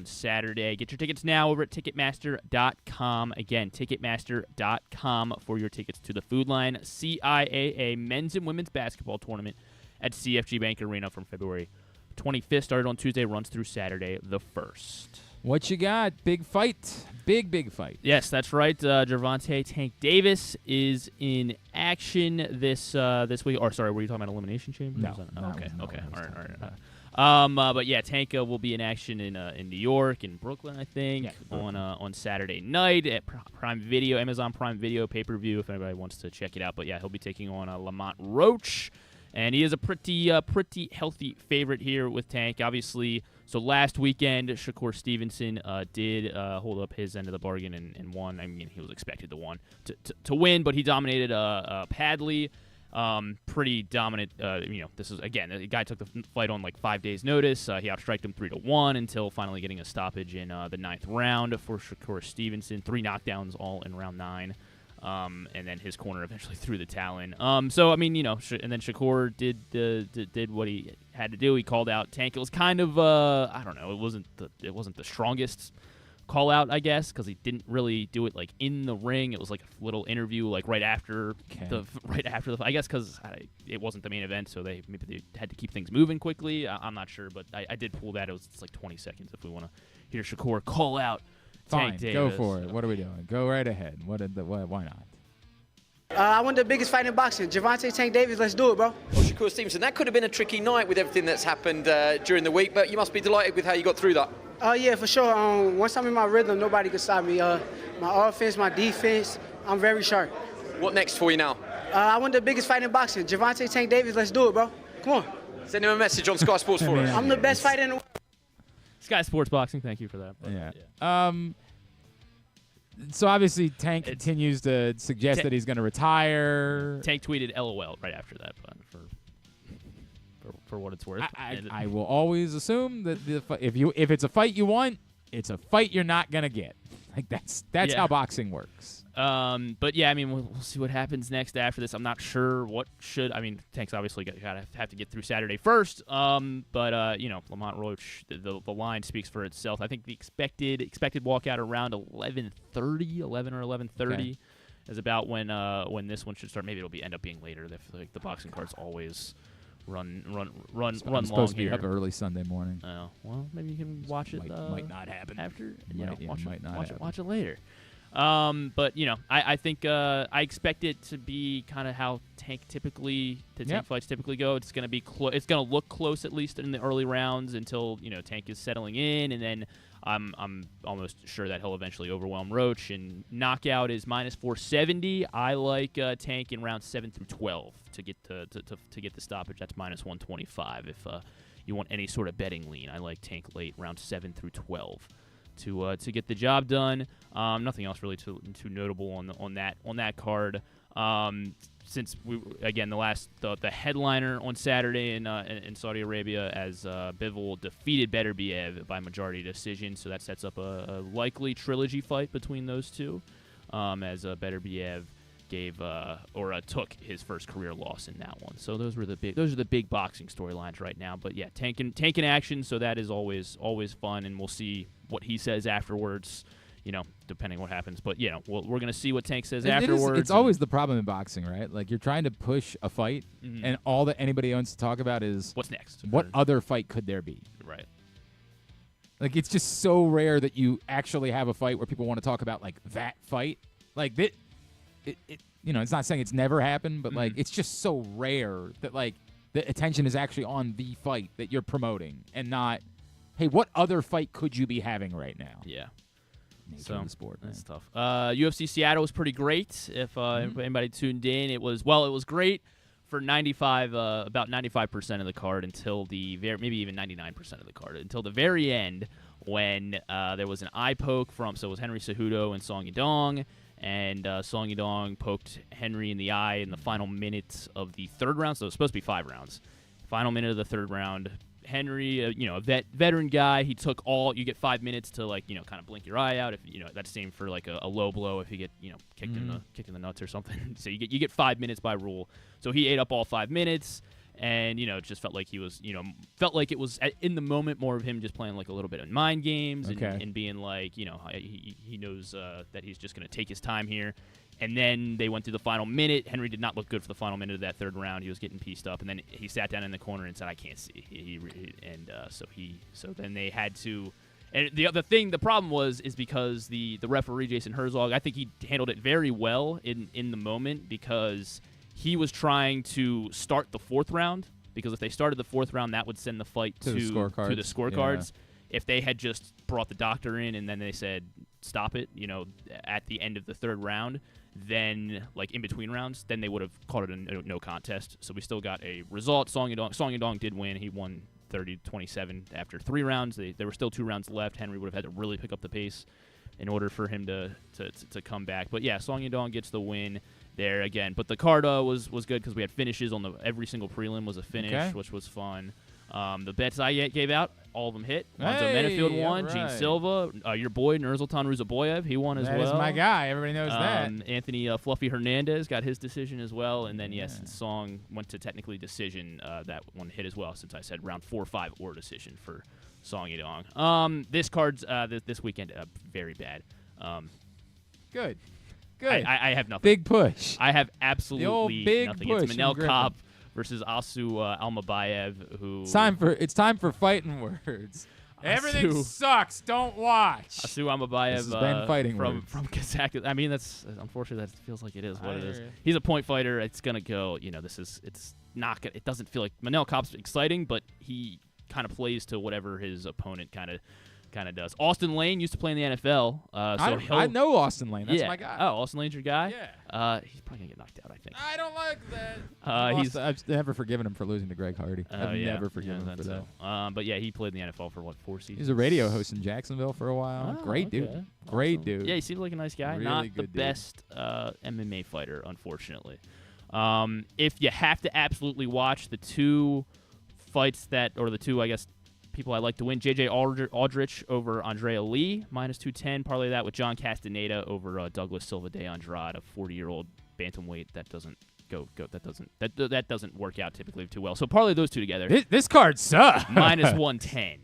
Saturday. Get your tickets now over at Ticketmaster.com. Again, Ticketmaster.com for your tickets to the Food Line CIAA men's and women's basketball tournament at CFG Bank Arena from February 25th. Started on Tuesday, runs through Saturday the 1st. What you got? Big fight. Big fight. Yes, that's right. Gervonta Tank Davis is in action this week. Or sorry, were you talking about Elimination Chamber? No. Okay. All right. But yeah, Tank will be in action in New York and Brooklyn, I think, on Saturday night at Prime Video, Amazon Prime Video pay-per-view. If anybody wants to check it out, but yeah, he'll be taking on Lamont Roach. And he is a pretty healthy favorite here with Tank. Obviously, so last weekend, Shakur Stevenson did hold up his end of the bargain and won. I mean, he was expected to win, but he dominated Padley. Pretty dominant. This is, again, the guy took the fight on like 5 days' notice. He outstriked him 3-1 until finally getting a stoppage in the 9th round for Shakur Stevenson. 3 knockdowns all in round 9. And then his corner eventually threw the towel in. So I mean, and then Shakur did what he had to do. He called out Tank. It was kind of I don't know. It wasn't the strongest call out, I guess, because he didn't really do it like in the ring. It was like a little interview, like right after the I guess because it wasn't the main event, so maybe they had to keep things moving quickly. I'm not sure, but I did pull that. It's like 20 seconds if we want to hear Shakur call out. Fine, Tank Davis. go for it. What are we doing? Go right ahead. Why not? I want the biggest fight in boxing. Javante Tank Davis, let's do it, bro. Well, Shakur Stevenson, that could have been a tricky night with everything that's happened during the week, but you must be delighted with how you got through that. Yeah, for sure. Once I'm in my rhythm, nobody can stop me. My offense, my defense, I'm very sharp. What next for you now? I want the biggest fight in boxing. Javante Tank Davis, let's do it, bro. Come on. Send him a message on Sky Sports for us. I'm the best fighter in the world. Sky Sports Boxing, thank you for that. Yeah. So obviously Tank continues to suggest that he's going to retire. Tank tweeted LOL right after that, but for what it's worth. I will always assume that if it's a fight you want, it's a fight you're not going to get. Like that's how boxing works. But yeah, I mean, we'll see what happens next after this. I'm not sure what should. I mean, Tank's obviously gotta have to get through Saturday first. But you know, Lamont Roach, the line speaks for itself. I think the expected walkout around 11:30, 11 or 11:30 is about when this one should start. Maybe it'll end up being later. Like the boxing cards always run long supposed to be here. up early Sunday morning. Oh, well, maybe you can watch it. Might not happen after. Watch it later. But you know, I think I expect it to be kind of how Tank fights typically go. It's going to be it's going to look close, at least in the early rounds, until Tank is settling in, and then I'm almost sure that he'll eventually overwhelm Roach. And knockout is -470. I like Tank in rounds 7 through 12 to get to get the stoppage. That's -125 if you want any sort of betting lean. I like Tank late, rounds 7 through 12. To get the job done. Nothing else really too notable on that card. Since the headliner on Saturday in Saudi Arabia, as Bivol defeated Beterbiev by majority decision, so that sets up a likely trilogy fight between those two. As Beterbiev took his first career loss in that one. So those are the big boxing storylines right now. But yeah, Tank in action, so that is always fun, and we'll see what he says afterwards, depending what happens. But we're going to see what Tank says afterwards. It's always the problem in boxing, right? Like you're trying to push a fight, and all that anybody wants to talk about is what's next. What other fight could there be? Right. Like it's just so rare that you actually have a fight where people want to talk about like that fight. Like that. It's not saying it's never happened, but like it's just so rare that like the attention is actually on the fight that you're promoting and not, hey, what other fight could you be having right now? Yeah. So the sport, that's tough. UFC Seattle was pretty great. If anybody tuned in, it was great for about 95% of the card until maybe even 99% of the card until the very end when there was an eye poke so it was Henry Cejudo and Song Yadong. And Song Yadong poked Henry in the eye in the final minutes of the third round. So it was supposed to be 5 rounds. Final minute of the third round. Henry, a veteran guy, he took you get 5 minutes to kind of blink your eye out. If that's same for like a low blow if you get kicked in the nuts or something. So you get 5 minutes by rule. So he ate up all 5 minutes. And it just felt like he was, it was in the moment more of him just playing like a little bit of mind games and being like, he knows that he's just going to take his time here. And then they went through the final minute. Henry did not look good for the final minute of that third round. He was getting pieced up, and then he sat down in the corner and said, "I can't see." So then they had to. And the problem is because the referee Jason Herzog, I think he handled it very well in the moment because he was trying to start the fourth round, because if they started the fourth round, that would send the fight to the scorecards. Yeah. If they had just brought the doctor in and then they said, stop it, at the end of the third round, then, like, in between rounds, then they would have called it a no contest. So we still got a result. Song Yadong did win. He won 30-27 after 3 rounds. There were still 2 rounds left. Henry would have had to really pick up the pace in order for him to come back. But, yeah, Song Yadong gets the win there again. But the card was good because we had finishes on every single prelim was a finish, which was fun. The bets I gave out, all of them hit. Lonzo Hey, Menafield won. all Gene right. Silva, your boy Nursultan Ruzaboyev, he won as well. That is my guy. Everybody knows that. Anthony Fluffy Hernandez got his decision as well. And then, since Song went to technically decision, that one hit as well, since I said round 4 or 5 or decision for Song Yidong. This card's this weekend, very bad. Good. Good. I have nothing. Big push. I have absolutely big nothing. push It's in Manel Griffin. Kopp versus Asu Almabayev, who... It's time for fighting words. Everything sucks. Don't watch. Asu Almabayev This has been fighting from words. Kazakhstan. I mean, that's unfortunate. That feels like it is what it is. He's a point fighter. It's gonna go. It's not gonna. It doesn't feel like Manel Kopp's exciting, but he kind of plays to whatever his opponent kind of does. Austin Lane used to play in the NFL. I know Austin Lane. That's my guy. Oh, Austin Lane's your guy? Yeah. He's probably going to get knocked out, I think. I don't like that. I've never forgiven him for losing to Greg Hardy. I've never forgiven him for that. But, he played in the NFL for, 4 seasons? He was a radio host in Jacksonville for a while. Great dude. Great dude. Yeah, he seems like a nice guy. Really Not the good dude. best MMA fighter, unfortunately. If you have to absolutely watch the two fights the two, I guess, people I like to win, J.J. Aldrich over Andrea Lee, -210. Parlay that with John Castaneda over Douglas Silva de Andrade, a 40-year-old bantamweight. That doesn't that doesn't work out typically too well. So parlay those two together. This card sucks. -110.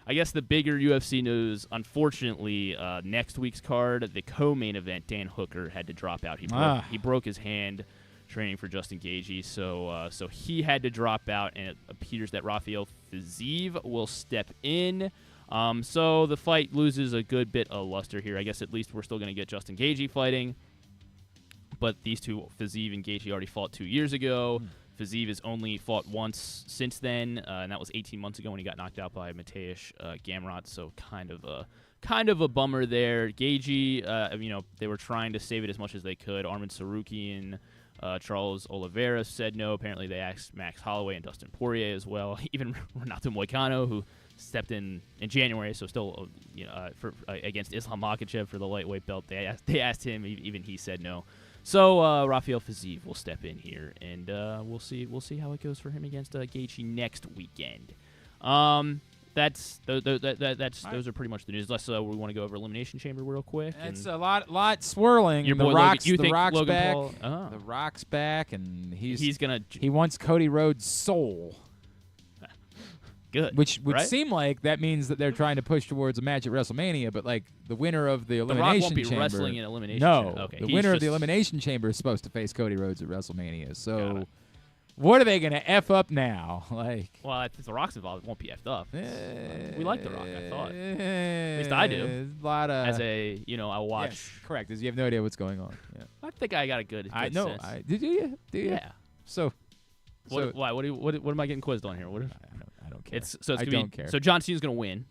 I guess the bigger UFC news, unfortunately, next week's card, the co-main event, Dan Hooker had to drop out. He broke his hand training for Justin Gaethje, so he had to drop out, and it appears that Rafael Fiziev will step in. So the fight loses a good bit of luster here. I guess at least we're still going to get Justin Gaethje fighting, but these two, Fiziev and Gaethje, already fought 2 years ago. Fiziev has only fought once since then, and that was 18 months ago when he got knocked out by Mateusz Gamrot. So kind of a bummer there. Gaethje, they were trying to save it as much as they could. Armin Sarukian, Charles Oliveira said no. Apparently they asked Max Holloway and Dustin Poirier as well. Even Renato Moicano, who stepped in January, so still against Islam Makhachev for the lightweight belt. They asked him, even he said no. So Rafael Fiziev will step in here, and we'll see how it goes for him against Gaethje next weekend. Those are pretty much the news. Unless we want to go over Elimination Chamber real quick. It's a lot swirling. Your the boy Rock's, Logan, you the think Rock's Logan back. Paul? Oh. The Rock's back, and he wants Cody Rhodes' soul. Good. Which would right? seem like that means that they're trying to push towards a match at WrestleMania, but like the winner of the Rock Elimination won't be Chamber. wrestling in Elimination No, Chamber. Okay, the he's winner of the just- Elimination Chamber is supposed to face Cody Rhodes at WrestleMania. So, what are they going to F up now? Like, well, if the Rock's involved, it won't be effed up. We like the Rock, I thought. At least I do. A lot of I watch. Yes, correct, as you have no idea what's going on. Yeah. I think I got a good. I know. sense. Do you? Yeah. So, why? What am I getting quizzed on here? What? I don't care. I don't care. So John Cena's gonna win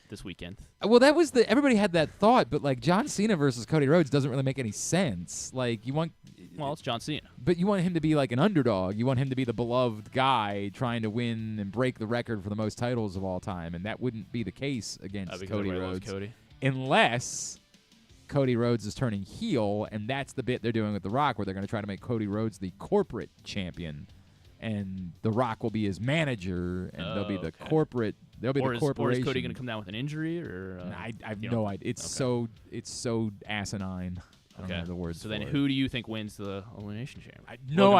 this weekend. Well, that was everybody had that thought, but like John Cena versus Cody Rhodes doesn't really make any sense. Like it's John Cena. But you want him to be like an underdog. You want him to be the beloved guy trying to win and break the record for the most titles of all time, and that wouldn't be the case against Cody Rhodes. Unless Cody Rhodes is turning heel, and that's the bit they're doing with The Rock, where they're going to try to make Cody Rhodes the corporate champion, and The Rock will be his manager, and they'll be the corporate. They'll be the corporation. Or is Cody going to come down with an injury? Or I have no idea. It's so asinine. I don't know the words. So then, for who do you think wins the Elimination Chamber?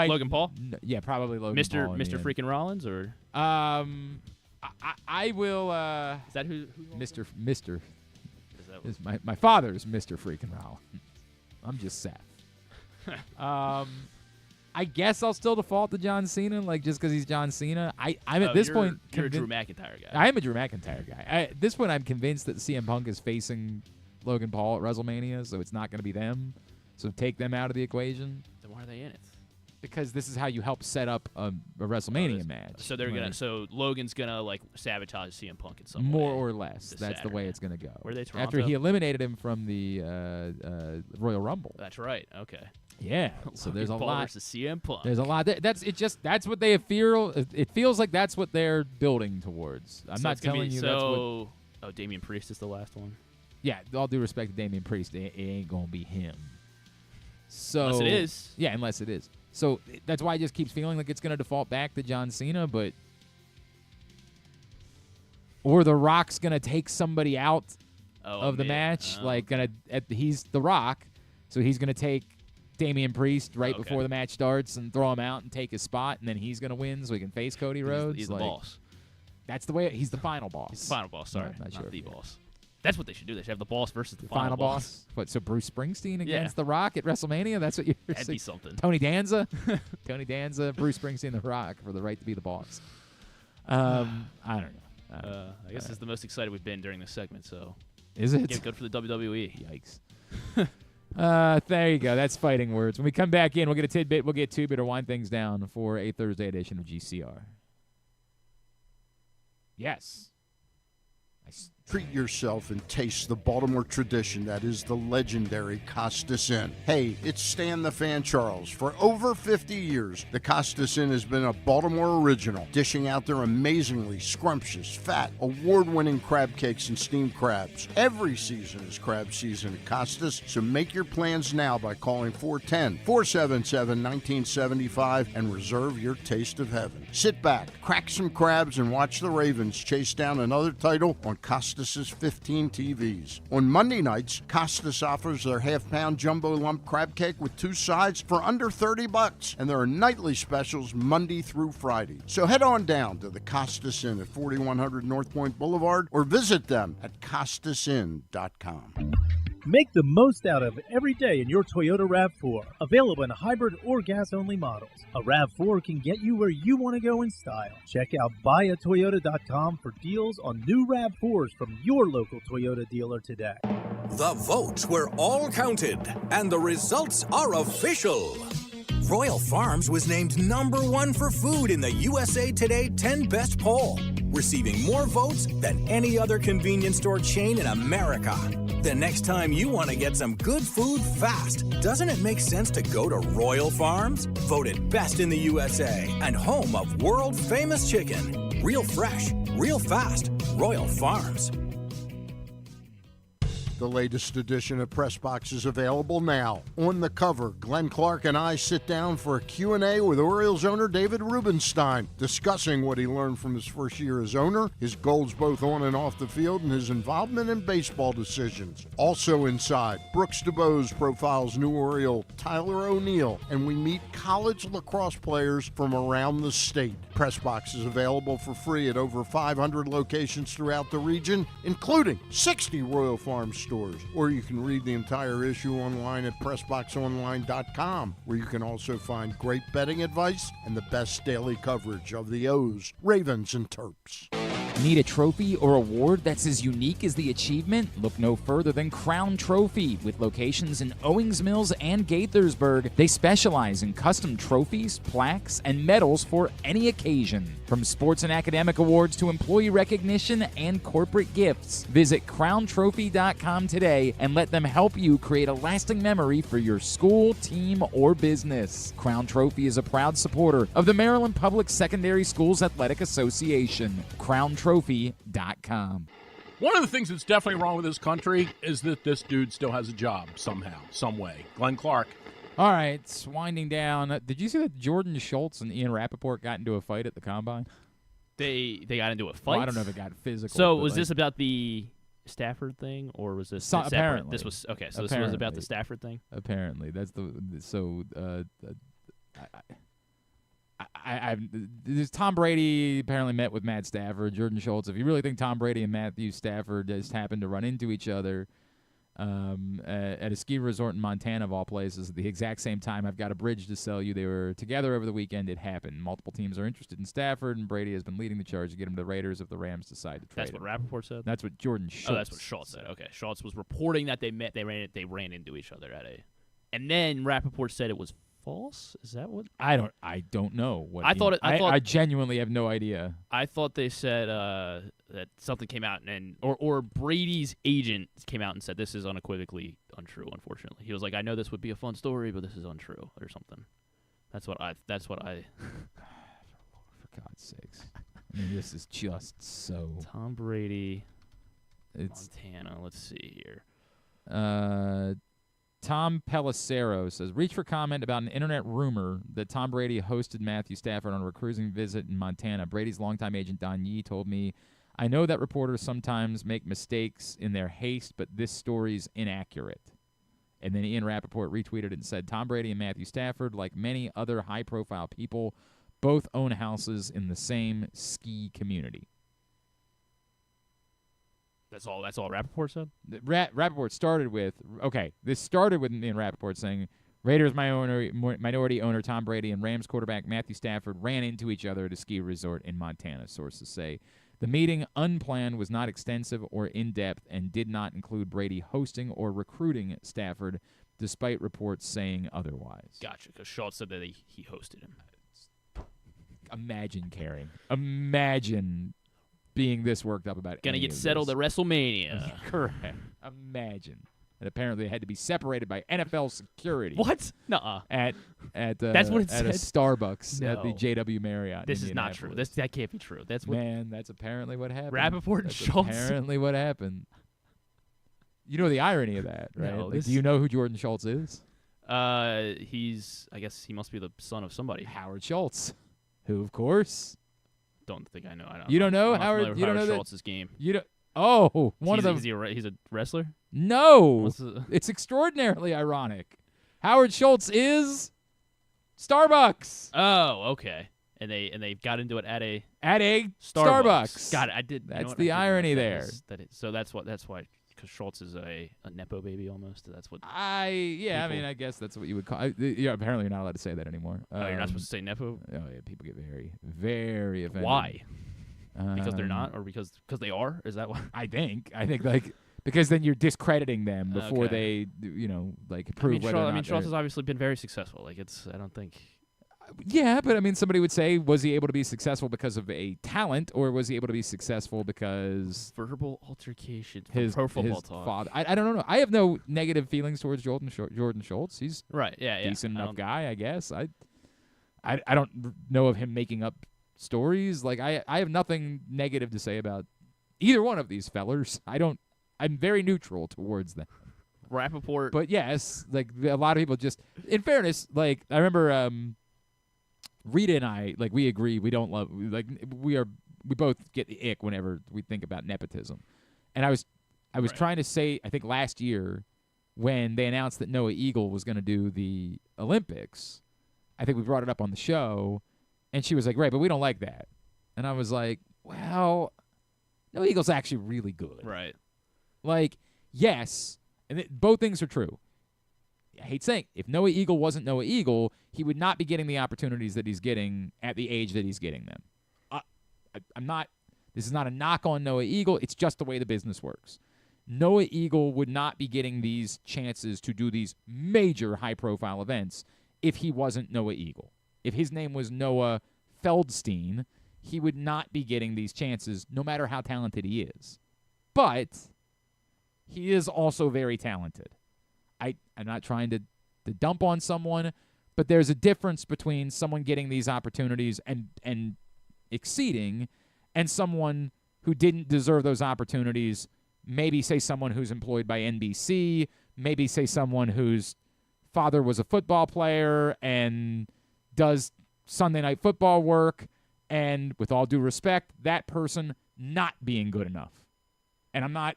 Logan Paul. Yeah, probably Logan Paul. Mr. Freaking Rollins, or I will. Is that who Mr. Is my father's Mr. Freaking Rollins. I'm just Seth. I guess I'll still default to John Cena, like just because he's John Cena. I'm at this point. You're a Drew McIntyre guy. I am a Drew McIntyre guy. At this point, I'm convinced that CM Punk is facing Logan Paul at WrestleMania, so it's not going to be them. So take them out of the equation. Then why are they in it? Because this is how you help set up a WrestleMania match. So they're gonna. So Logan's gonna sabotage CM Punk in some more way or less. That's Saturday. the way it's gonna go. Were they Toronto? After he eliminated him from the Royal Rumble. That's right. Okay. Yeah. So there's a Paul lot. versus CM Punk. There's a lot. That's what they feel. It feels like that's what they're building towards. I'm not telling you that's what. Oh, Damian Priest is the last one. Yeah. All due respect to Damian Priest, it ain't gonna be him. So unless it is. Yeah, unless it is. So that's why I just keeps feeling like it's going to default back to John Cena, but or The Rock's gonna take somebody out of the man. match. He's The Rock, so he's gonna take Damian Priest before the match starts and throw him out and take his spot, and then he's gonna win so he can face Cody Rhodes. He's the boss. That's the way. He's the final boss. He's the final boss. Sorry, not sure the boss. That's what they should do. They should have the boss versus the final boss. What? So Bruce Springsteen against The Rock at WrestleMania? That's what you're saying? That'd be something. Tony Danza, Bruce Springsteen, The Rock for the right to be the boss. I don't know. I guess it's the most excited we've been during this segment. So is it? Get good for the WWE. Yikes. There you go. That's fighting words. When we come back in, we'll get a tidbit. We'll get two-bit or wind things down for a Thursday edition of GCR. Yes. Treat yourself and taste the Baltimore tradition that is the legendary Costas Inn. Hey, it's Stan the Fan Charles. For over 50 years, the Costas Inn has been a Baltimore original, dishing out their amazingly scrumptious, fat, award-winning crab cakes and steamed crabs. Every season is crab season at Costas, so make your plans now by calling 410-477-1975 and reserve your taste of heaven. Sit back, crack some crabs, and watch the Ravens chase down another title on Costas' 15 TVs. On Monday nights, Costas offers their half-pound jumbo lump crab cake with 2 sides for under $30, and there are nightly specials Monday through Friday. So head on down to the Costas Inn at 4100 North Point Boulevard or visit them at CostasInn.com. Make the most out of every day in your Toyota RAV4. Available in hybrid or gas-only models. A RAV4 can get you where you want to go in style. Check out buyatoyota.com for deals on new RAV4s from your local Toyota dealer today. The votes were all counted, and the results are official. Royal Farms was named #1 for food in the USA Today 10 Best poll, receiving more votes than any other convenience store chain in America. The next time you want to get some good food fast, doesn't it make sense to go to Royal Farms? Voted best in the USA and home of world-famous chicken. Real fresh, real fast, Royal Farms. The latest edition of Press Box is available now. On the cover, Glenn Clark and I sit down for a Q&A with Orioles owner David Rubenstein, discussing what he learned from his first year as owner, his goals both on and off the field, and his involvement in baseball decisions. Also inside, Brooks DeBose profiles new Oriole Tyler O'Neill, and we meet college lacrosse players from around the state. Press Box is available for free at over 500 locations throughout the region, including 60 Royal Farms stores. Or you can read the entire issue online at PressBoxOnline.com, where you can also find great betting advice and the best daily coverage of the O's, Ravens, and Terps. Need a trophy or award that's as unique as the achievement? Look no further than Crown Trophy. With locations in Owings Mills and Gaithersburg, they specialize in custom trophies, plaques, and medals for any occasion. From sports and academic awards to employee recognition and corporate gifts, visit crowntrophy.com today and let them help you create a lasting memory for your school, team, or business. Crown Trophy is a proud supporter of the Maryland Public Secondary Schools Athletic Association. crowntrophy.com. One of the things that's definitely wrong with this country is that this dude still has a job somehow, some way. Glenn Clark. All right, it's winding down. Did you see that Jordan Schultz and Ian Rappaport got into a fight at the Combine? They got into a fight? Well, I don't know if it got physical. So was this about the Stafford thing, or was this apparently? This was okay. So this was about the Stafford thing. Apparently, that's this Tom Brady apparently met with Matt Stafford, Jordan Schultz. If you really think Tom Brady and Matthew Stafford just happened to run into each other at a ski resort in Montana, of all places, at the exact same time, I've got a bridge to sell you. They were together over the weekend. It happened. Multiple teams are interested in Stafford, and Brady has been leading the charge to get him to the Raiders if the Rams decide to trade him. That's what Rappaport said? That's what Jordan Schultz said. Oh, that's what Schultz said. Okay. Schultz was reporting that they met. They ran into each other at a... And then Rappaport said it was false? Is that what? I don't know what I genuinely have no idea. I thought they said that something came out or Brady's agent came out and said this is unequivocally untrue. Unfortunately, he was like, I know this would be a fun story, but this is untrue or something. That's what I. For God's sakes! I mean, this is just so. Tom Brady. Montana. Let's see here. Tom Pellicero says, reach for comment about an internet rumor that Tom Brady hosted Matthew Stafford on a cruising visit in Montana. Brady's longtime agent Don Yee told me I know that reporters sometimes make mistakes in their haste, but this story's inaccurate. And then Ian Rappaport retweeted it and said, Tom Brady and Matthew Stafford, like many other high-profile people, both own houses in the same ski community. That's all Rappaport said? Rappaport started with, this started with Ian Rappaport saying, Raiders minority owner Tom Brady and Rams quarterback Matthew Stafford ran into each other at a ski resort in Montana, sources say. The meeting, unplanned, was not extensive or in-depth and did not include Brady hosting or recruiting Stafford, despite reports saying otherwise. Gotcha, because Schultz said that he hosted him. Imagine caring. Imagine being this worked up about Gonna get settled at WrestleMania. Correct. Imagine. And apparently it had to be separated by NFL security. What? Nuh-uh. That's what it at said? a Starbucks at the No. JW Marriott. This is not true. That can't be true. That's what that's apparently what happened. Rappaport and That's Schultz. apparently what happened. You know the irony of that, right? No, Do you know who Jordan Schultz is? I guess he must be the son of somebody. Howard Schultz, who, of course. Don't think I know. You don't know I'm not Howard? familiar with You don't know Schultz's game. You don't. Oh, one of them. He's a wrestler? No, it's extraordinarily ironic. Howard Schultz is Starbucks. Oh, okay. And they got into it at a Starbucks. Got it. I did. That's the irony there. So that's why. Because Schultz is a nepo baby almost. That's what. I mean, I guess that's what you would call. Apparently you're not allowed to say that anymore. You're not supposed to say nepo. Oh yeah, people get very, very offended. Why? Because they're not, or because they are? Is that why? I think like because then you're discrediting them before Okay. they prove whether or not Schultz has obviously been very successful. Like I don't think. Yeah, but I mean, somebody would say, was he able to be successful because of a talent, or was he able to be successful because verbal altercation? His Pro Football his Talk. father. I don't know. I have no negative feelings towards Jordan Schultz. He's right. Yeah. decent enough guy, I guess. I don't know of him making up stories. Like I have nothing negative to say about either one of these fellers. I'm very neutral towards them. Rappaport. But yes, like a lot of people just, in fairness, like I remember Rita and I, like we agree, we don't love, like we both get the ick whenever we think about nepotism. And I was trying to say, I think last year when they announced that Noah Eagle was going to do the Olympics, I think we brought it up on the show, and she was like, right, but we don't like that. And I was like, well, Noah Eagle's actually really good. Right. Like, yes, and both things are true. I hate saying, if Noah Eagle wasn't Noah Eagle, he would not be getting the opportunities that he's getting at the age that he's getting them. This is not a knock on Noah Eagle. It's just the way the business works. Noah Eagle would not be getting these chances to do these major high-profile events if he wasn't Noah Eagle. If his name was Noah Feldstein, he would not be getting these chances no matter how talented he is. But he is also very talented. I'm not trying to dump on someone, but there's a difference between someone getting these opportunities and exceeding and someone who didn't deserve those opportunities, maybe say someone who's employed by NBC, maybe say someone whose father was a football player and does Sunday Night Football work, and with all due respect, that person not being good enough. And I'm not...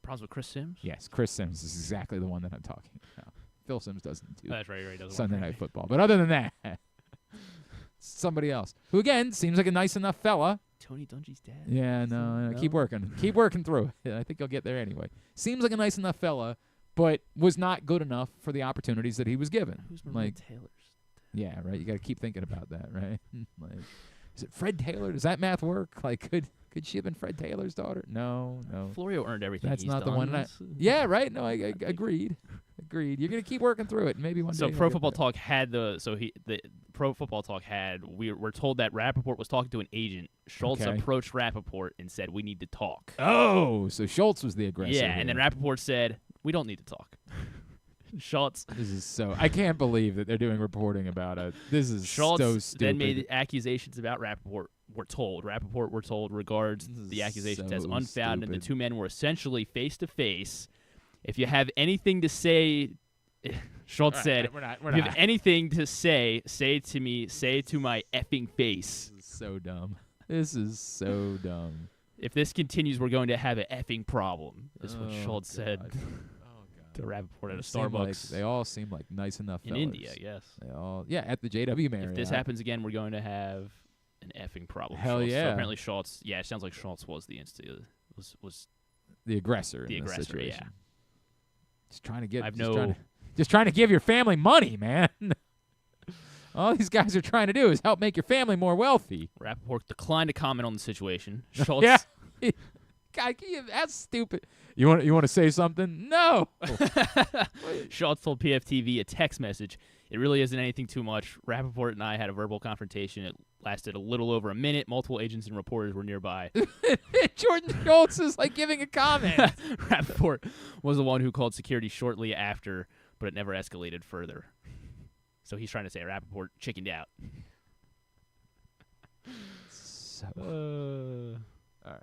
Problems with Chris Sims? Yes, Chris Sims is exactly the one that I'm talking about. Phil Sims doesn't do That's right, doesn't Sunday Night Football. But other than that, somebody else. Who, again, seems like a nice enough fella. Tony Dungy's dad. Yeah, no. Keep working. Keep working through it. I think you'll get there anyway. Seems like a nice enough fella, but was not good enough for the opportunities that he was given. Who's Maria Taylor's dad? Yeah, right. You got to keep thinking about that, right? Like, is it Fred Taylor? Does that math work? Like, could she have been Fred Taylor's daughter? No. Florio earned everything. That's he's not done. the one. Yeah, right. No, I agreed. Agreed. You're gonna keep working through it. Maybe one day. So Pro Football Talk had the Pro Football Talk had. We're told that Rappaport was talking to an agent. Schultz approached Rappaport and said, "We need to talk." Oh, so Schultz was the aggressor. Yeah, and then Rappaport said, "We don't need to talk." Schultz. This is so. I can't believe that they're doing reporting about it. This is Schultz so stupid. then made accusations about Rappaport. We're told regards the accusations as unfounded, and the two men were essentially face to face. If you have anything to say, Schultz said, if you have anything to say to me, say it to my effing face. This is so dumb. This is so dumb. If this continues, we're going to have an effing problem. Is what Schultz said to Rappaport at a Starbucks. They all seem like nice enough in fellas. Indy, I guess. They all, at the JW Marriott. If this happens again, we're going to have an effing problem. Hell Schultz. yeah. So apparently Schultz. Yeah, it sounds like Schultz was the was the aggressor. The in aggressor. This situation. Yeah. Just trying to get. I've just trying to give your family money, man. All these guys are trying to do is help make your family more wealthy. Rappaport declined to comment on the situation. Schultz. Yeah. God, that's stupid. You want to say something? No. Schultz told PFT via text message, "It really isn't anything too much. Rappaport and I had a verbal confrontation. It lasted a little over a minute. Multiple agents and reporters were nearby." Jordan Schultz is like giving a comment. Rappaport was the one who called security shortly after, but it never escalated further. So he's trying to say Rappaport chickened out. All right.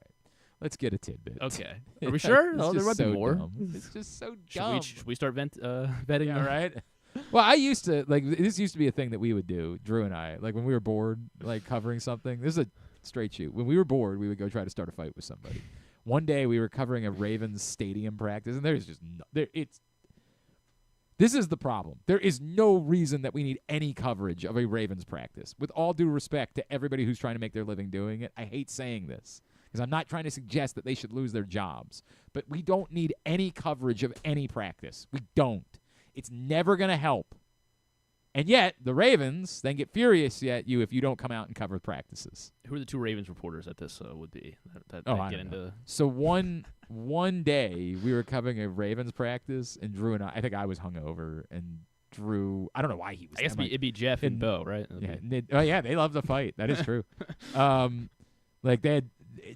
Let's get a tidbit. Okay. Are we sure? It's Oh, there just might be so more. dumb. It's just so dumb. Should we start vetting? Yeah, right? Well, I used to, this used to be a thing that we would do, Drew and I, when we were bored, covering something. This is a straight shoot. When we were bored, we would go try to start a fight with somebody. One day, we were covering a Ravens stadium practice, and there's just this is the problem. There is no reason that we need any coverage of a Ravens practice. With all due respect to everybody who's trying to make their living doing it, I hate saying this because I'm not trying to suggest that they should lose their jobs. But we don't need any coverage of any practice. We don't. It's never going to help. And yet, the Ravens then get furious at you if you don't come out and cover practices. Who are the two Ravens reporters that this would be? That I get don't into know. So one day we were covering a Ravens practice, and Drew and I think I was hungover, and Drew, I don't know why he was. I guess it'd be Jeff and Bo, right? Yeah, they love to fight. That is true.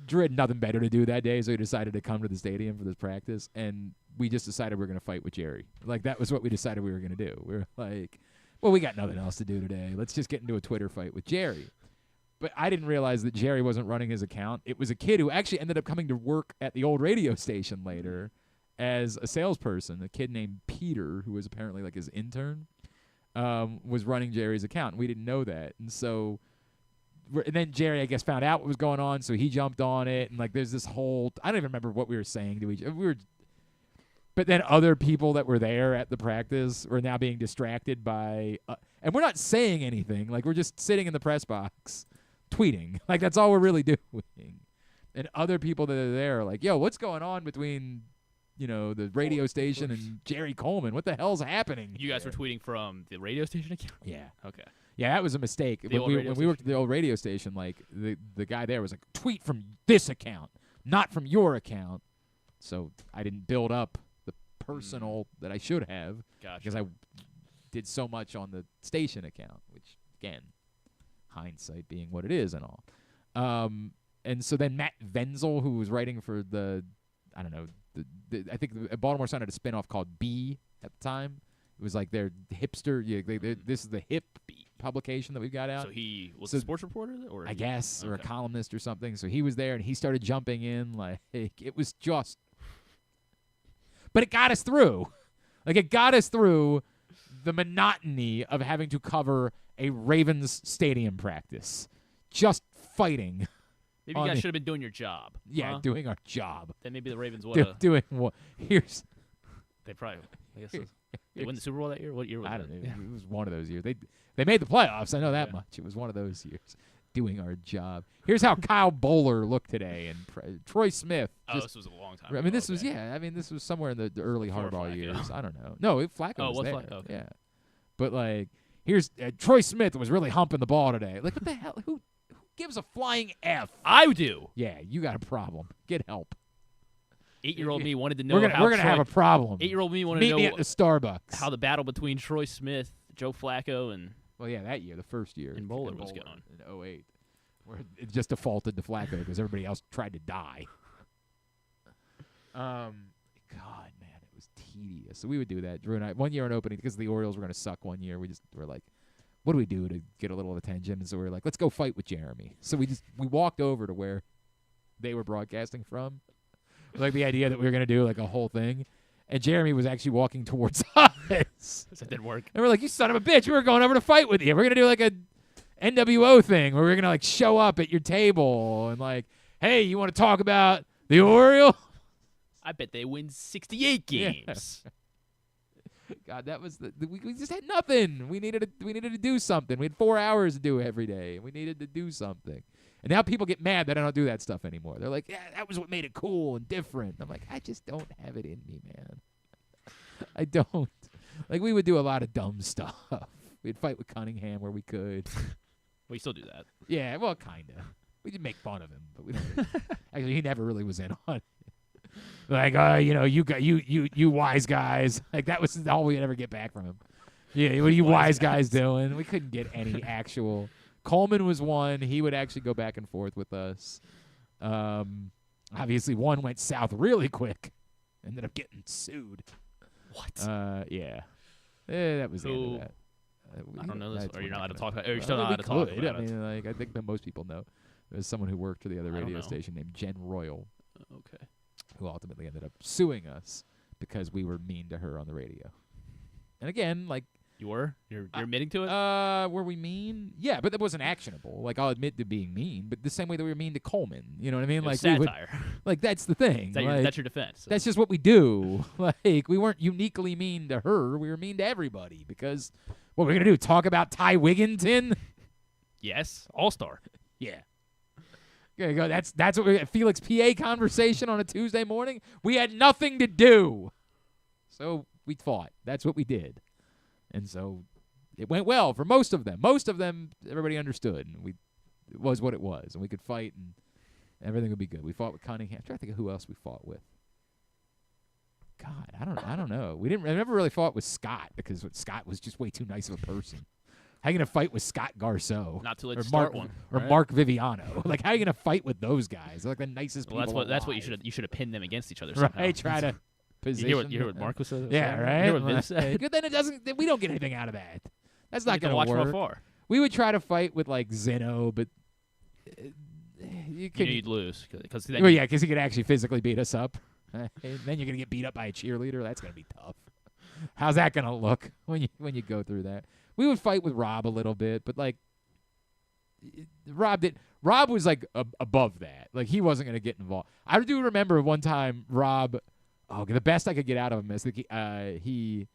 Drew had nothing better to do that day, so he decided to come to the stadium for this practice, and we just decided we were going to fight with Jerry. That was what we decided we were going to do. We were like, well, we got nothing else to do today. Let's just get into a Twitter fight with Jerry. But I didn't realize that Jerry wasn't running his account. It was a kid who actually ended up coming to work at the old radio station later as a salesperson, a kid named Peter, who was apparently his intern, was running Jerry's account. We didn't know that. And so and then Jerry, I guess, found out what was going on, so he jumped on it. And, there's this whole – I don't even remember what we were saying to each other. But then other people that were there at the practice were now being distracted by and we're not saying anything. We're just sitting in the press box tweeting. That's all we're really doing. And other people that are there are like, yo, what's going on between, the radio station and Jerry Coleman? What the hell's happening? You guys were tweeting from the radio station account? Yeah. Okay. Yeah, that was a mistake. When we worked at the old radio station, the guy there was like, tweet from this account, not from your account. So I didn't build up the personal that I should have. Gotcha. Because I did so much on the station account, which, again, hindsight being what it is and all. And so then Matt Venzel, who was writing for I think the Baltimore Sun had a spinoff called B at the time. It was their hipster. Yeah, this is the hip publication that we've got out. So he was a sports reporter, or I guess, or a columnist or something. So he was there, and he started jumping in. It was just, but it got us through. It got us through the monotony of having to cover a Ravens stadium practice, just fighting. Maybe you guys should have been doing your job. Yeah, doing our job. Then maybe the Ravens would have. Doing what? Here's. They probably. I guess they win the Super Bowl that year. What year was it? I don't know. It was one of those years. They made the playoffs. I know that much. It was one of those years. Doing our job. Here's how Kyle Bowler looked today, and Troy Smith. This was a long time. I mean, this was this was somewhere in the early Harbaugh years. I don't know. No, Flacco was there. Flacco? Okay. Yeah, but here's Troy Smith was really humping the ball today. What the hell? Who gives a flying F? I do. Yeah, you got a problem. Get help. 8-year-old me wanted to know we're gonna have a problem. 8-year-old me wanted to know meet me at the Starbucks. How the battle between Troy Smith, Joe Flacco, and that year, the first year, and Bowler was going in 2008, where it just defaulted to Flacco because everybody else tried to die. God, man, it was tedious. So we would do that. Drew and I, one year on opening, because the Orioles were going to suck one year, we were like, what do we do to get a little attention? And so we were like, let's go fight with Jeremy. So we walked over to where they were broadcasting from. The idea that we were going to do a whole thing. And Jeremy was actually walking towards us. That didn't work. And we're like, you son of a bitch, we were going over to fight with you. We're going to do a NWO thing where we're going to show up at your table and Hey, you want to talk about the Oriole? I bet they win 68 games. Yeah. God, that was we just had nothing. We needed to do something. We had 4 hours to do every day. We needed to do something. And now people get mad that I don't do that stuff anymore. They're like, yeah, that was what made it cool and different. I'm like, I just don't have it in me, man. I don't. Like, we would do a lot of dumb stuff. We'd fight with Cunningham where we could. We still do that. Yeah, well, kind of. We did make fun of him, but we don't. Actually, he never really was in on it. Like, you wise guys. Like, that was all we'd ever get back from him. Yeah, what are you wise guys doing? We couldn't get any actual. Coleman was one. He would actually go back and forth with us. Obviously, one went south really quick. Ended up getting sued. What? Yeah. That was the end of that. I don't know this, or you're not allowed to talk about it. Or you're Well, still not allowed to talk about it. I mean, like, I think that most people know. There's someone who worked for the other radio station named Jen Royal. Okay. Who ultimately ended up suing us because we were mean to her on the radio. And again, like... You're admitting to it? Were we mean? Yeah, but that wasn't actionable. Like, I'll admit to being mean, but the same way that we were mean to Coleman. You know what I mean? It was like satire. Like, that's the thing. That's your defense. So. That's just what we do. Like, we weren't uniquely mean to her. We were mean to everybody because what we're going to do, talk about Ty Wigginton? Yes, all-star. Yeah. There you go. That's what we got. Felix PA conversation on a Tuesday morning. We had nothing to do. So we fought. That's what we did. And so it went well for most of them. Most of them, everybody understood. And it was what it was. And we could fight and everything would be good. We fought with Cunningham. I'm trying to think of who else we fought with. God, I don't know. I never really fought with Scott because Scott was just way too nice of a person. How are you going to fight with Scott Garceau? Not to let you start one. Or right? Mark Viviano. Like, how are you going to fight with those guys? They're like the nicest people alive. That's what you should have pinned them against each other somehow. Right, try to position. You hear what Mark was saying? Yeah, right? You hear what Vince said? But then we don't get anything out of that. That's not going to watch work. from afar. We would try to fight with, like, Zeno, but you'd lose. Because he could actually physically beat us up. Then you're going to get beat up by a cheerleader. That's going to be tough. How's that going to look when you go through that? We would fight with Rob a little bit, but, like, Rob was, like, above that. Like, he wasn't going to get involved. I do remember one time Rob, the best I could get out of him is that he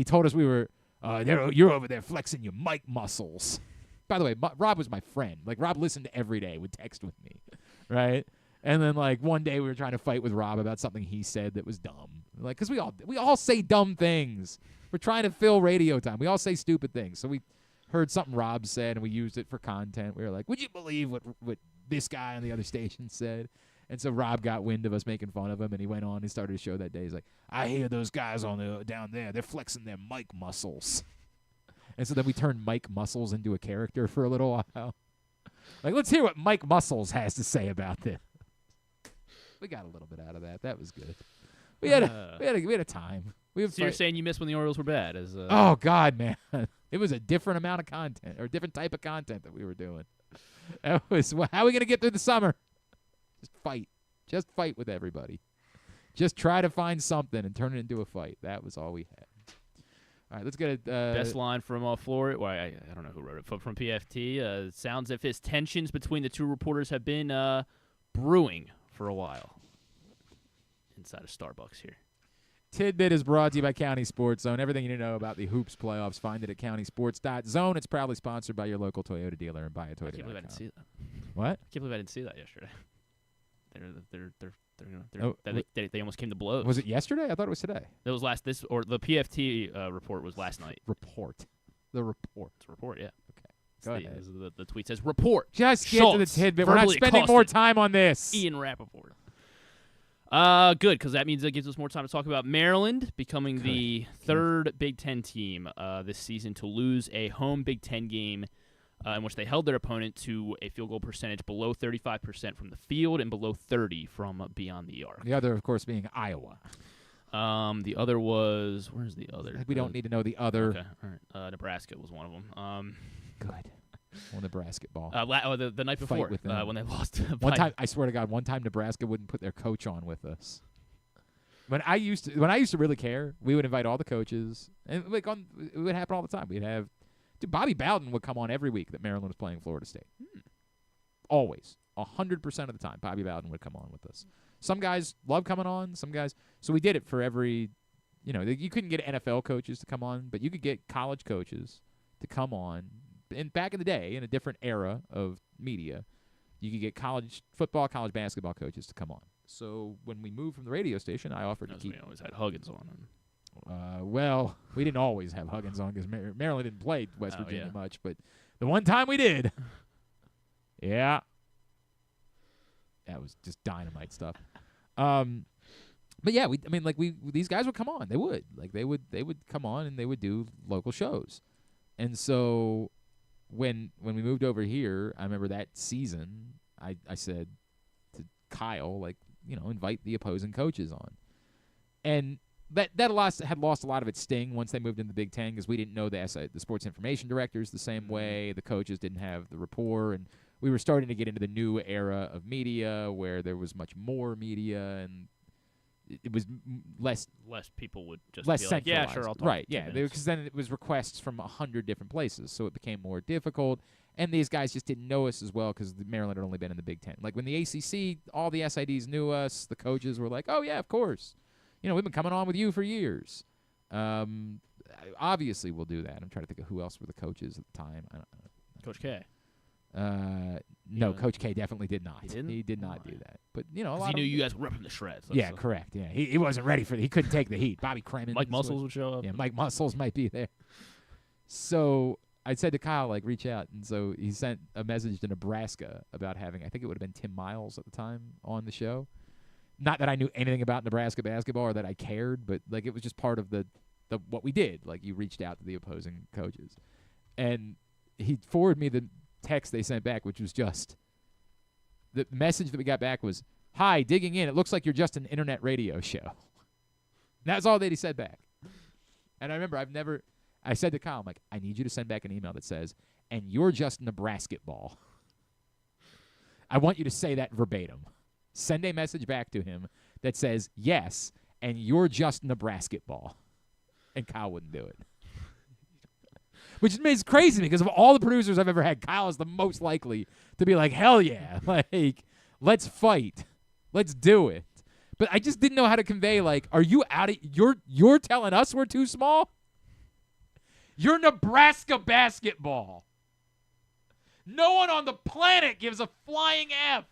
told us we were, you're over there flexing your mic muscles. By the way, Rob was my friend. Like, Rob listened every day, would text with me, right? And then, like, one day we were trying to fight with Rob about something he said that was dumb. Like, because we all say dumb things. We're trying to fill radio time. We all say stupid things. So we heard something Rob said, and we used it for content. We were like, would you believe what this guy on the other station said? And so Rob got wind of us making fun of him, and he went on and started a show that day. He's like, I hear those guys down there. They're flexing their mic muscles. And so then we turned Mike Muscles into a character for a little while. Like, let's hear what Mike Muscles has to say about this. We got a little bit out of that. That was good. We had a time. So you're saying you missed when the Orioles were bad? Oh, God, man. It was a different amount of content or a different type of content that we were doing. That was, how are we going to get through the summer? Just fight. Just fight with everybody. Just try to find something and turn it into a fight. That was all we had. All right, let's get it. Best line from Florida. Well, I don't know who wrote it, but from PFT. Sounds as if tensions between the two reporters have been brewing for a while. Inside of Starbucks here. Tidbit is brought to you by County Sports Zone. Everything you need to know about the Hoops playoffs, find it at countysports.zone. It's proudly sponsored by your local Toyota dealer and buy a Toyota. I can't believe I didn't see that. What? I can't believe I didn't see that yesterday. They almost came to blows. Was it yesterday? I thought it was today. It was the PFT report was last night. The report. It's a report, yeah. Okay. Go ahead. The tweet says, report. Just get to the tidbit. We're not spending more time on this. Ian Rappaport. Good, because that means it gives us more time to talk about Maryland becoming the third Big Ten team this season to lose a home Big Ten game in which they held their opponent to a field goal percentage below 35% from the field and below 30 from beyond the arc. The other, of course, being Iowa. The other was – where's the other? We don't need to know the other. Okay, all right. Nebraska was one of them. Good. On the basketball. The night before when they lost. One time, I swear to God, one time Nebraska wouldn't put their coach on with us. When I used to really care, we would invite all the coaches, and it would happen all the time. We'd have Bobby Bowden would come on every week that Maryland was playing Florida State. Always. 100% of the time, Bobby Bowden would come on with us. Some guys love coming on. Some guys. So we did it for every. You couldn't get NFL coaches to come on, but you could get college coaches to come on. And back in the day, in a different era of media, you could get college football, college basketball coaches to come on. So when we moved from the radio station, I offered to keep. We always had Huggins on. Well, we didn't always have Huggins on because Maryland didn't play West Virginia much, but the one time we did, yeah, that was just dynamite stuff. But yeah, these guys would come on. They would come on and they would do local shows, and so when we moved over here, I remember that season, I said to Kyle, invite the opposing coaches on, and. That had lost a lot of its sting once they moved into the Big Ten because we didn't know the sports information directors the same way. The coaches didn't have the rapport, and we were starting to get into the new era of media where there was much more media and it was less people would just less be like, centralized. yeah, sure, I'll talk. Right, yeah, because then it was requests from 100 different places, so it became more difficult. And these guys just didn't know us as well because Maryland had only been in the Big Ten. Like when the ACC, all the SIDs knew us. The coaches were like, "Oh yeah, of course." We've been coming on with you for years. Obviously, we'll do that. I'm trying to think of who else were the coaches at the time. I don't know. Coach K. No, Coach K definitely did not. He didn't? He did not do that. But, a lot he knew you guys were ripping the shreds. Yeah, correct. Yeah, he wasn't ready for it. He couldn't take the heat. Bobby Cremins. Mike Muscles would show up. Yeah, Mike Muscles might be there. So I said to Kyle, reach out. And so he sent a message to Nebraska about having, I think it would have been Tim Miles at the time on the show. Not that I knew anything about Nebraska basketball or that I cared, but it was just part of the what we did. You reached out to the opposing coaches, and he forwarded me the text they sent back, which was just the message that we got back was, "Hi, digging in. It looks like you're just an internet radio show." That's all that he said back. And I remember I said to Kyle, I'm like, I need you to send back an email that says, "And you're just Nebraska ball." I want you to say that verbatim. Send a message back to him that says, "Yes, and you're just Nebraska ball." And Kyle wouldn't do it. Which is crazy because of all the producers I've ever had, Kyle is the most likely to be like, "Hell yeah, let's fight. Let's do it." But I just didn't know how to convey, are you out of you're telling us we're too small? You're Nebraska basketball. No one on the planet gives a flying F.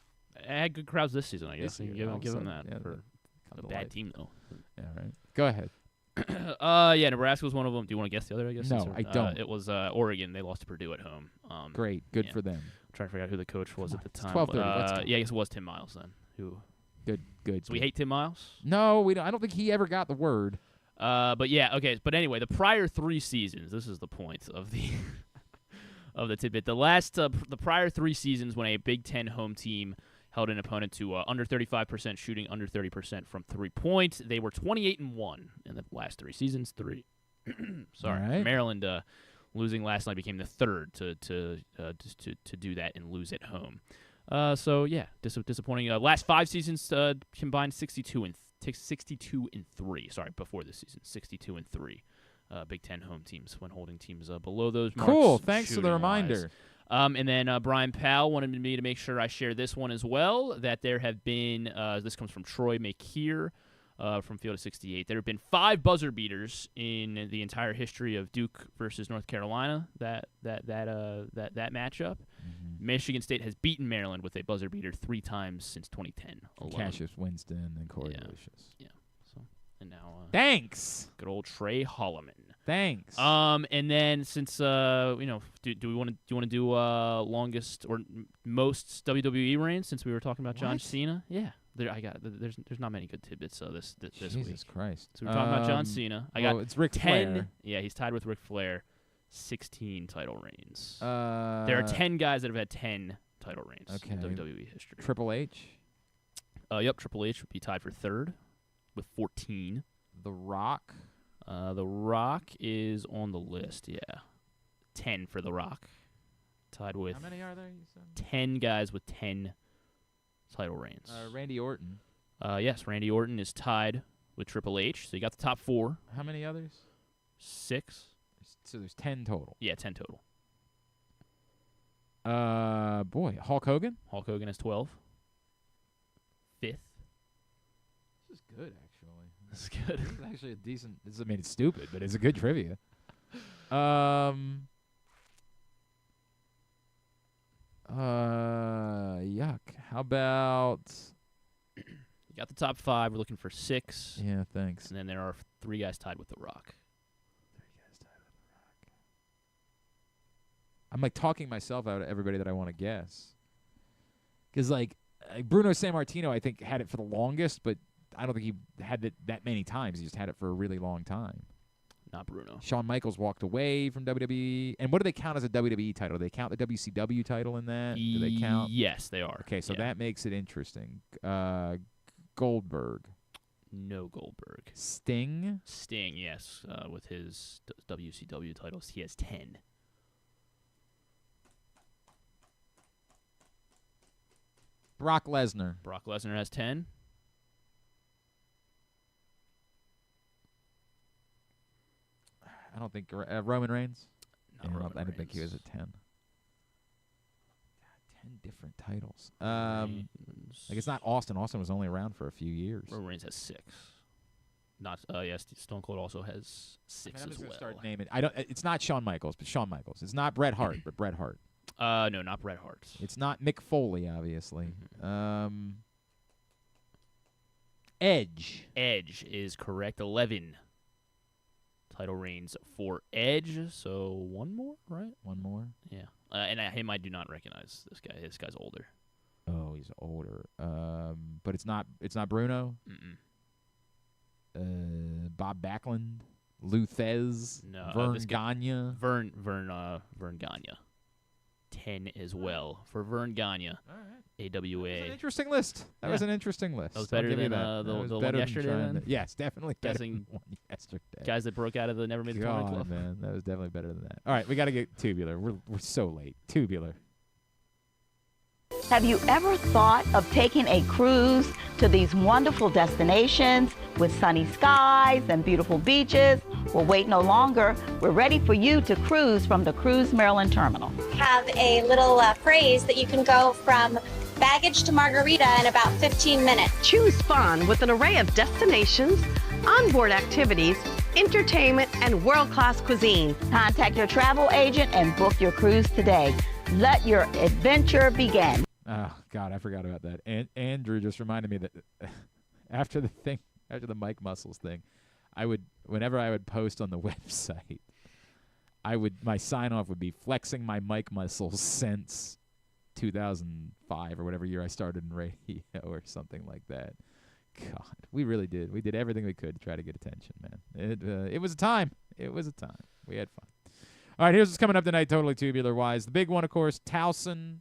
I had good crowds this season, I guess. Give them that. Yeah, for a bad team, though. Yeah, right. Go ahead. Nebraska was one of them. Do you want to guess the other, I guess? No, I don't. It was Oregon. They lost to Purdue at home. Great. Good for them. I'm trying to figure out who the coach was at the time. 12:30. I guess it was Tim Miles then. Good. So we hate Tim Miles? No, we don't. I don't think he ever got the word. But yeah, okay. But anyway, the prior 3 seasons, this is the point of the of the tidbit. The prior 3 seasons when a Big Ten home team held an opponent to under 35% shooting, under 30% from 3-point. They were 28-1 in the last 3 seasons. Sorry, right. Maryland losing last night became the third to do that and lose at home. So yeah, disappointing. Last 5 seasons combined 62 and 3. Sorry, before this season, 62 and 3. Big Ten home teams when holding teams below those marks. Cool. Thanks for the reminder. And then Brian Powell wanted me to make sure I share this one as well, that there have been, this comes from Troy McKeer from Field of 68. There have been 5 buzzer beaters in the entire history of Duke versus North Carolina, that matchup. Mm-hmm. Michigan State has beaten Maryland with a buzzer beater 3 times since 2010 alone. Cassius Winston and Corey Lucius. Yeah. So, and now thanks. Good old Trey Holloman. Thanks. And then since do we want to do longest or most WWE reigns since we were talking about John Cena? Yeah. There's not many good tidbits this Jesus week. Jesus Christ. So we're talking about John Cena. I got it's Ric 10. Flair. Yeah, he's tied with Ric Flair. 16 title reigns. There are 10 guys that have had 10 title reigns in WWE history. Triple H. Yep, Triple H would be tied for 3rd with 14. The Rock. The Rock is on the list, yeah. 10 for The Rock. Tied with... How many are there, you said? 10 guys with 10 title reigns. Randy Orton. Yes, Randy Orton is tied with Triple H, so you got the top 4. How many others? 6. So there's 10 total. Yeah, 10 total. Hulk Hogan. Hulk Hogan has 12. 5th. This is good, actually. This is good. This is actually a decent. I mean, it's stupid, but it's a good trivia. Yuck. How about? You got the top 5. We're looking for 6. Yeah, thanks. And then there are 3 guys tied with The Rock. I'm like talking myself out of everybody that I want to guess. Because like Bruno Sammartino, I think had it for the longest, but I don't think he had it that many times. He just had it for a really long time. Not Bruno. Shawn Michaels walked away from WWE. And what do they count as a WWE title? Do they count the WCW title in that? Do they count? Yes, they are. Okay, so that makes it interesting. Goldberg. No Goldberg. Sting? Sting, yes. With his WCW titles, he has 10. Brock Lesnar. Brock Lesnar has 10. I don't think Roman Reigns. Not Roman I didn't think he was at 10. God, 10 different titles. Like it's not Austin. Austin was only around for a few years. Roman Reigns has 6. Not yes. Stone Cold also has 6 I'm as just well. Gonna start naming. It's not Shawn Michaels, but Shawn Michaels. It's not Bret Hart, but Bret Hart. No, not Bret Hart. It's not Mick Foley, obviously. Edge. Edge is correct. 11 title reigns for Edge. So 1 more, right? 1 more. Yeah. And him, I do not recognize this guy. This guy's older. Oh, he's older. But it's not Bruno. Bob Backlund, Lou Thez, No, Vern Gagne. Vern Gagne. 10 as well for Vern Gagne. All right. AWA. That was an interesting list. That was an interesting list. That was better than the one yesterday. Then? Yes, definitely better Guessing than one yesterday. Guys that broke out of the Never Made the Tournament Club. Man, that was definitely better than that. All right, we got to get tubular. We're so late. Tubular. Have you ever thought of taking a cruise to these wonderful destinations with sunny skies and beautiful beaches? Well, wait no longer. We're ready for you to cruise from the Cruise Maryland Terminal. Have a little phrase that you can go from baggage to margarita in about 15 minutes. Choose fun with an array of destinations, onboard activities, entertainment, and world-class cuisine. Contact your travel agent and book your cruise today. Let your adventure begin. Oh, God, I forgot about that. And Andrew just reminded me that after the Mike Muscles thing, whenever I would post on the website, my sign-off would be flexing my Mike Muscles since 2005 or whatever year I started in radio or something like that. God, we really did. We did everything we could to try to get attention, man. It was a time. It was a time. We had fun. All right, here's what's coming up tonight, totally tubular-wise. The big one, of course, Towson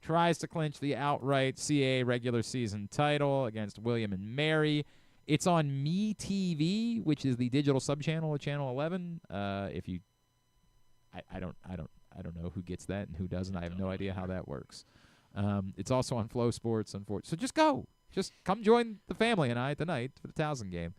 tries to clinch the outright CAA regular season title against William and Mary. It's on MeTV, which is the digital subchannel of Channel 11. I don't know who gets that and who doesn't. I have no idea how that works. It's also on Flow Sports, unfortunately. So just go. Just come join the family and I tonight for the Towson game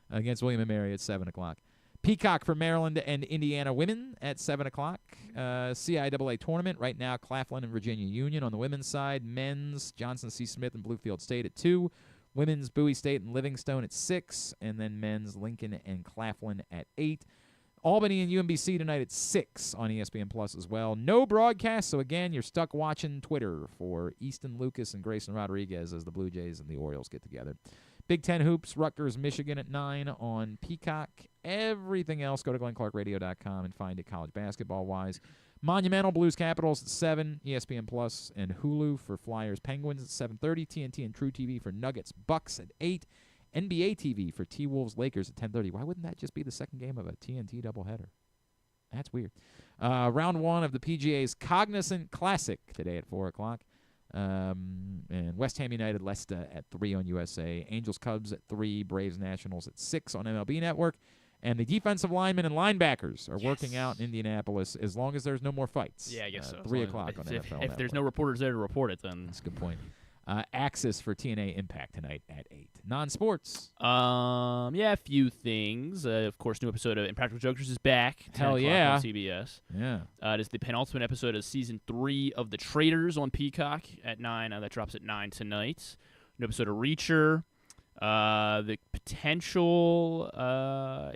against William and Mary at 7 o'clock. Peacock for Maryland and Indiana women at 7 o'clock. CIAA tournament right now, Claflin and Virginia Union on the women's side. Men's, Johnson C. Smith and Bluefield State at 2. Women's, Bowie State and Livingstone at 6. And then men's, Lincoln and Claflin at 8. Albany and UMBC tonight at 6 on ESPN Plus as well. No broadcast, so again, you're stuck watching Twitter for Easton Lucas and Grayson Rodriguez as the Blue Jays and the Orioles get together. Big Ten Hoops, Rutgers, Michigan at 9 on Peacock. Everything else, go to GlennClarkRadio.com and find it college basketball-wise. Monumental Blues Capitals at 7, ESPN Plus and Hulu for Flyers Penguins at 7:30, TNT and True TV for Nuggets Bucks at 8, NBA TV for T-Wolves Lakers at 10:30. Why wouldn't that just be the second game of a TNT doubleheader? That's weird. Round 1 of the PGA's Cognizant Classic today at 4 o'clock. And West Ham United, Leicester at 3 on USA. Angels Cubs at 3. Braves Nationals at 6 on MLB Network. And the defensive linemen and linebackers are working out in Indianapolis as long as there's no more fights. Yeah, I guess so. 3 o'clock on NFL Network. If there's no reporters there to report it, then that's a good point. Axis for TNA Impact tonight at 8. Non-sports. Yeah, a few things. Of course, new episode of Impractical Jokers is back. 10 Hell o'clock yeah. on CBS. Yeah. It is the penultimate episode of Season 3 of The Traitors on Peacock at 9. That drops at 9 tonight. New episode of Reacher. The potential,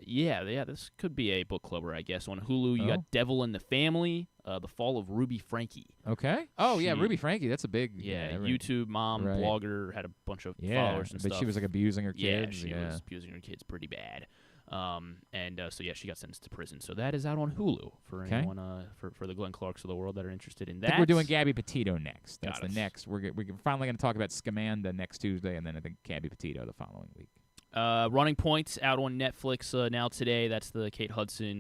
this could be a book clubber, I guess. On Hulu, you got Devil in the Family, The Fall of Ruby Frankie. Okay. Oh, yeah, Ruby Frankie. That's a big... YouTube mom, blogger, had a bunch of followers and stuff. But she was, like, abusing her kids. She was abusing her kids pretty bad. She got sentenced to prison. So that is out on Hulu for anyone, for the Glenn Clarks of the world that are interested in that. I think we're doing Gabby Petito next. That's Got the us. next. We're finally going to talk about Scamanda next Tuesday, and then I think Gabby Petito the following week. Running Point's out on Netflix now today. That's the Kate Hudson.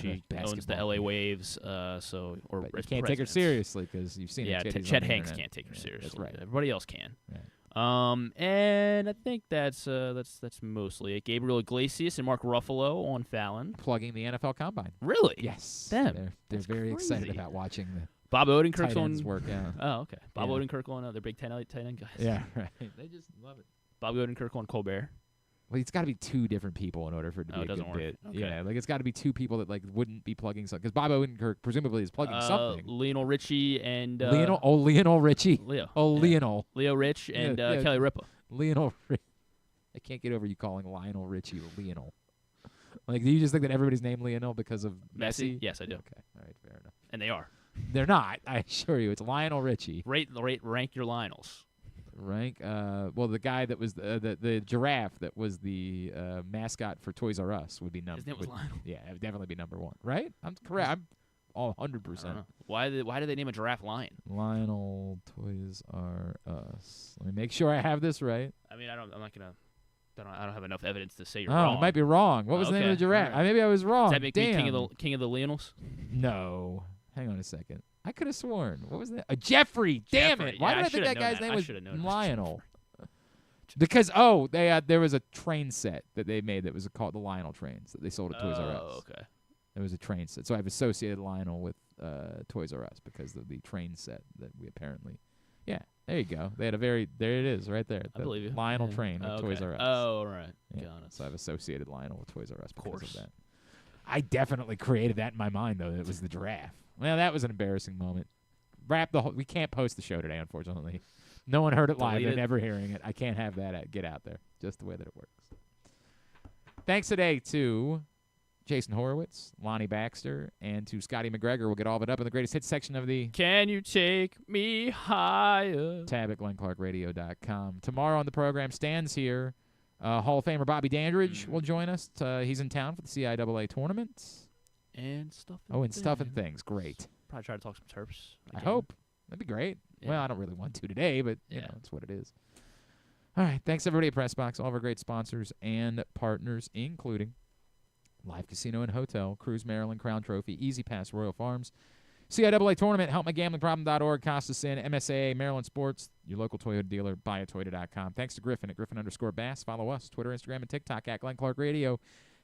She owns the LA Waves. But you can't take her seriously because you've seen her titties Chet on the Hanks internet. can't take her seriously. That's right. Everybody else can. Right. And I think that's mostly it. Gabriel Iglesias and Mark Ruffalo on Fallon. Plugging the NFL Combine. Really? Yes. Them. They're very excited about watching the Bob Odenkirk's tight on ends work out. Oh, okay. Bob Odenkirk on their big tight end guys. Yeah, right. They just love it. Bob Odenkirk on Colbert. Well, it's got to be two different people in order for it to be a doesn't good work. bit. Okay. Yeah, like it's got to be two people that like wouldn't be plugging something because Bob Odenkirk presumably is plugging something. Lionel Richie and Lionel Richie. Leo. Oh, Lionel. Leo Rich and Kelly Ripa. Lionel. I can't get over you calling Lionel Richie Lionel. Like, do you just think that everybody's named Lionel because of Messi? Yes, I do. Okay, all right, fair enough. And they are. They're not. I assure you, it's Lionel Richie. Rank your Lionels. Rank. Well, the guy that was the giraffe that was the mascot for Toys R Us would be number. His name was Lionel. Yeah, it would definitely be number one. Right? I'm correct. I'm all 100%. Why did they name a giraffe lion? Lionel Toys R Us. Let me make sure I have this right. I mean, I don't have enough evidence to say you're Oh, wrong. it might be wrong. What was the name of the giraffe? Maybe I was wrong. Does that make Damn. me king of the Lionels? No. Hang on a second. I could have sworn. What was that? Jeffrey. Damn Jeffrey. it. Why Yeah, did I I think that should've known guy's that. name I was should've known it was Lionel? Because there was a train set that they made that was called the Lionel trains that they sold at Toys R Us. Oh, okay. There was a train set. So I've associated Lionel with Toys R Us because of the train set that we apparently. Yeah, there you go. They had there it is right there. I believe you. Lionel Yeah. train with Toys R Us. Oh, all right. Yeah. Got it. So I've associated Lionel with Toys R Us because course. of that. I definitely created that in my mind, though. That it was the giraffe. Well, that was an embarrassing moment. We can't post the show today, unfortunately. No one heard it live. Delete They're it. never hearing it. I can't have that get out there. Just the way that it works. Thanks today to Jason Horowitz, Lonny Baxter, and to Scotty McGregor. We'll get all of it up in the greatest hits section of the Can You Take Me Higher? tab at GlennClarkRadio.com. Tomorrow on the program, Stan's here. Hall of Famer Bobby Dandridge will join us. He's in town for the CIAA tournament. And stuff. Stuff and things. Great. Probably try to talk some Terps. I hope. That'd be great. Yeah. Well, I don't really want to today, but you know, it's what it is. All right. Thanks, everybody at PressBox, all of our great sponsors and partners, including Live Casino and Hotel, Cruise Maryland, Crown Trophy, Easy Pass, Royal Farms, CIAA Tournament, HelpMyGamblingProblem.org, Costa Sin, MSAA, Maryland Sports, your local Toyota dealer, buyatoyota.com. Thanks to Griffin at Griffin_Bass. Follow us, Twitter, Instagram, and TikTok at Glenn Clark Radio.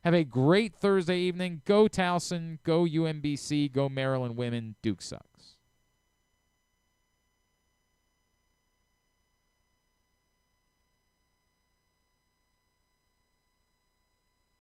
Have a great Thursday evening. Go Towson, go UMBC, go Maryland women. Duke sucks.